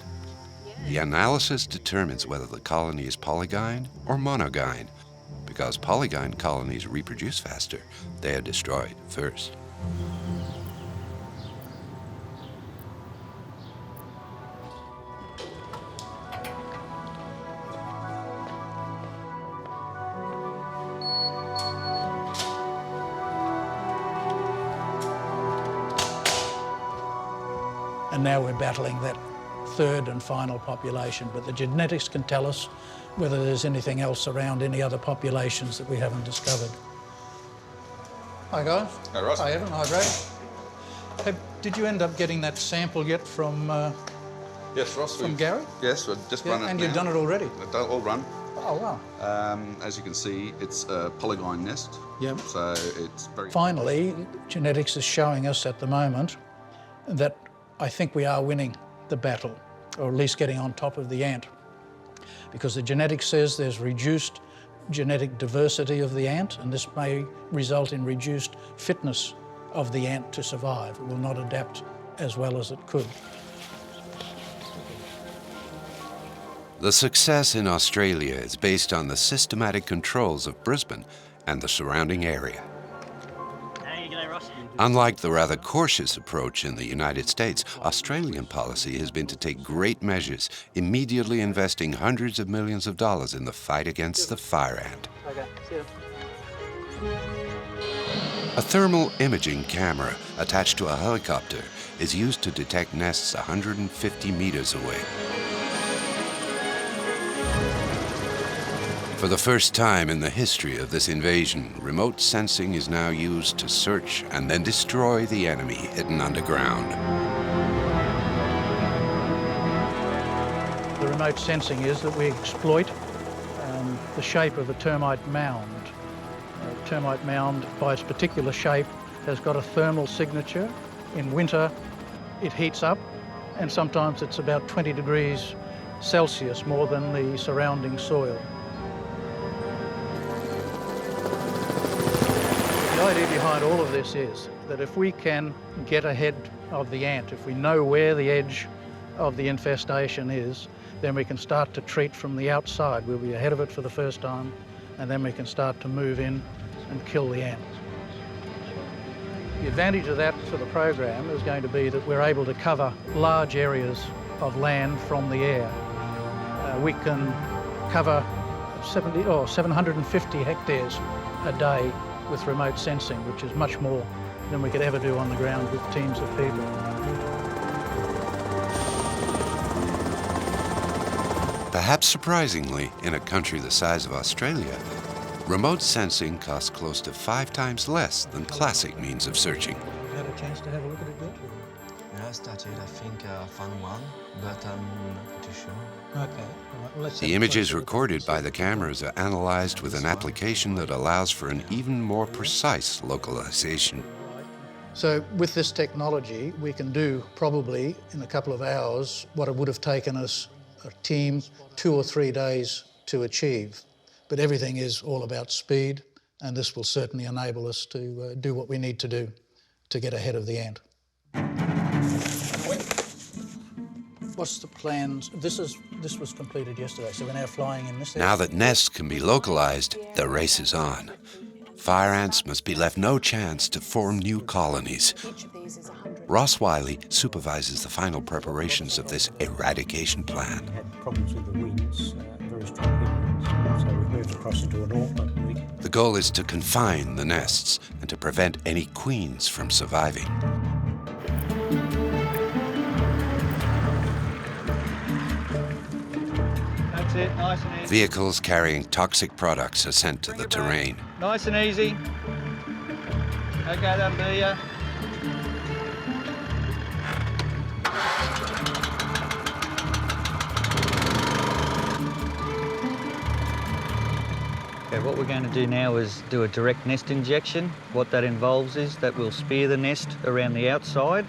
S1: The analysis determines whether the colony is polygyne or monogyne. Because polygyne colonies reproduce faster, they are destroyed first.
S11: And now we're battling that third and final population, but the genetics can tell us whether there's anything else around any other populations that we haven't discovered. Hi guys.
S13: Hi Ross.
S11: Hi Evan, hi Brad. Did you end up getting that sample yet from
S13: Yes, Ross.
S11: from Gary?
S13: Yes, we've just run it
S11: And
S13: now.
S11: you've done it already?
S13: It's all run.
S11: Oh wow.
S13: As you can see, it's a polygyne nest.
S11: Yep.
S13: So it's very...
S11: Finally, genetics is showing us at the moment that I think we are winning the battle, or at least getting on top of the ant. Because the genetics says there's reduced genetic diversity of the ant, and this may result in reduced fitness of the ant to survive. It will not adapt as well as it could.
S1: The success in Australia is based on the systematic controls of Brisbane and the surrounding area. Unlike the rather cautious approach in the United States, Australian policy has been to take great measures, immediately investing hundreds of millions of dollars in the fight against the fire ant.
S11: Okay, see you.
S1: A thermal imaging camera attached to a helicopter is used to detect nests 150 meters away. For the first time in the history of this invasion, remote sensing is now used to search and then destroy the enemy hidden underground.
S11: The remote sensing is that we exploit the shape of a termite mound. A termite mound, by its particular shape, has got a thermal signature. In winter, it heats up, and sometimes it's about 20 degrees Celsius more than the surrounding soil. The idea behind all of this is that if we can get ahead of the ant, if we know where the edge of the infestation is, then we can start to treat from the outside. We'll be ahead of it for the first time, and then we can start to move in and kill the ant. The advantage of that for the program is going to be that we're able to cover large areas of land from the air. We can cover 750 hectares a day with remote sensing, which is much more than we could ever do on the ground with teams of people.
S1: Perhaps surprisingly, in a country the size of Australia, remote sensing costs close to 5 times less than classic means of searching.
S11: Had a chance to have a look at it yet?
S23: Yeah, I started, I think, found one, but I'm not too sure.
S11: Okay, all right. Well, let's
S1: The images recorded by the cameras are analyzed with an application that allows for an even more precise localization.
S11: So with this technology, we can do probably in a couple of hours what it would have taken us, a team, 2 or 3 days to achieve. But everything is all about speed, and this will certainly enable us to do what we need to do to get ahead of the ant. What's the plans? This was completed yesterday, so we're now flying in this area.
S1: Now that nests can be localized, the race is on. Fire ants must be left no chance to form new colonies. Ross Wiley supervises the final preparations of this eradication plan.
S15: We had problems with the winds, very strong headwinds, so we moved across into a north.
S1: The goal is to confine the nests and to prevent any queens from surviving.
S16: That's it, nice and easy.
S1: Vehicles carrying toxic products are sent to the terrain.
S16: Nice and easy. Okay, that'll do ya. Okay, what we're going to do now is do a direct nest injection. What that involves is that we'll spear the nest around the outside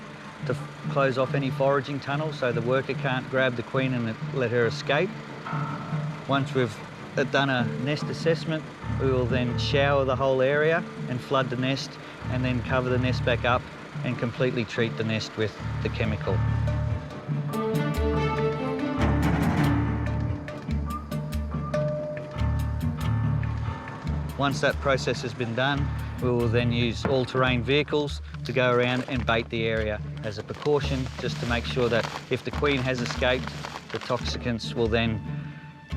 S16: to close off any foraging tunnel so the worker can't grab the queen and let her escape. Once we've done a nest assessment, we will then shower the whole area and flood the nest and then cover the nest back up and completely treat the nest with the chemical. Once that process has been done, we will then use all-terrain vehicles to go around and bait the area as a precaution, just to make sure that if the queen has escaped, the toxicants will then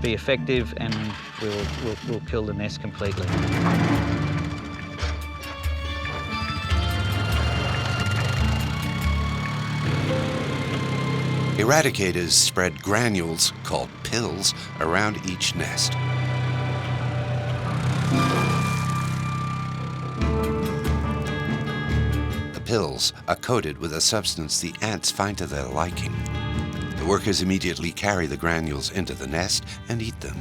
S16: be effective and we'll kill the nest completely.
S1: Eradicators spread granules, called pills, around each nest. The pills are coated with a substance the ants find to their liking. The workers immediately carry the granules into the nest and eat them.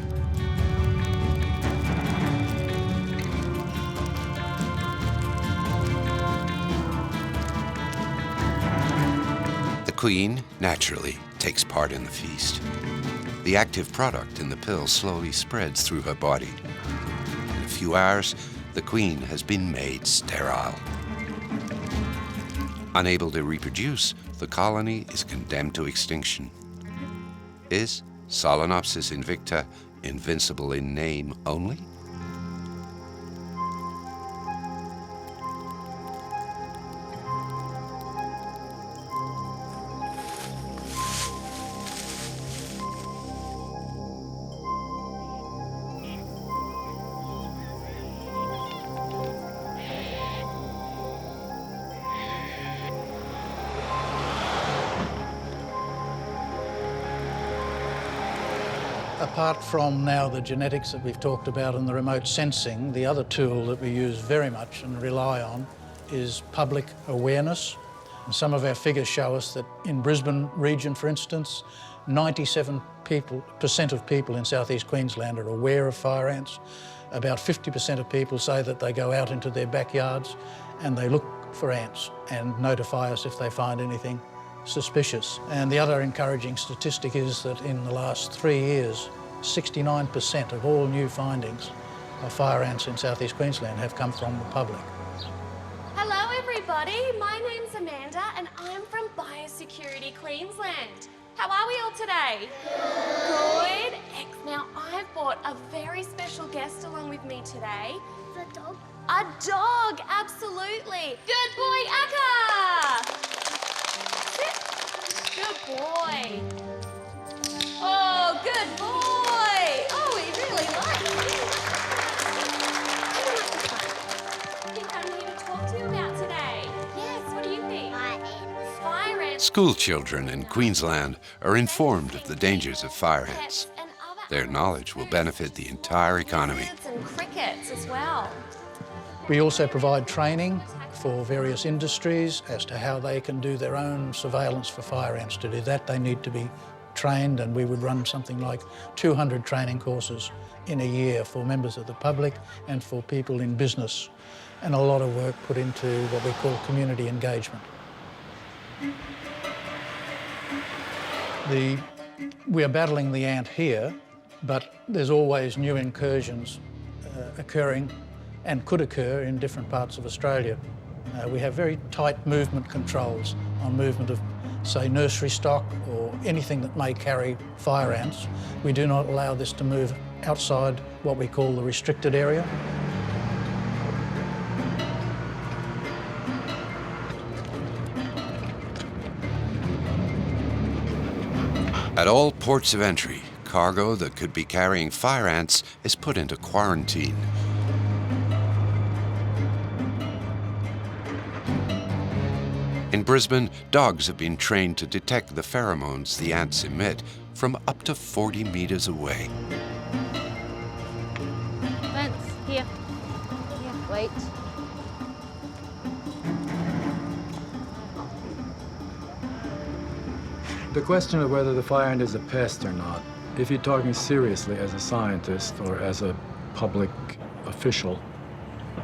S1: The queen, naturally, takes part in the feast. The active product in the pill slowly spreads through her body. In a few hours, the queen has been made sterile. Unable to reproduce, the colony is condemned to extinction. Is Solenopsis invicta invincible in name only?
S11: Apart from now the genetics that we've talked about and the remote sensing, the other tool that we use very much and rely on is public awareness. And some of our figures show us that in Brisbane region, for instance, 97% of people in southeast Queensland are aware of fire ants. About 50% of people say that they go out into their backyards and they look for ants and notify us if they find anything suspicious. And the other encouraging statistic is that in the last 3 years, 69% of all new findings of fire ants in southeast Queensland have come from the public.
S17: Hello everybody, my name's Amanda and I'm from Biosecurity Queensland. How are we all today? Good. Now I've brought a very special guest along with me today.
S24: The dog?
S17: A dog, absolutely. Good boy, Akka! Good boy. Oh, good boy. Oh, he really likes you. I think I'm here to talk to you about today. Yes, what do you think? Fire ants.
S1: School children in Queensland are informed of the dangers of fire ants. Their knowledge will benefit the entire economy.
S17: And crickets as well.
S11: We also provide training for various industries as to how they can do their own surveillance for fire ants. To do that, they need to be trained, and we would run something like 200 training courses in a year for members of the public and for people in business, and a lot of work put into what we call community engagement. We are battling the ant here, but there's always new incursions occurring and could occur in different parts of Australia. We have very tight movement controls on movement of, say, nursery stock or anything that may carry fire ants. We do not allow this to move outside what we call the restricted area.
S1: At all ports of entry, cargo that could be carrying fire ants is put into quarantine. In Brisbane, dogs have been trained to detect the pheromones the ants emit from up to 40 meters away.
S17: Vince, here. Wait.
S4: The question of whether the fire ant is a pest or not, if you're talking seriously as a scientist or as a public official,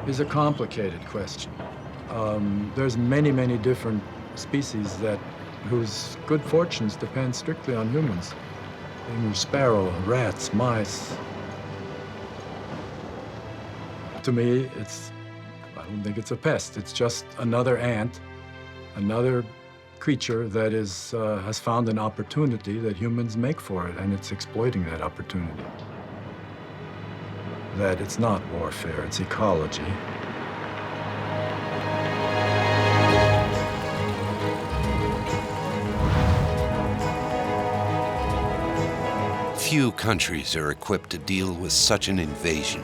S4: is a complicated question. There's many, many different species whose good fortunes depend strictly on humans. English sparrow, rats, mice. To me, I don't think it's a pest. It's just another ant, another creature that has found an opportunity that humans make for it, and it's exploiting that opportunity. That it's not warfare, it's ecology.
S1: Few countries are equipped to deal with such an invasion,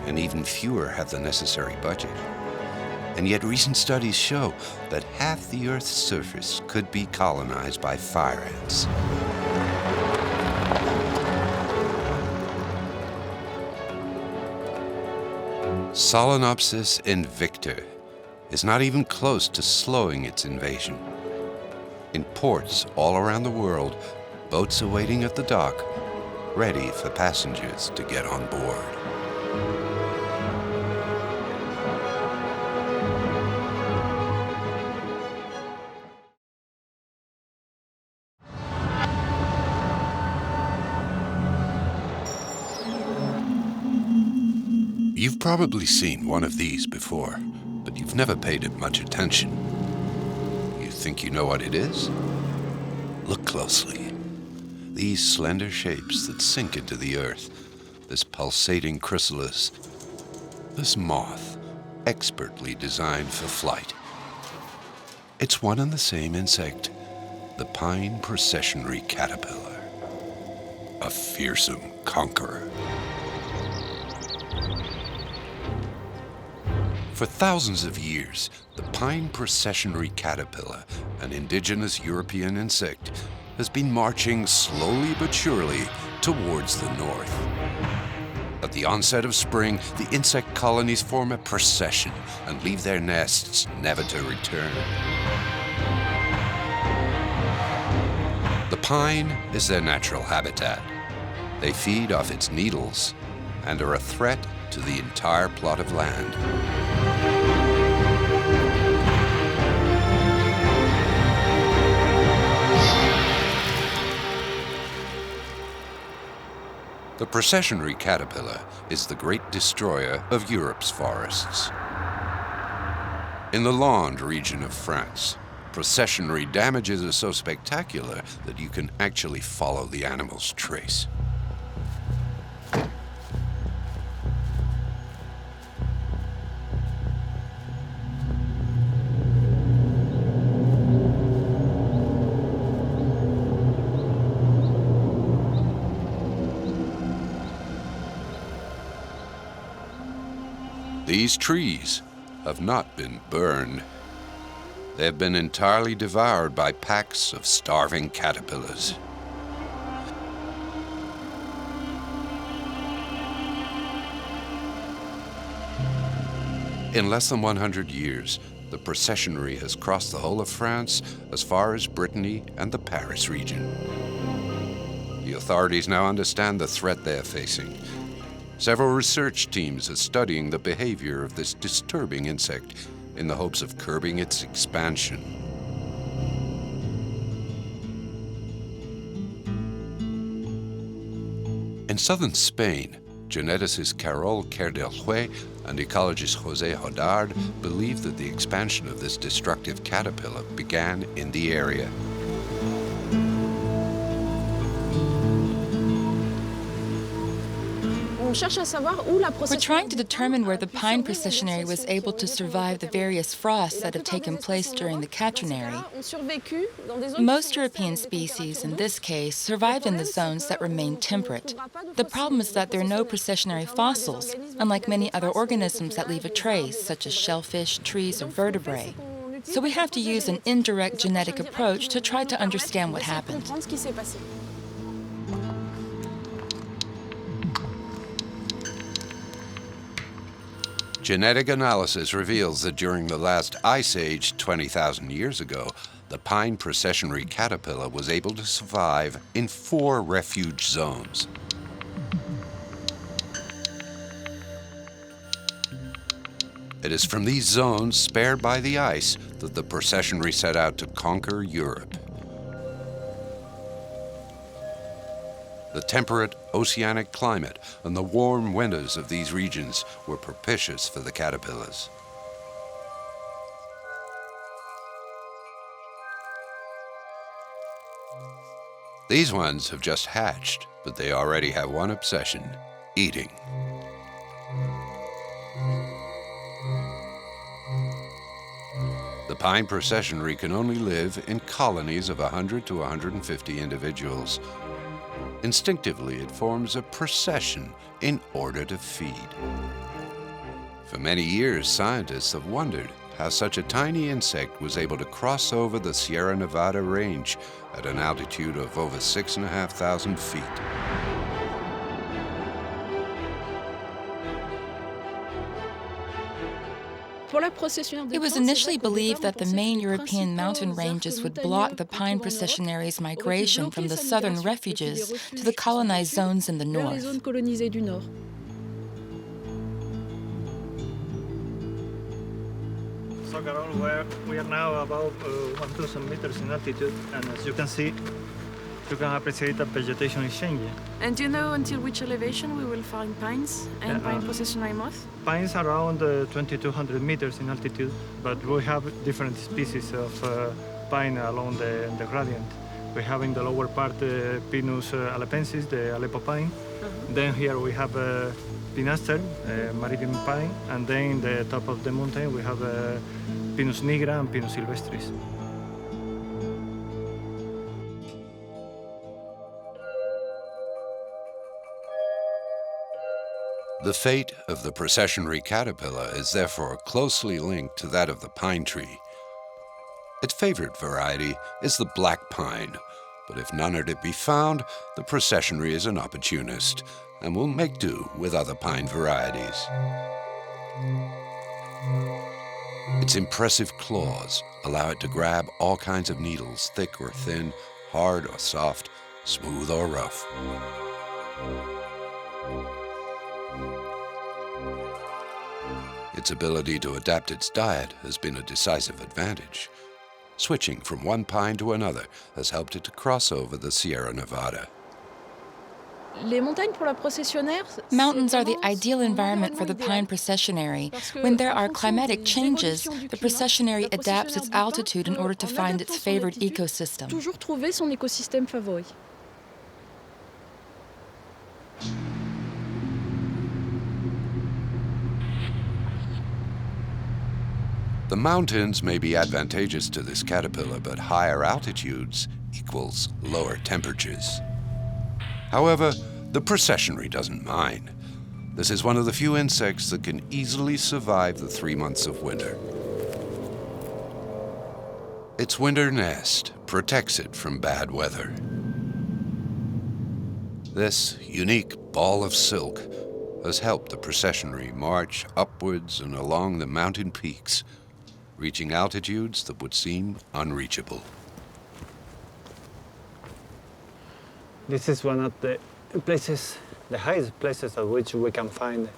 S1: and even fewer have the necessary budget. And yet recent studies show that half the Earth's surface could be colonized by fire ants. Solenopsis invicta is not even close to slowing its invasion. In ports all around the world, boats are waiting at the dock, ready for passengers to get on board. You've probably seen one of these before, but you've never paid it much attention. You think you know what it is? Look closely. These slender shapes that sink into the earth, this pulsating chrysalis, this moth, expertly designed for flight. It's one and the same insect, the pine processionary caterpillar, a fearsome conqueror. For thousands of years, the pine processionary caterpillar, an indigenous European insect, has been marching slowly but surely towards the north. At the onset of spring, the insect colonies form a procession and leave their nests never to return. The pine is their natural habitat. They feed off its needles and are a threat to the entire plot of land. The processionary caterpillar is the great destroyer of Europe's forests. In the Landes region of France, processionary damages are so spectacular that you can actually follow the animal's trace. These trees have not been burned. They have been entirely devoured by packs of starving caterpillars. In less than 100 years, the processionary has crossed the whole of France as far as Brittany and the Paris region. The authorities now understand the threat they are facing. Several research teams are studying the behavior of this disturbing insect in the hopes of curbing its expansion. In southern Spain, geneticist Carol Kerdelhue and ecologist José Hodard believed that the expansion of this destructive caterpillar began in the area.
S2: We're trying to determine where the pine processionary was able to survive the various frosts that have taken place during the Quaternary. Most European species, in this case, survived in the zones that remain temperate. The problem is that there are no processionary fossils, unlike many other organisms that leave a trace, such as shellfish, trees, or vertebrae. So we have to use an indirect genetic approach to try to understand what happened.
S1: Genetic analysis reveals that during the last ice age 20,000 years ago, the pine processionary caterpillar was able to survive in 4 refuge zones. It is from these zones spared by the ice that the processionary set out to conquer Europe. The temperate oceanic climate and the warm winters of these regions were propitious for the caterpillars. These ones have just hatched, but they already have one obsession: eating. The pine processionary can only live in colonies of 100 to 150 individuals. Instinctively, it forms a procession in order to feed. For many years, scientists have wondered how such a tiny insect was able to cross over the Sierra Nevada range at an altitude of over 6,500 feet.
S2: It was initially believed that the main European mountain ranges would block the pine processionary's migration from the southern refuges to the colonized zones in the north.
S15: So, Carol, we are now about 1,000 meters in altitude, and as you can see, you can appreciate that vegetation is changing.
S3: And do you know until which elevation we will find pines and pine processionary moth?
S15: Pines around 2,200 meters in altitude, but we have different species of pine along the gradient. We have in the lower part Pinus alepensis, the Aleppo pine. Then here we have Pinaster, maritime pine, and then in the top of the mountain we have Pinus nigra and Pinus sylvestris.
S1: The fate of the processionary caterpillar is therefore closely linked to that of the pine tree. Its favorite variety is the black pine, but if none are to be found, the processionary is an opportunist and will make do with other pine varieties. Its impressive claws allow it to grab all kinds of needles, thick or thin, hard or soft, smooth or rough. Its ability to adapt its diet has been a decisive advantage. Switching from one pine to another has helped it to cross over the Sierra Nevada.
S2: Mountains are the ideal environment for the pine processionary. When there are climatic changes, the processionary adapts its altitude in order to find its favored ecosystem.
S1: The mountains may be advantageous to this caterpillar, but higher altitudes equals lower temperatures. However, the processionary doesn't mind. This is one of the few insects that can easily survive the 3 months of winter. Its winter nest protects it from bad weather. This unique ball of silk has helped the processionary march upwards and along the mountain peaks, reaching altitudes that would seem unreachable.
S15: This is one of the places, the highest places at which we can find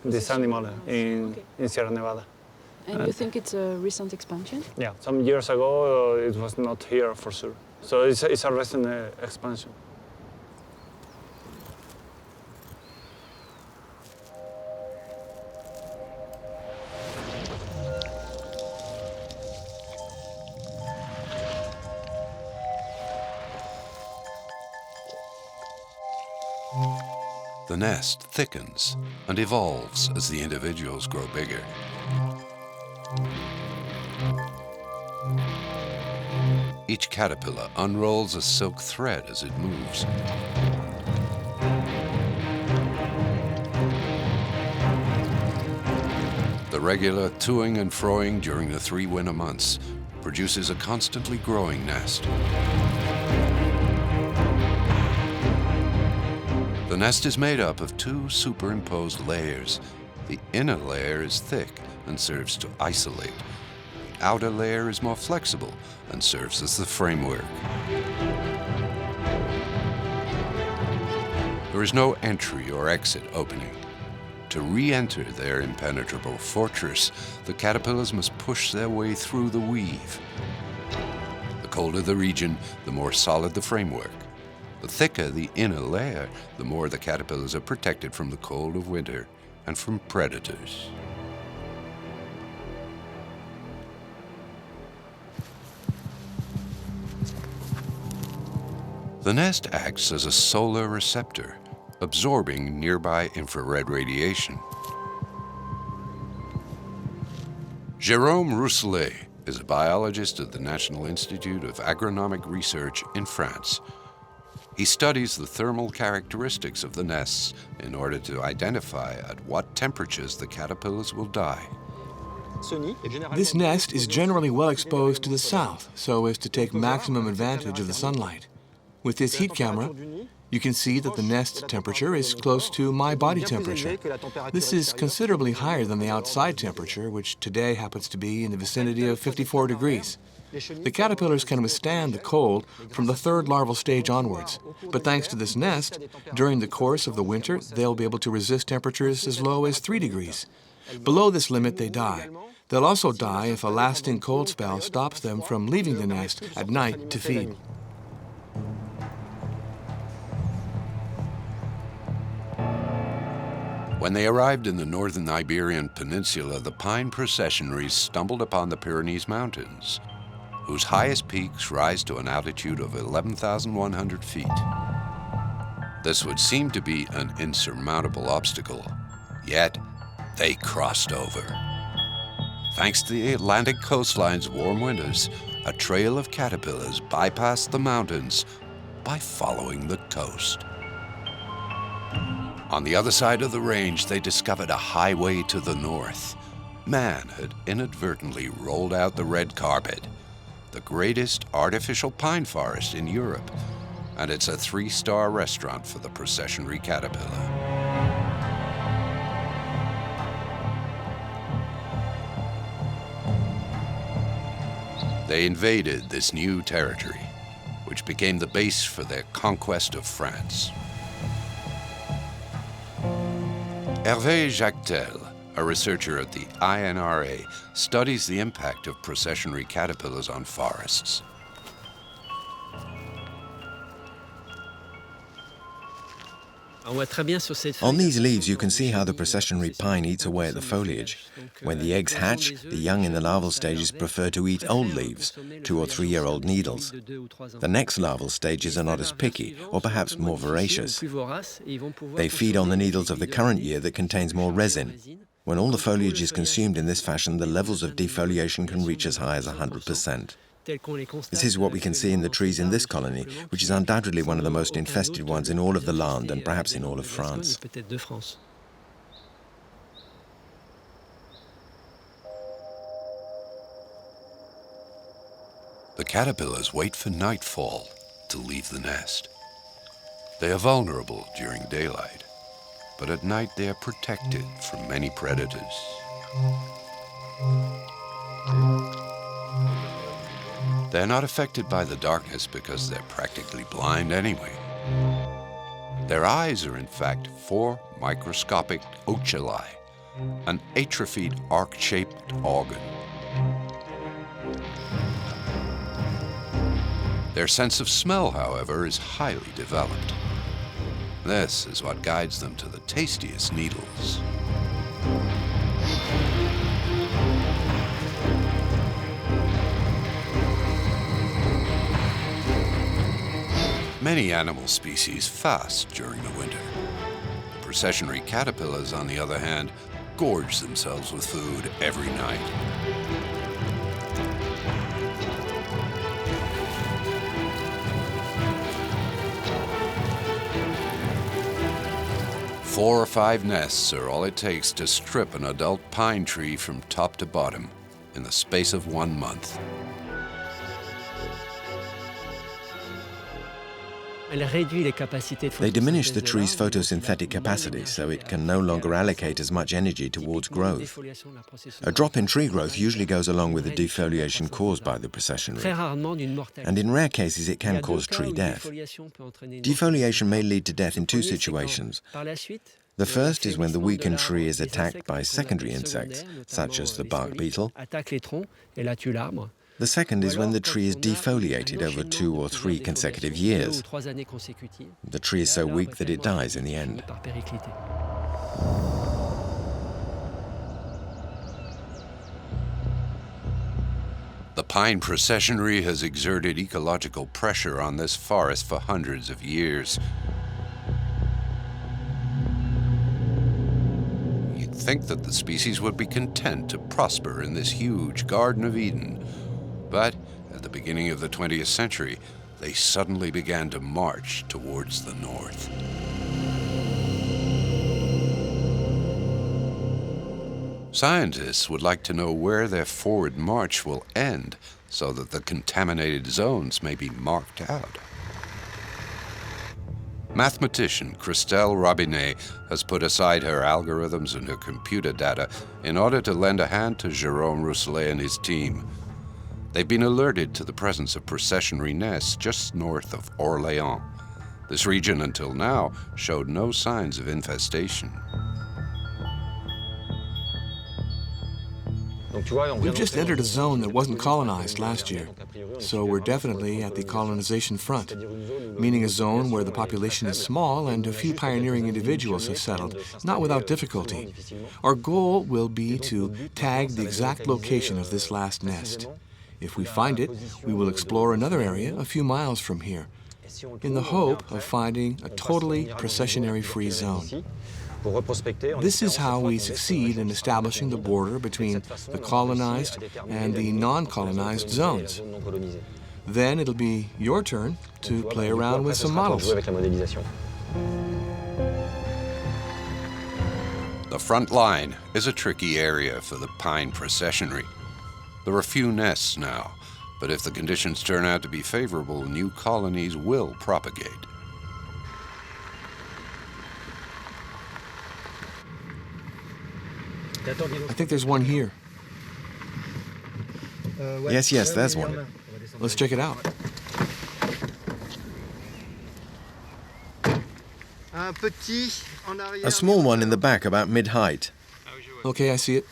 S15: this animal in Sierra Nevada.
S3: And you think it's a recent expansion?
S15: Yeah, some years ago it was not here for sure. So it's a recent expansion.
S1: The nest thickens and evolves as the individuals grow bigger. Each caterpillar unrolls a silk thread as it moves. The regular toing and froing during the 3 winter months produces a constantly growing nest. The nest is made up of 2 superimposed layers. The inner layer is thick and serves to isolate. The outer layer is more flexible and serves as the framework. There is no entry or exit opening. To re-enter their impenetrable fortress, the caterpillars must push their way through the weave. The colder the region, the more solid the framework. The thicker the inner layer, the more the caterpillars are protected from the cold of winter and from predators. The nest acts as a solar receptor, absorbing nearby infrared radiation. Jérôme Rousselet is a biologist at the National Institute of Agronomic Research in France. He studies the thermal characteristics of the nests in order to identify at what temperatures the caterpillars will die.
S14: This nest is generally well exposed to the south so as to take maximum advantage of the sunlight. With this heat camera, you can see that the nest temperature is close to my body temperature. This is considerably higher than the outside temperature, which today happens to be in the vicinity of 54 degrees. The caterpillars can withstand the cold from the 3rd larval stage onwards, but thanks to this nest, during the course of the winter, they'll be able to resist temperatures as low as 3 degrees. Below this limit, they die. They'll also die if a lasting cold spell stops them from leaving the nest at night to feed.
S1: When they arrived in the northern Iberian Peninsula, the pine processionaries stumbled upon the Pyrenees Mountains, whose highest peaks rise to an altitude of 11,100 feet. This would seem to be an insurmountable obstacle, yet they crossed over. Thanks to the Atlantic coastline's warm winters, a trail of caterpillars bypassed the mountains by following the coast. On the other side of the range, they discovered a highway to the north. Man had inadvertently rolled out the red carpet, the greatest artificial pine forest in Europe, and it's a 3-star restaurant for the processionary caterpillar. They invaded this new territory, which became the base for their conquest of France. Hervé Jactel, a researcher at the INRA, studies the impact of processionary caterpillars on forests.
S18: On these leaves, you can see how the processionary pine eats away at the foliage. When the eggs hatch, the young in the larval stages prefer to eat old leaves, 2- or 3-year-old needles. The next larval stages are not as picky, or perhaps more voracious. They feed on the needles of the current year that contains more resin. When all the foliage is consumed in this fashion, the levels of defoliation can reach as high as 100%. This is what we can see in the trees in this colony, which is undoubtedly one of the most infested ones in all of the land and perhaps in all of France.
S1: The caterpillars wait for nightfall to leave the nest. They are vulnerable during daylight, but at night they are protected from many predators. They're not affected by the darkness because they're practically blind anyway. Their eyes are in fact 4 microscopic ocelli, an atrophied arc-shaped organ. Their sense of smell, however, is highly developed. This is what guides them to the tastiest needles. Many animal species fast during the winter. The processionary caterpillars, on the other hand, gorge themselves with food every night. Four or five nests are all it takes to strip an adult pine tree from top to bottom in the space of 1 month.
S18: They diminish the tree's photosynthetic capacity so it can no longer allocate as much energy towards growth. A drop in tree growth usually goes along with the defoliation caused by the processionary, and in rare cases it can cause tree death. Defoliation may lead to death in two situations. The first is when the weakened tree is attacked by secondary insects, such as the bark beetle. The second is when the tree is defoliated over 2 or 3 consecutive years. The tree is so weak that it dies in the end.
S1: The pine processionary has exerted ecological pressure on this forest for hundreds of years. You'd think that the species would be content to prosper in this huge Garden of Eden. But at the beginning of the 20th century, they suddenly began to march towards the north. Scientists would like to know where their forward march will end so that the contaminated zones may be marked out. Mathematician Christelle Robinet has put aside her algorithms and her computer data in order to lend a hand to Jérôme Rousselet and his team. They've been alerted to the presence of processionary nests just north of Orléans. This region until now showed no signs of infestation.
S14: We've just entered a zone that wasn't colonized last year, so we're definitely at the colonization front, meaning a zone where the population is small and a few pioneering individuals have settled, not without difficulty. Our goal will be to tag the exact location of this last nest. If we find it, we will explore another area a few miles from here, in the hope of finding a totally processionary-free zone. This is how we succeed in establishing the border between the colonized and the non-colonized zones. Then it'll be your turn to play around with some models.
S1: The front line is a tricky area for the pine processionary. There are few nests now, but if the conditions turn out to be favorable, new colonies will propagate.
S14: I think there's one here.
S18: Yes, there's one.
S14: Let's check it out.
S18: A small one in the back, about mid-height.
S14: Okay, I see it.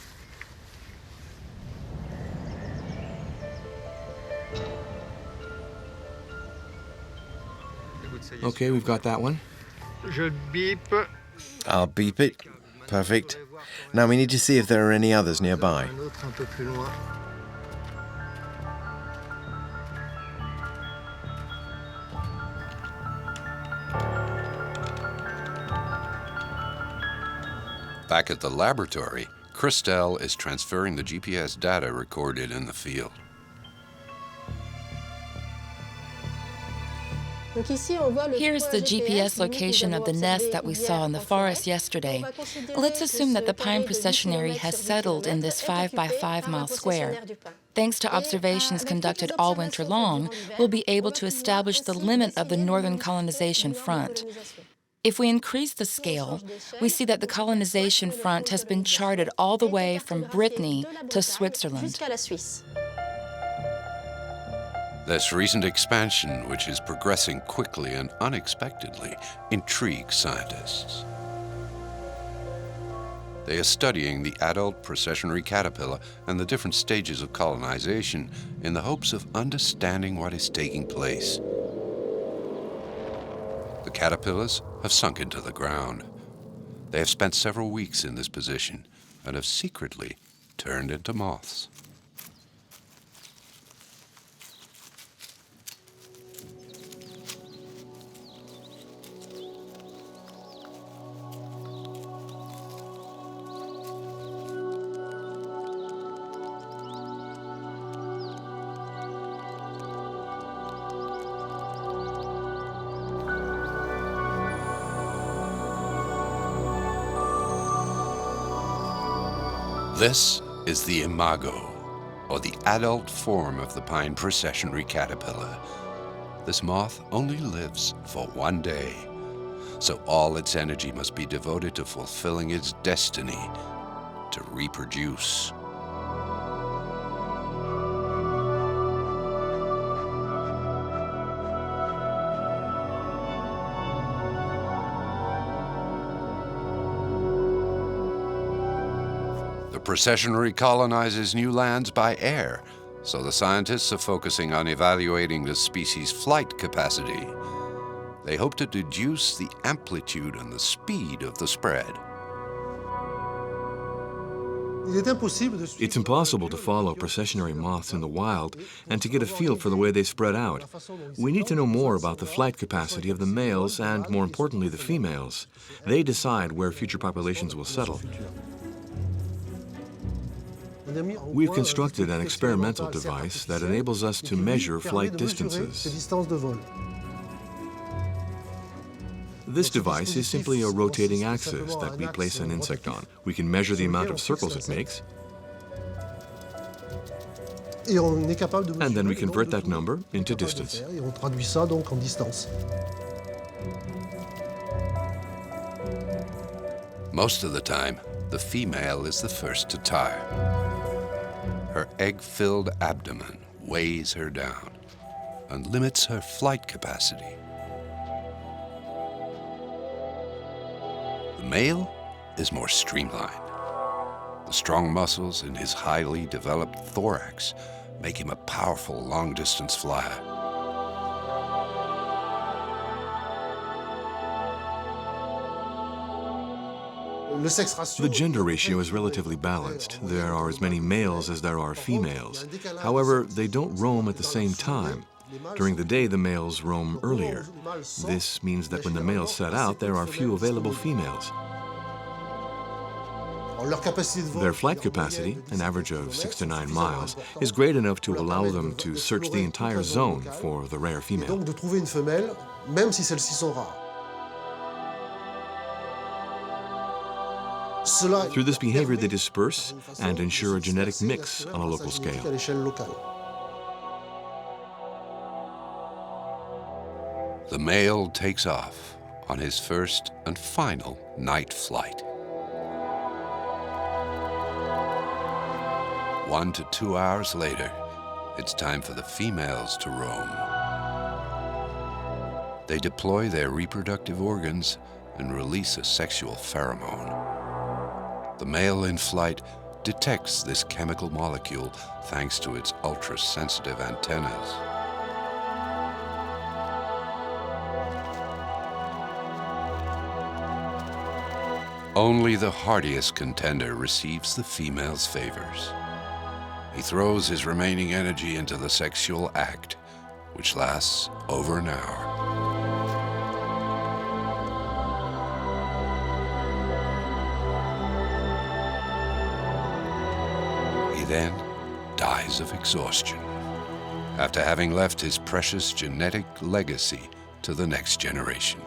S14: Okay, we've got that one.
S18: I'll beep it. Perfect. Now we need to see if there are any others nearby.
S1: Back at the laboratory, Christelle is transferring the GPS data recorded in the field.
S2: Here's the GPS location of the nest that we saw in the forest yesterday. Let's assume that the pine processionary has settled in this 5 by 5 mile square. Thanks to observations conducted all winter long, we'll be able to establish the limit of the northern colonization front. If we increase the scale, we see that the colonization front has been charted all the way from Brittany to Switzerland.
S1: This recent expansion, which is progressing quickly and unexpectedly, intrigues scientists. They are studying the adult processionary caterpillar and the different stages of colonization in the hopes of understanding what is taking place. The caterpillars have sunk into the ground. They have spent several weeks in this position and have secretly turned into moths. This is the imago, or the adult form of the pine processionary caterpillar. This moth only lives for one day, so all its energy must be devoted to fulfilling its destiny to reproduce. The processionary colonizes new lands by air, so the scientists are focusing on evaluating the species' flight capacity. They hope to deduce the amplitude and the speed of the spread.
S14: It's impossible to follow processionary moths in the wild and to get a feel for the way they spread out. We need to know more about the flight capacity of the males and, more importantly, the females. They decide where future populations will settle. We've constructed an experimental device that enables us to measure flight distances. This device is simply a rotating axis that we place an insect on. We can measure the amount of circles it makes, and then we convert that number into distance.
S1: Most of the time, the female is the first to tire. Her egg-filled abdomen weighs her down and limits her flight capacity. The male is more streamlined. The strong muscles in his highly developed thorax make him a powerful long-distance flyer.
S14: The gender ratio is relatively balanced. There are as many males as there are females. However, they don't roam at the same time. During the day, the males roam earlier. This means that when the males set out, there are few available females. Their flight capacity, an average of 6 to 9 miles, is great enough to allow them to search the entire zone for the rare female. Through this behavior, they disperse and ensure a genetic mix on a local scale.
S1: The male takes off on his first and final night flight. 1 to 2 hours later, it's time for the females to roam. They deploy their reproductive organs and release a sexual pheromone. The male in flight detects this chemical molecule thanks to its ultra-sensitive antennas. Only the hardiest contender receives the female's favors. He throws his remaining energy into the sexual act, which lasts over an hour. He then dies of exhaustion, after having left his precious genetic legacy to the next generation.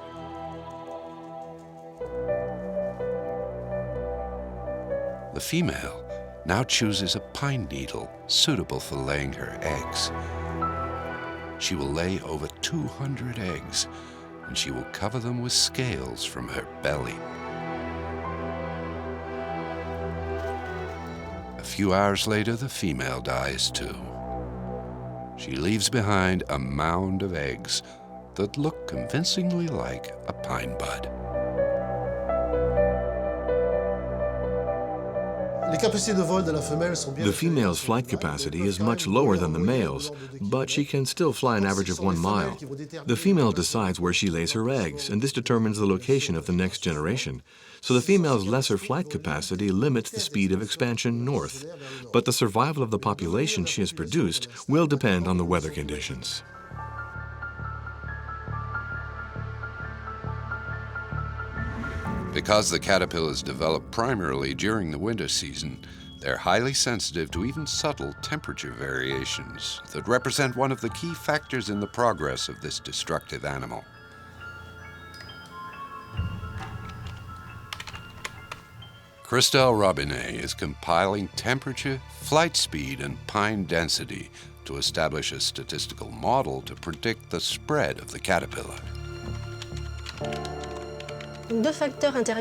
S1: The female now chooses a pine needle suitable for laying her eggs. She will lay over 200 eggs, and she will cover them with scales from her belly. A few hours later, the female dies too. She leaves behind a mound of eggs that look convincingly like a pine bud.
S14: The female's flight capacity is much lower than the male's, but she can still fly an average of 1 mile. The female decides where she lays her eggs, and this determines the location of the next generation. So the female's lesser flight capacity limits the speed of expansion north, but the survival of the population she has produced will depend on the weather conditions.
S1: Because the caterpillars develop primarily during the winter season, they're highly sensitive to even subtle temperature variations that represent one of the key factors in the progress of this destructive animal. Christelle Robinet is compiling temperature, flight speed, and pine density to establish a statistical model to predict the spread of the caterpillar.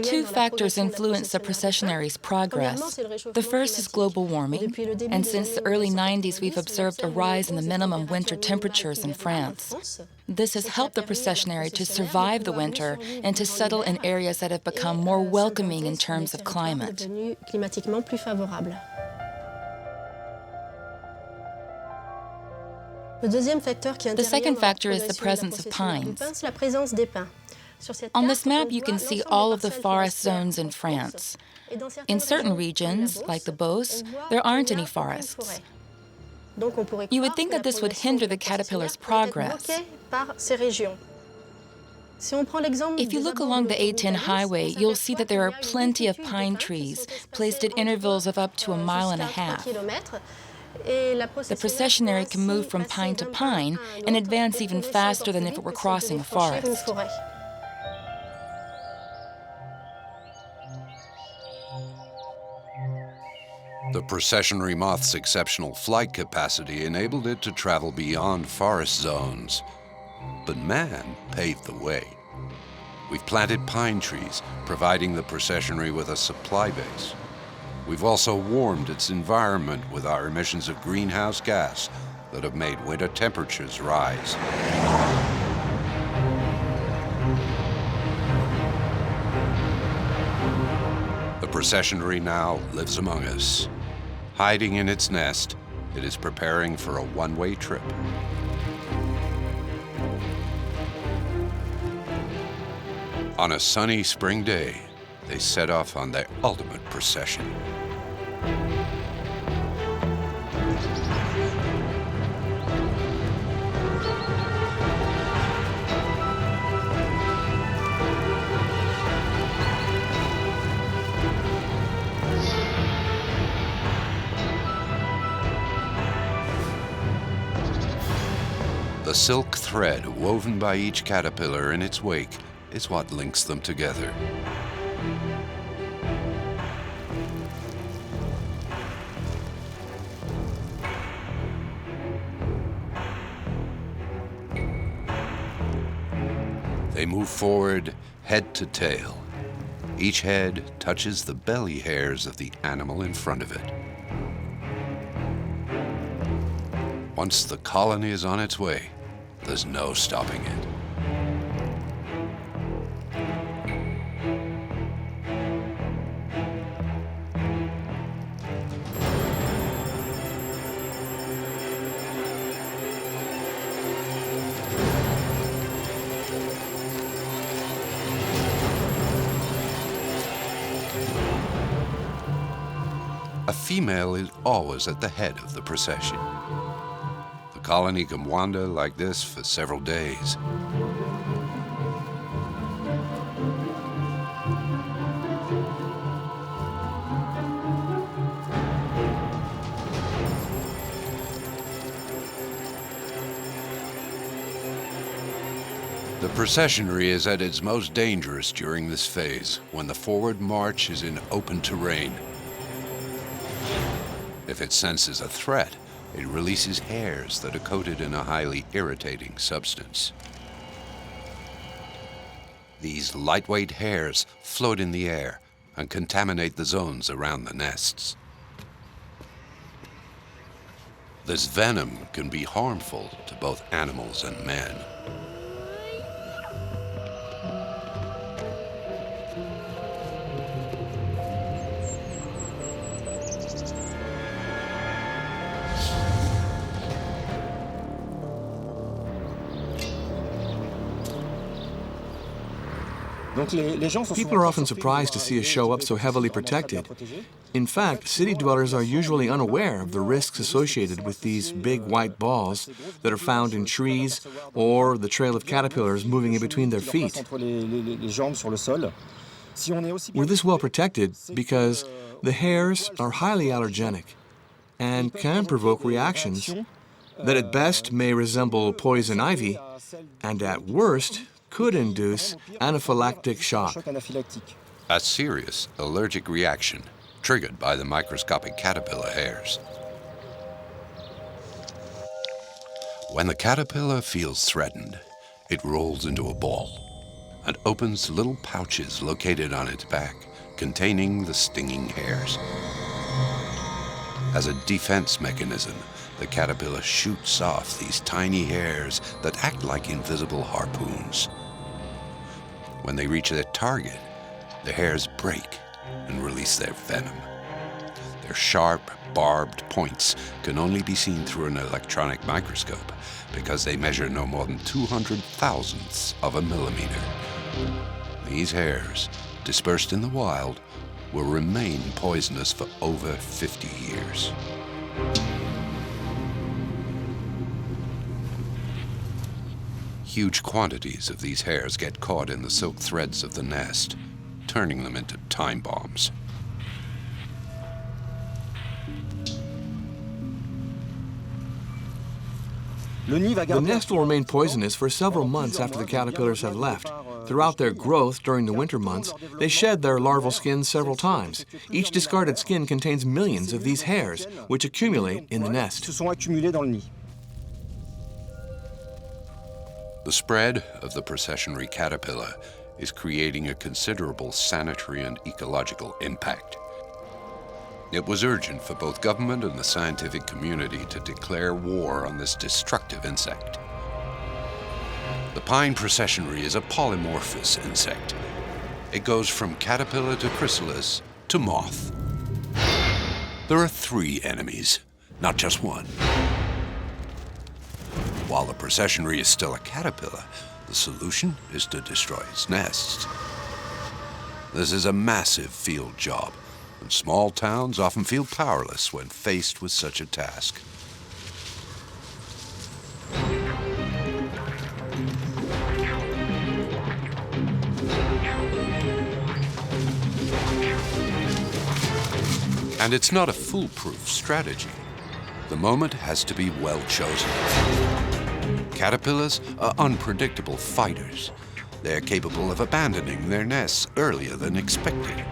S2: Two factors influence the processionary's progress. The first is global warming, and since the early 90s we've observed a rise in the minimum winter temperatures in France. This has helped the processionary to survive the winter and to settle in areas that have become more welcoming in terms of climate. The second factor is the presence of pines. On this map, you can see all of the forest zones in France. In certain regions, like the Beauce, there aren't any forests. You would think that this would hinder the caterpillar's progress. If you look along the A10 highway, you'll see that there are plenty of pine trees placed at intervals of up to 1.5 miles. The processionary can move from pine to pine and advance even faster than if it were crossing a forest.
S1: The processionary moth's exceptional flight capacity enabled it to travel beyond forest zones. But man paved the way. We've planted pine trees, providing the processionary with a supply base. We've also warmed its environment with our emissions of greenhouse gas that have made winter temperatures rise. The processionary now lives among us. Hiding in its nest, it is preparing for a one-way trip. On a sunny spring day, they set off on their ultimate procession. The silk thread woven by each caterpillar in its wake is what links them together. They move forward, head to tail. Each head touches the belly hairs of the animal in front of it. Once the colony is on its way, there's no stopping it. A female is always at the head of the procession. The colony can wander like this for several days. The processionary is at its most dangerous during this phase, when the forward march is in open terrain. If it senses a threat, it releases hairs that are coated in a highly irritating substance. These lightweight hairs float in the air and contaminate the zones around the nests. This venom can be harmful to both animals and men.
S14: People are often surprised to see a show up so heavily protected. In fact, city dwellers are usually unaware of the risks associated with these big white balls that are found in trees or the trail of caterpillars moving in between their feet. We're this well protected because the hairs are highly allergenic and can provoke reactions that at best may resemble poison ivy and at worst could induce anaphylactic shock.
S1: A serious allergic reaction triggered by the microscopic caterpillar hairs. When the caterpillar feels threatened, it rolls into a ball and opens little pouches located on its back containing the stinging hairs. As a defense mechanism, the caterpillar shoots off these tiny hairs that act like invisible harpoons. When they reach their target, the hairs break and release their venom. Their sharp, barbed points can only be seen through an electronic microscope because they measure no more than 200,000ths of a millimeter. These hairs, dispersed in the wild, will remain poisonous for over 50 years. Huge quantities of these hairs get caught in the silk threads of the nest, turning them into time bombs.
S14: The nest will remain poisonous for several months after the caterpillars have left. Throughout their growth during the winter months, they shed their larval skins several times. Each discarded skin contains millions of these hairs, which accumulate in the nest.
S1: The spread of the processionary caterpillar is creating a considerable sanitary and ecological impact. It was urgent for both government and the scientific community to declare war on this destructive insect. The pine processionary is a polymorphous insect. It goes from caterpillar to chrysalis to moth. There are 3 enemies, not just one. While the processionary is still a caterpillar, the solution is to destroy its nests. This is a massive field job, and small towns often feel powerless when faced with such a task. And it's not a foolproof strategy. The moment has to be well chosen. Caterpillars are unpredictable fighters. They are capable of abandoning their nests earlier than expected.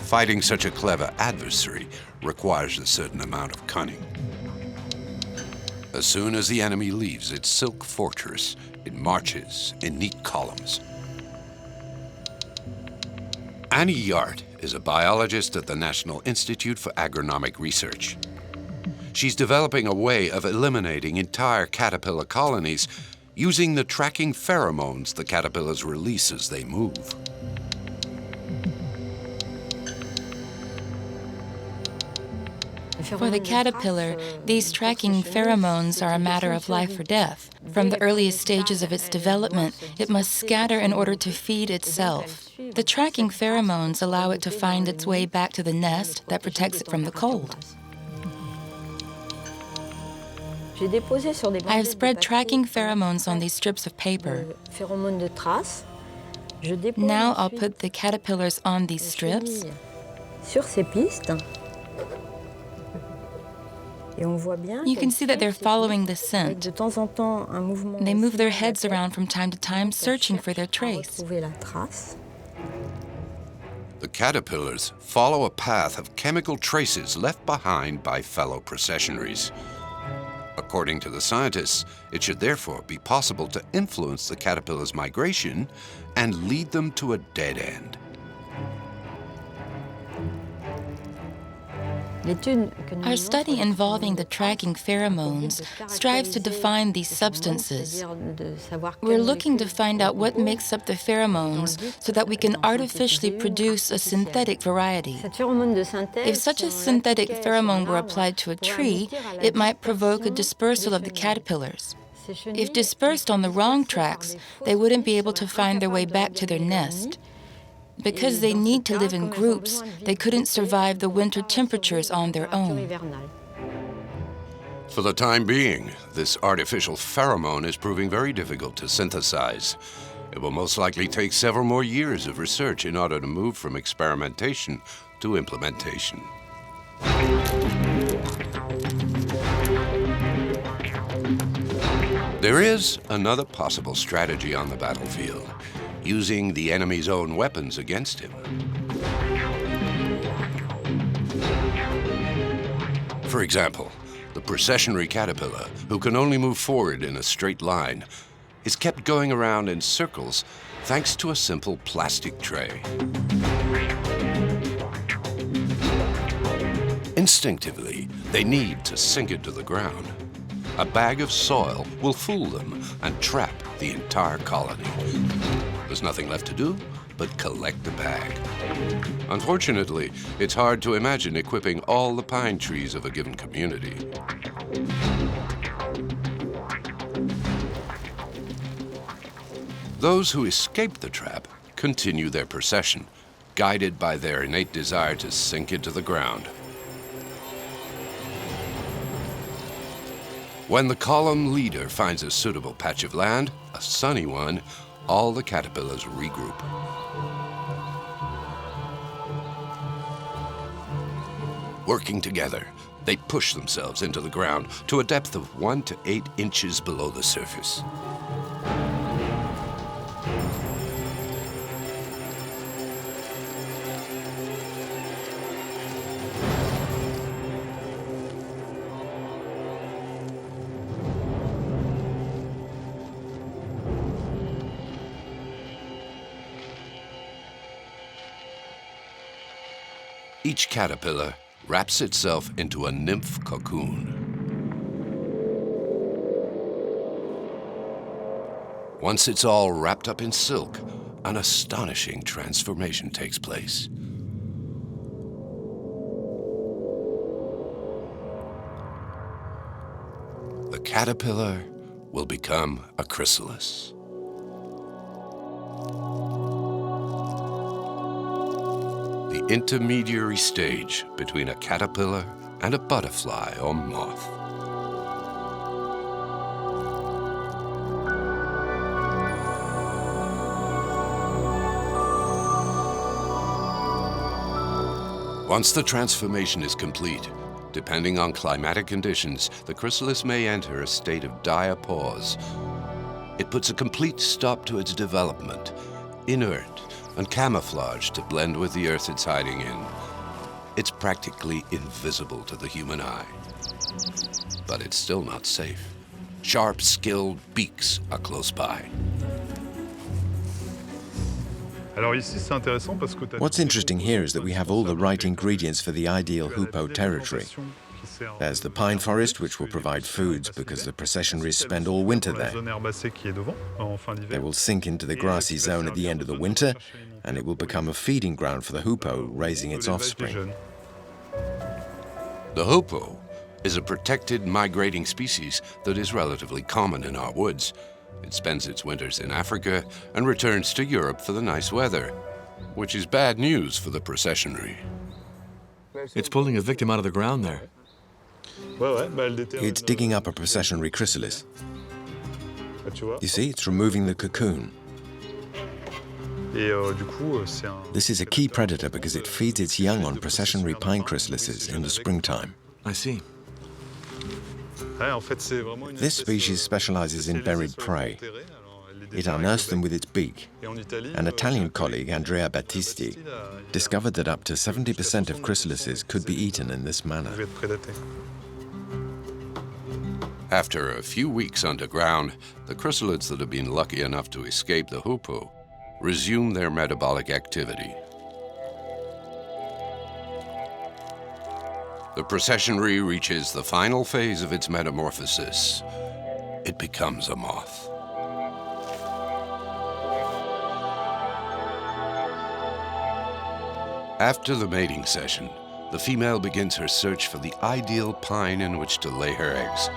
S1: Fighting such a clever adversary requires a certain amount of cunning. As soon as the enemy leaves its silk fortress, it marches in neat columns. Annie Yart is a biologist at the National Institute for Agronomic Research. She's developing a way of eliminating entire caterpillar colonies using the tracking pheromones the caterpillars release as they move.
S2: For the caterpillar, these tracking pheromones are a matter of life or death. From the earliest stages of its development, it must scatter in order to feed itself. The tracking pheromones allow it to find its way back to the nest that protects it from the cold. I have spread tracking pheromones on these strips of paper. Now I'll put the caterpillars on these strips. You can see that they're following the scent. They move their heads around from time to time, searching for their trace.
S1: The caterpillars follow a path of chemical traces left behind by fellow processionaries. According to the scientists, it should therefore be possible to influence the caterpillar's migration and lead them to a dead end.
S2: Our study involving the tracking pheromones strives to define these substances. We're looking to find out what makes up the pheromones so that we can artificially produce a synthetic variety. If such a synthetic pheromone were applied to a tree, it might provoke a dispersal of the caterpillars. If dispersed on the wrong tracks, they wouldn't be able to find their way back to their nest. Because they need to live in groups, they couldn't survive the winter temperatures on their own.
S1: For the time being, this artificial pheromone is proving very difficult to synthesize. It will most likely take several more years of research in order to move from experimentation to implementation. There is another possible strategy on the battlefield. using the enemy's own weapons against him. For example, the processionary caterpillar, who can only move forward in a straight line, is kept going around in circles thanks to a simple plastic tray. Instinctively, they need to sink into the ground. A bag of soil will fool them and trap the entire colony. There's nothing left to do but collect the bag. Unfortunately, it's hard to imagine equipping all the pine trees of a given community. Those who escape the trap continue their procession, guided by their innate desire to sink into the ground. When the column leader finds a suitable patch of land, a sunny one, all the caterpillars regroup. Working together, they push themselves into the ground to a depth of 1 to 8 inches below the surface. Each caterpillar wraps itself into a nymph cocoon. Once it's all wrapped up in silk, an astonishing transformation takes place. The caterpillar will become a chrysalis. The intermediary stage between a caterpillar and a butterfly or moth. Once the transformation is complete, depending on climatic conditions, the chrysalis may enter a state of diapause. It puts a complete stop to its development, inert and camouflaged to blend with the earth it's hiding in. It's practically invisible to the human eye. But it's still not safe. Sharp, skilled beaks are close by.
S18: What's interesting here is that we have all the right ingredients for the ideal hoopoe territory. There's the pine forest, which will provide foods because the processionaries spend all winter there. They will sink into the grassy zone at the end of the winter, and it will become a feeding ground for the hoopoe, raising its offspring.
S1: The hoopoe is a protected migrating species that is relatively common in our woods. It spends its winters in Africa and returns to Europe for the nice weather, which is bad news for the processionary.
S14: It's pulling a victim out of the ground there.
S18: It's digging up a processionary chrysalis. You see, it's removing the cocoon. This is a key predator because it feeds its young on processionary pine chrysalises in the springtime.
S14: I see.
S18: This species specializes in buried prey. It unearths them with its beak. An Italian colleague, Andrea Battisti, discovered that up to 70% of chrysalises could be eaten in this manner.
S1: After a few weeks underground, the chrysalids that have been lucky enough to escape the hoopoe resume their metabolic activity. The processionary reaches the final phase of its metamorphosis. It becomes a moth. After the mating session, the female begins her search for the ideal pine in which to lay her eggs.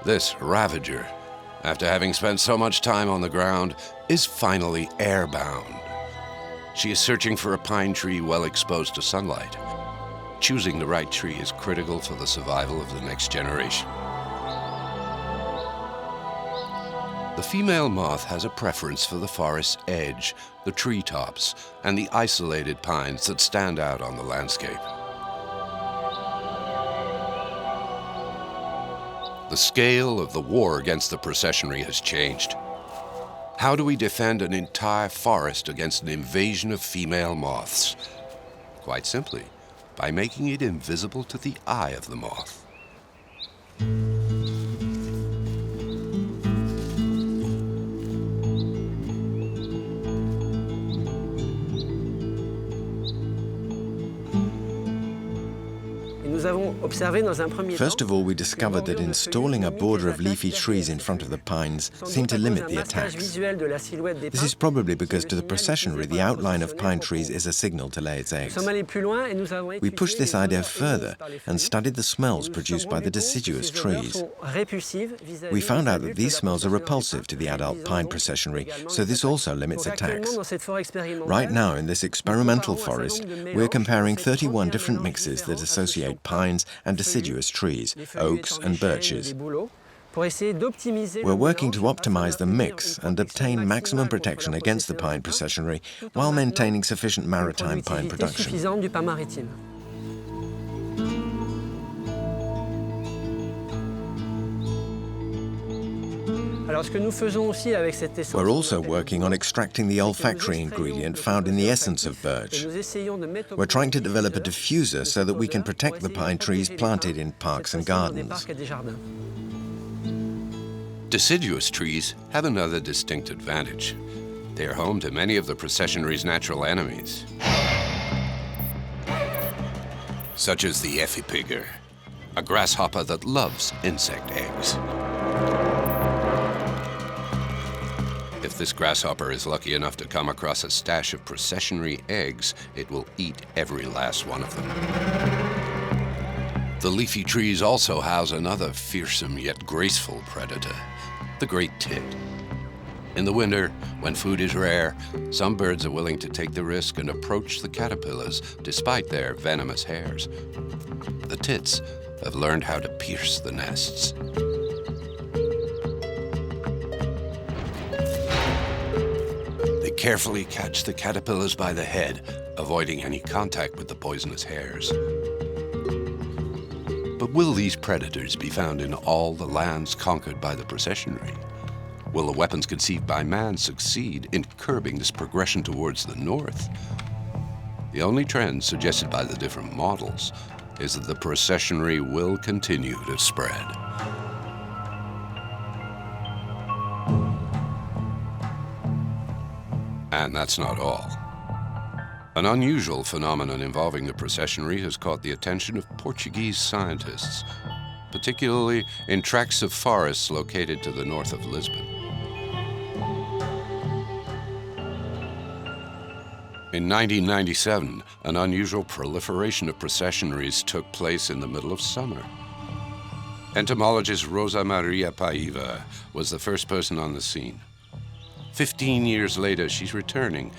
S1: This ravager, after having spent so much time on the ground, is finally airbound. She is searching for a pine tree well exposed to sunlight. Choosing the right tree is critical for the survival of the next generation. The female moth has a preference for the forest's edge, the treetops, and the isolated pines that stand out on the landscape. The scale of the war against the processionary has changed. How do we defend an entire forest against an invasion of female moths? Quite simply, by making it invisible to the eye of the moth.
S18: First of all, we discovered that installing a border of leafy trees in front of the pines seemed to limit the attacks. This is probably because to the processionary, the outline of pine trees is a signal to lay its eggs. We pushed this idea further and studied the smells produced by the deciduous trees. We found out that these smells are repulsive to the adult pine processionary, so this also limits attacks. Right now, in this experimental forest, we're comparing 31 different mixes that associate pines and deciduous trees, oaks and birches. We're working to optimize the mix and obtain maximum protection against the pine processionary while maintaining sufficient maritime pine production. We're also working on extracting the olfactory ingredient found in the essence of birch. We're trying to develop a diffuser so that we can protect the pine trees planted in parks and gardens.
S1: Deciduous trees have another distinct advantage. They are home to many of the processionary's natural enemies, such as the epipigger, a grasshopper that loves insect eggs. If this grasshopper is lucky enough to come across a stash of processionary eggs, it will eat every last one of them. The leafy trees also house another fearsome yet graceful predator, the great tit. In the winter, when food is rare, some birds are willing to take the risk and approach the caterpillars despite their venomous hairs. The tits have learned how to pierce the nests. Carefully catch the caterpillars by the head, avoiding any contact with the poisonous hairs. But will these predators be found in all the lands conquered by the processionary? Will the weapons conceived by man succeed in curbing this progression towards the north? The only trend suggested by the different models is that the processionary will continue to spread. And that's not all. An unusual phenomenon involving the processionary has caught the attention of Portuguese scientists, particularly in tracts of forests located to the north of Lisbon. In 1997, an unusual proliferation of processionaries took place in the middle of summer. Entomologist Rosa Maria Paiva was the first person on the scene. 15 years later, she's returning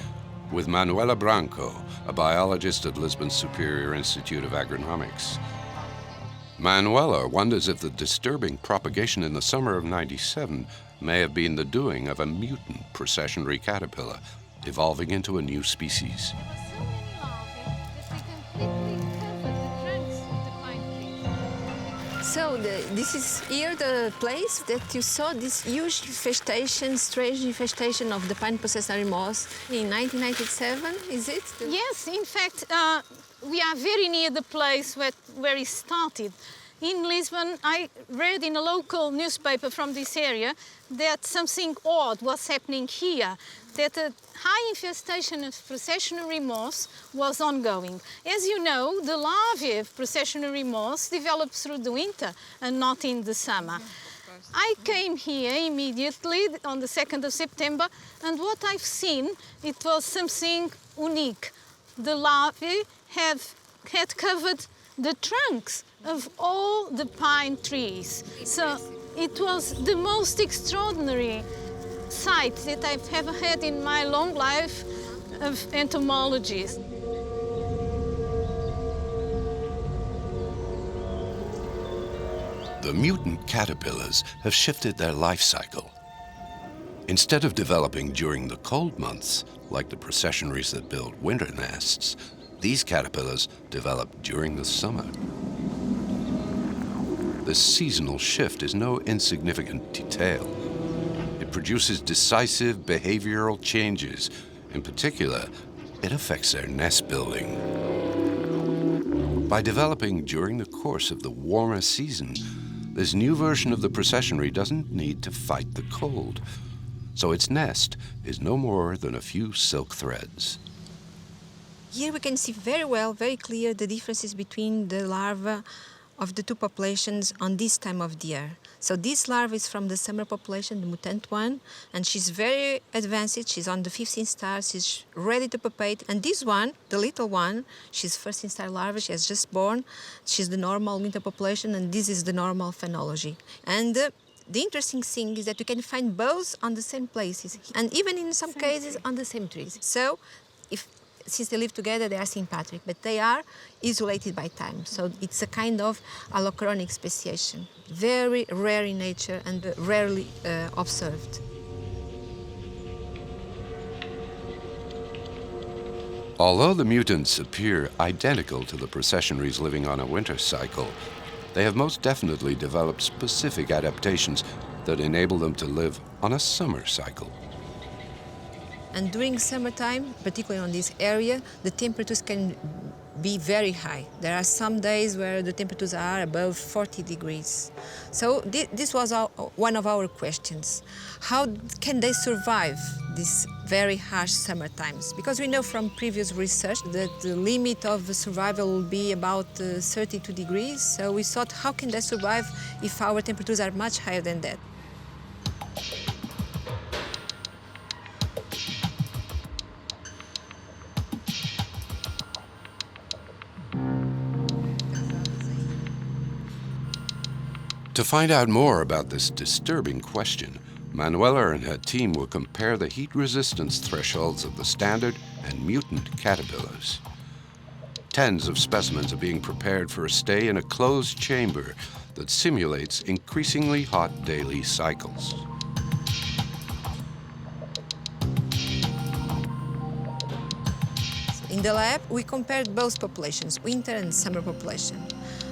S1: with Manuela Branco, a biologist at Lisbon's Superior Institute of Agronomics. Manuela wonders if the disturbing propagation in the summer of '97 may have been the doing of a mutant processionary caterpillar, evolving into a new species.
S7: So this is here the place that you saw this huge infestation, strange infestation of the pine processionary moth in 1997, is it?
S19: Yes, in fact, we are very near the place where it started. In Lisbon, I read in a local newspaper from this area that something odd was happening here, that a high infestation of processionary moths was ongoing. As you know, the larvae of processionary moths develop through the winter and not in the summer. I came here immediately on the 2nd of September, and what I've seen, it was something unique. The larvae had covered the trunks of all the pine trees. So it was the most extraordinary sight that I've ever had in my long life of entomology.
S1: The mutant caterpillars have shifted their life cycle. Instead of developing during the cold months, like the processionaries that build winter nests, these caterpillars develop during the summer. This seasonal shift is no insignificant detail. It It produces decisive behavioral changes. In particular, it affects their nest building. By developing during the course of the warmer season, this new version of the processionary doesn't need to fight the cold, so its nest is no more than a few silk threads.
S7: Here we can see very well, very clear, the differences between the larvae of the two populations on this time of the year. So this larva is from the summer population, the mutant one, and she's very advanced. She's on the 15 star, she's ready to pupate. And this one, the little one, she's first instar larva, she has just born. She's the normal winter population, and this is the normal phenology. And the interesting thing is that you can find both on the same places, and even in some cases on the same trees. So since they live together, they are sympatric, but they are isolated by time. So it's a kind of allochronic speciation, very rare in nature and rarely observed.
S1: Although the mutants appear identical to the processionaries living on a winter cycle, they have most definitely developed specific adaptations that enable them to live on a summer cycle.
S7: And during summertime, particularly on this area, the temperatures can be very high. There are some days where the temperatures are above 40 degrees. So this was one of our questions. How can they survive these very harsh summer times? Because we know from previous research that the limit of survival will be about 32 degrees. So we thought, how can they survive if our temperatures are much higher than that?
S1: To find out more about this disturbing question, Manuela and her team will compare the heat resistance thresholds of the standard and mutant caterpillars. Tens of specimens are being prepared for a stay in a closed chamber that simulates increasingly hot daily cycles.
S7: In the lab, we compared both populations, winter and summer population.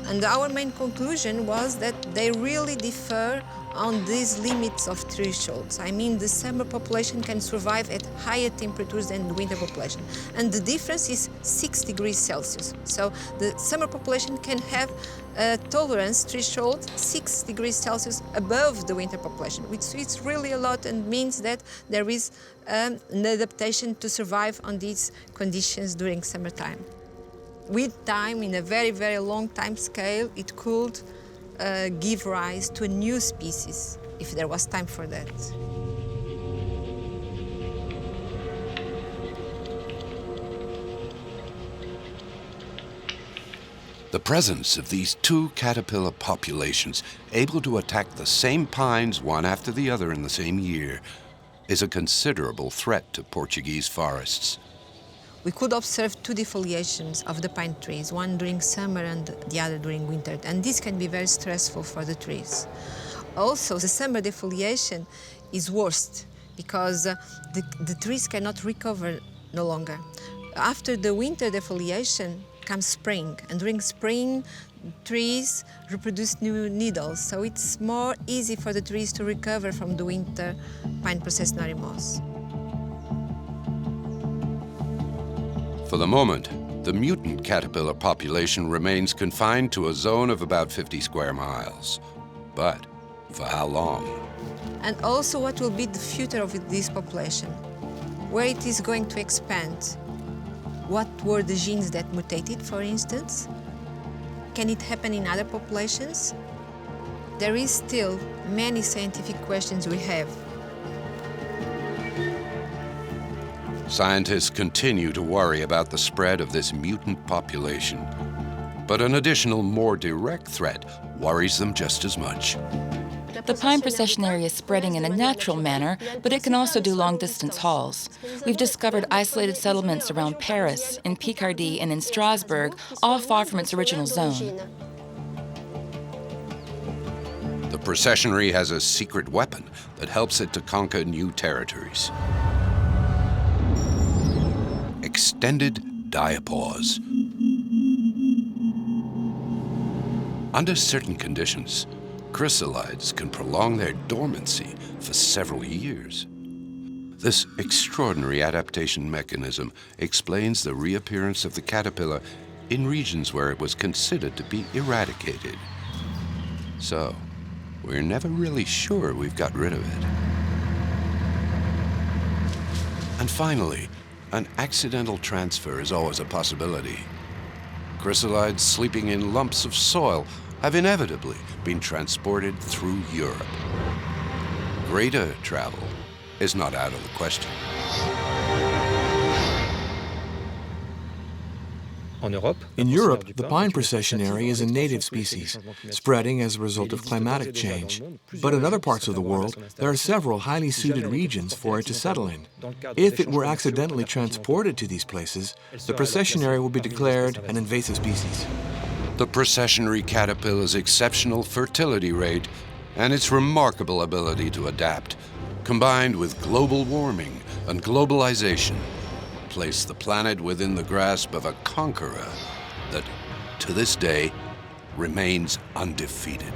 S7: And our main conclusion was that they really differ on these limits of thresholds. I mean, the summer population can survive at higher temperatures than the winter population. And the difference is 6 degrees Celsius. So the summer population can have a tolerance threshold 6 degrees Celsius above the winter population, which is really a lot and means that there is an adaptation to survive on these conditions during summertime. With time, in a very, very long time scale, it could give rise to a new species, if there was time for that.
S1: The presence of these two caterpillar populations, able to attack the same pines one after the other in the same year, is a considerable threat to Portuguese forests.
S7: We could observe two defoliations of the pine trees, one during summer and the other during winter, and this can be very stressful for the trees. Also, the summer defoliation is worst because the trees cannot recover no longer. After the winter defoliation comes spring, and during spring, trees reproduce new needles, so it's more easy for the trees to recover from the winter pine processionnary moss.
S1: For the moment, the mutant caterpillar population remains confined to a zone of about 50 square miles. But for how long?
S7: And also, what will be the future of this population? Where it is going to expand? What were the genes that mutated, for instance? Can it happen in other populations? There is still many scientific questions we have.
S1: Scientists continue to worry about the spread of this mutant population. But an additional, more direct threat worries them just as much.
S2: The pine processionary is spreading in a natural manner, but it can also do long-distance hauls. We've discovered isolated settlements around Paris, in Picardy, and in Strasbourg, all far from its original zone.
S1: The processionary has a secret weapon that helps it to conquer new territories. Extended diapause. Under certain conditions, chrysalids can prolong their dormancy for several years. This extraordinary adaptation mechanism explains the reappearance of the caterpillar in regions where it was considered to be eradicated. So, we're never really sure we've got rid of it. And finally, an accidental transfer is always a possibility. Chrysalids sleeping in lumps of soil have inevitably been transported through Europe. Greater travel is not out of the question.
S14: In Europe, the pine processionary is a native species, spreading as a result of climatic change. But in other parts of the world, there are several highly suited regions for it to settle in. If it were accidentally transported to these places, the processionary will be declared an invasive species.
S1: The processionary caterpillar's exceptional fertility rate and its remarkable ability to adapt, combined with global warming and globalization, place the planet within the grasp of a conqueror that, to this day, remains undefeated.